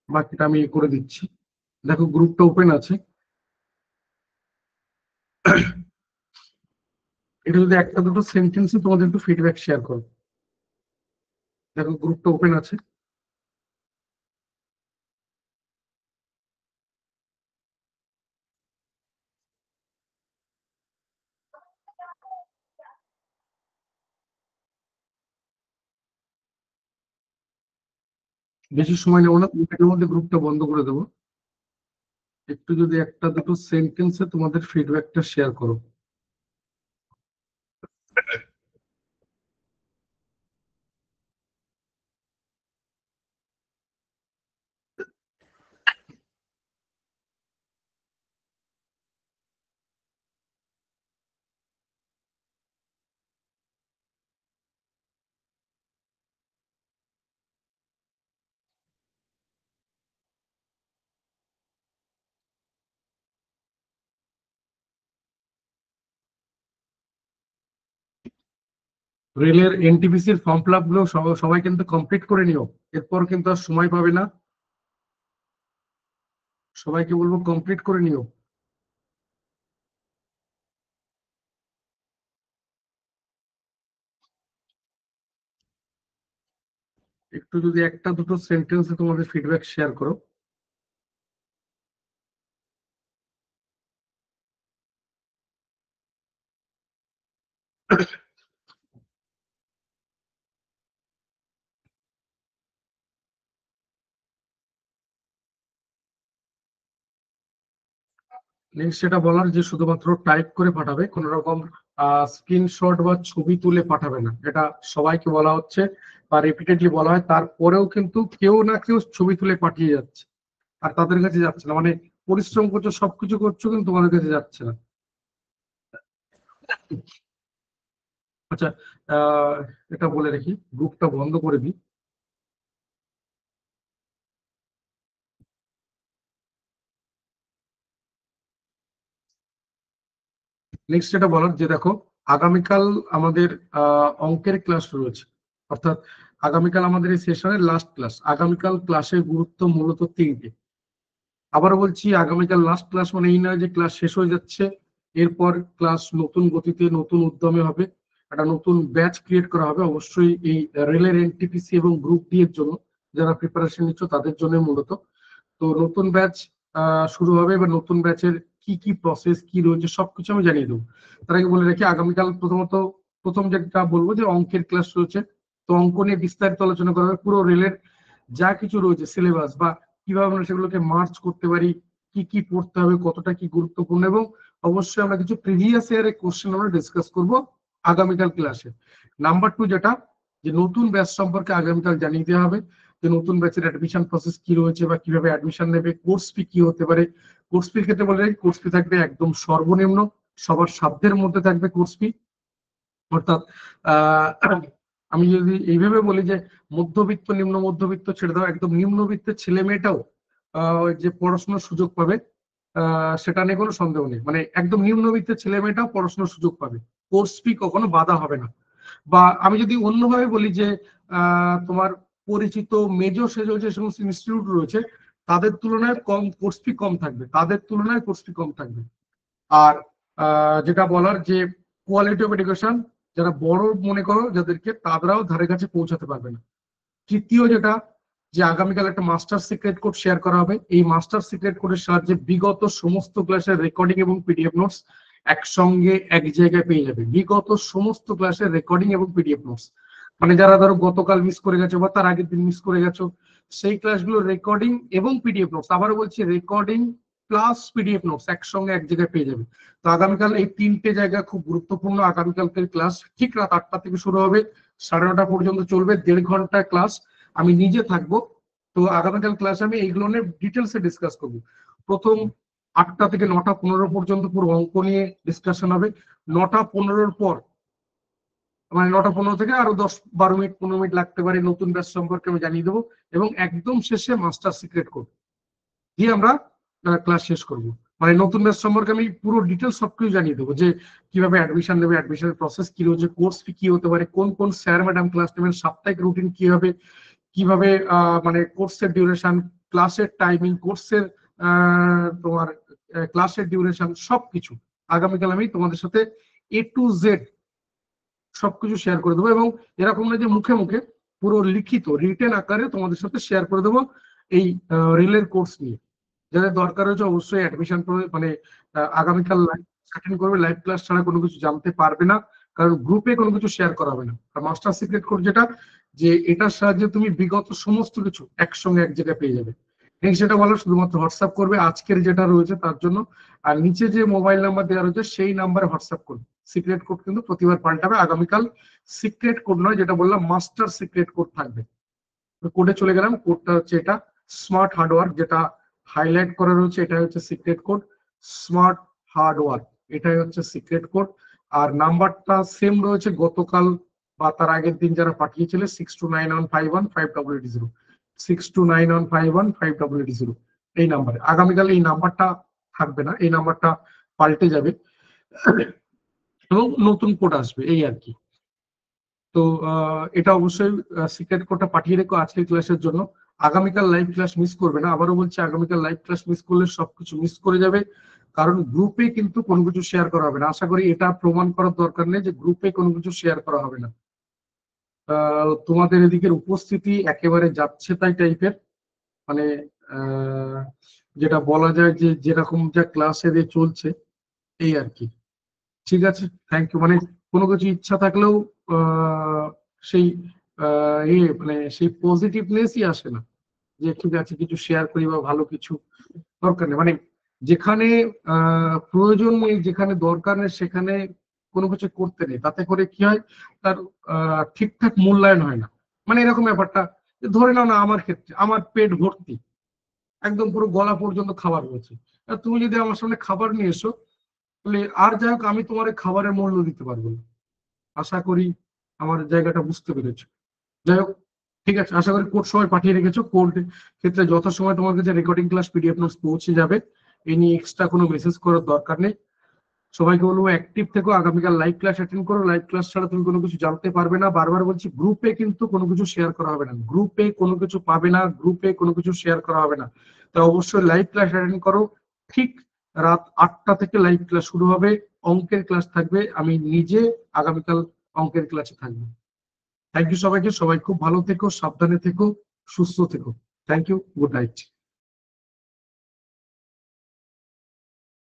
বাকিটা আমি করে দিচ্ছি। দেখো গ্রুপটা ওপেন আছে। এটা যদি একটা দুটো সেন্টেন্সে তোমাদের একটু ফিডব্যাক শেয়ার করো। দেখো গ্রুপটা ওপেন আছে। বেশি সময় নেবো না, 2 মিনিটের মধ্যে গ্রুপটা বন্ধ করে দেবো। একটু যদি একটা দুটো সেন্টেন্সে তোমাদের ফিডব্যাকটা শেয়ার করো। রেলের এনটিপিসির ফর্ম ফিল আপ গুলো সবাই কিন্তু কমপ্লিট করে নিও, এরপর কিন্তু আর সময় পাবে না। সবাইকে বলবো কমপ্লিট করে নিও। একটু যদি একটা দুটো সেন্টেন্সে তোমাদের ফিডব্যাক শেয়ার করো। নেক্সট যেটা বলার যে শুধুমাত্র টাইপ করে পাঠাবে, কোন রকম স্ক্রিনশট বা ছবি তুলে পাঠাবে না, এটা সবাইকে বলা হচ্ছে বা রিপিটেডলি বলা হয়, তারপরেও কিন্তু কেউ না কেউ ছবি তুলে পাঠিয়ে যাচ্ছে আর তাদের কাছে যাচ্ছে না, মানে পরিশ্রম করছো সবকিছু করছো কিন্তু তোমাদের কাছে যাচ্ছে না। আচ্ছা, আহ এটা বলে রাখি, গ্রুপটা বন্ধ করে দিই। নেক্সট যেটা বলার যে দেখো, আগামীকাল আমাদের অঙ্কের ক্লাস রয়েছে, অর্থাৎ আগামীকাল আমাদের এই সেশনের লাস্ট ক্লাস। আগামীকাল ক্লাসের গুরুত্ব মূলত তিনটে। আবারও বলছি, আগামীকাল লাস্ট ক্লাস মানে এই নয় যে ক্লাস শেষ হয়ে যাচ্ছে, এরপর ক্লাস নতুন গতিতে নতুন উদ্যমে হবে, একটা নতুন ব্যাচ ক্রিয়েট করা হবে অবশ্যই এই রেলের এনটিপিসি এবং গ্রুপ ডি এর জন্য। যারা প্রিপারেশন নিচ্ছ তাদের জন্য মূলত। তো নতুন ব্যাচ শুরু হবে, এবার নতুন ব্যাচের কি কি প্রসেস কি রয়েছে সবকিছু আমি জানিয়ে দেবো। তার আগে বলে রাখি, আগামীকাল প্রথম যেটা বলবো যে অঙ্কের ক্লাস রয়েছে। তো অঙ্ক নিয়ে বিস্তারিত আলোচনা করা হবে, পুরো রেলের যা কিছু রয়েছে সিলেবাস বা কিভাবে আমরা সেগুলোকে মার্চ করতে পারি, কি কি পড়তে হবে, কতটা কি গুরুত্বপূর্ণ, এবং অবশ্যই আমরা কিছু প্রিভিয়াস ইয়ারের কোশ্চেন আমরা ডিসকাস করব আগামীকাল ক্লাসে। নাম্বার 2 যেটা, যে নতুন ব্যাচ সম্পর্কে আগামীকাল জানিয়ে দেওয়া হবে, যে নতুন ব্যাচের অ্যাডমিশন প্রসেস কি রয়েছে বা কিভাবে অ্যাডমিশন নেবে, কোর্স ফি কি হতে পারে। কোর্স ফির ক্ষেত্রে বলে রাখি, কোর্স ফি থাকবে একদম সর্বনিম্ন, সবার সাধ্যের মধ্যে থাকবে কোর্স ফি। অর্থাৎ আহ আমি যদি এইভাবে বলি যে মধ্যবিত্ত নিম্ন মধ্যবিত্ত ছেড়ে দাও, একদম নিম্নবিত্তের ছেলে মেয়েটাও যে পড়াশোনার সুযোগ পাবে, সেটা নিয়ে কোনো সন্দেহ নেই। মানে একদম নিম্নবিত্তের ছেলে মেয়েটাও পড়াশোনার সুযোগ পাবে, কোর্স ফি কখনো বাধা হবে না। বা আমি যদি অন্যভাবে বলি যে তোমার পরিচিত মেজর সেজর যে সমস্ত ইনস্টিটিউট রয়েছে তাদের তুলনায় কম কোর্স ফি কম থাকবে, তাদের তুলনায় কোর্স ফি কম থাকবে। আর যেটা বলার যে কোয়ালিটি অফ এডুকেশন, যারা বড় মনে করো যাদেরকে, তারাও ধারে কাছে পৌঁছাতে পারবে না। তৃতীয় যেটা, যে আগামীকাল একটা মাস্টার সিক্রেট কোড শেয়ার করা হবে, এই মাস্টার সিক্রেট কোডের সাহায্যে বিগত সমস্ত ক্লাসের রেকর্ডিং এবং পিডিএফ নোটস একসঙ্গে এক জায়গায় পেয়ে যাবে। বিগত সমস্ত ক্লাসের রেকর্ডিং এবং পিডিএফ নোটস, মানে যারা ধরো গতকাল মিস করে গেছো বা তার আগের দিন মিস করে গেছো, সেই ক্লাসগুলোর রেকর্ডিং এবং পিডিএফ নোটস, আবারও বলছি রেকর্ডিং প্লাস পিডিএফ নোটস একসঙ্গে এক জায়গায় পেয়ে যাবে। তো আগামীকাল এই তিনটে জায়গা খুব গুরুত্বপূর্ণ। আগামীকালকের ক্লাস ঠিক রাত 8টা থেকে শুরু হবে, 9:30 পর্যন্ত চলবে, 1.5 ঘন্টা ক্লাস। আমি নিজে থাকবো। তো আগামীকাল ক্লাস আমি এইগুলো নিয়ে ডিটেলসে ডিসকাস করবো। প্রথম 8টা থেকে 9:15 পর্যন্ত পুরো অঙ্ক নিয়ে ডিসকাশন হবে। 9:15 পর, মানে 9:15 থেকে আরো 10-12 মিনিট 15 মিনিট লাগতে পারে, নতুন ব্যাচ সম্পর্কে আমি জানিয়ে দেবো, এবং একদম শেষে মাস্টার সিক্রেট কোড দিয়ে আমরা ক্লাস শেষ করব। মানে নতুন ব্যাচ সম্পর্কে আমি পুরো ডিটেলস সবকিছু জানিয়ে দেবো, যে কিভাবে অ্যাডমিশন নেবে, অ্যাডমিশনের প্রসেস কি রয়েছে, কোর্স ফি কি হতে পারে, কোন কোন স্যার ম্যাডাম ক্লাস নেবেন, সাপ্তাহিক রুটিন কি হবে, কিভাবে মানে কোর্সের ডিউরেশন, ক্লাসের টাইমিং, কোর্সের তোমার ক্লাসের ডিউরেশন সবকিছু আগামীকাল আমি তোমাদের সাথে A to Z সবকিছু শেয়ার করে দেবো। এবং এরকম না যে মুখে মুখে, পুরো লিখিত রিটেন আকারে তোমাদের সাথে শেয়ার করে দেবো এই রিলের কোর্স নিয়ে। যাদের দরকার হচ্ছে অবশ্যই অ্যাডমিশন মানে আগামীকাল লাইভ অ্যাটেন্ড করবে, লাইভ ক্লাস ছাড়া কোনো কিছু জানতে পারবে না, কারণ গ্রুপে কোনো কিছু শেয়ার করা হবে না। আর মাস্টার সিক্রেট কোড যেটা, যে এটার সাহায্যে তুমি বিগত সমস্ত কিছু একসঙ্গে এক জায়গায় পেয়ে যাবে। নেক্সট যেটা বলো, শুধুমাত্র হোয়াটসঅ্যাপ করবে আজকের যেটা রয়েছে তার জন্য, আর নিচে যে মোবাইল নাম্বার দেওয়া রয়েছে সেই নাম্বারে হোয়াটসঅ্যাপ করবে। সিক্রেট কোড কিন্তু প্রতিবার পাল্টাবে, আগামীকাল সিক্রেট কোড নয়, যেটা বললাম মাস্টার সিক্রেট কোড থাকবে। কোডে চলে গেলাম, কোডটা হচ্ছে এটা, স্মার্ট হার্ডওয়ার্ক, যেটা হাইলাইট করা রয়েছে এটাই হচ্ছে সিক্রেট কোড, স্মার্ট হার্ডওয়ার্ক এটাই হচ্ছে সিক্রেট কোড। আর নাম্বারটা সেম রয়েছে গতকাল বা তার আগের দিন যারা পাঠিয়েছিল, 6291515800, 6291515800, এই নাম্বারে। আগামীকাল এই নাম্বারটা থাকবে না, এই নাম্বারটা পাল্টে যাবে এবং নতুন কোড আসবে, এই আর কি। তো এটা অবশ্যই সিক্রেট কোডটা পাঠিয়ে রেখো আজকের ক্লাসের জন্য। আগামীকাল লাইভ ক্লাস মিস করবে না, আবারও বলছি আগামীকাল লাইভ ক্লাস মিস করলে সবকিছু মিস করে যাবে, কারণ গ্রুপে কিন্তু কোনো কিছু শেয়ার করা হবে না। আশা করি এটা প্রমাণ করার দরকার নেই যে গ্রুপে কোনো কিছু শেয়ার করা হবে না। তোমাদের এদিকের উপস্থিতি একেবারে যাচ্ছে তাই টাইপের, মানে যেটা বলা যায় যে যেরকম যা ক্লাসে চলছে এই আর কি। ঠিক আছে, থ্যাংক ইউ। মানে কোনো কিছু ইচ্ছা থাকলেও সেই মানে সেই পজিটিভনেসই আসে না যে ঠিক আছে কিছু শেয়ার করি বা ভালো কিছু দরকার নেই। মানে যেখানে প্রয়োজন নেই, যেখানে দরকার নেই সেখানে কোনো কিছু করতে নেই, তাতে করে কি হয় তার ঠিকঠাক মূল্যায়ন হয় না। মানে এরকম ব্যাপারটা, ধরে নাও না আমার ক্ষেত্রে আমার পেট ভর্তি, একদম পুরো গলা পর্যন্ত খাবার রয়েছে, তুমি যদি আমার সামনে খাবার নিয়ে এসো তাহলে আর যাই হোক আমি তোমার খাবারের মূল্য দিতে পারবো না। আশা করি আমার জায়গাটা বুঝতে পেরেছো। যাই হোক, ঠিক আছে, আশা করি কোড সময় পাঠিয়ে রেখেছো। কোড ক্ষেত্রে যথাসময় তোমার কাছে রেকর্ডিং ক্লাস পিডিএফ নোটস পৌঁছে যাবে, এই নিয়ে এক্সট্রা কোনো মেসেজ করার দরকার নেই। সবাইকে বলবো অ্যাক্টিভ থেকো, আগামীকাল লাইভ ক্লাস অ্যাটেন্ড করো। লাইভ ক্লাস ছাড়া তুমি কোনো কিছু জানতে পারবে না। বারবার বলছি গ্রুপে কিন্তু কোনো কিছু শেয়ার করা হবে না, গ্রুপে কোনো কিছু পাবে না, গ্রুপে কোনো কিছু শেয়ার করা হবে না। তাই অবশ্যই লাইভ ক্লাস অ্যাটেন্ড করো। ঠিক রাত 8টা থেকে লাইভ ক্লাস শুরু হবে, অঙ্কের ক্লাস থাকবে, আমি নিজে আগামীকাল অঙ্কের ক্লাসে থাকবো। থ্যাংক ইউ সবাইকে, সবাই খুব ভালো থেকো, সাবধানে থেকো, সুস্থ থেকো। Thank you, good night.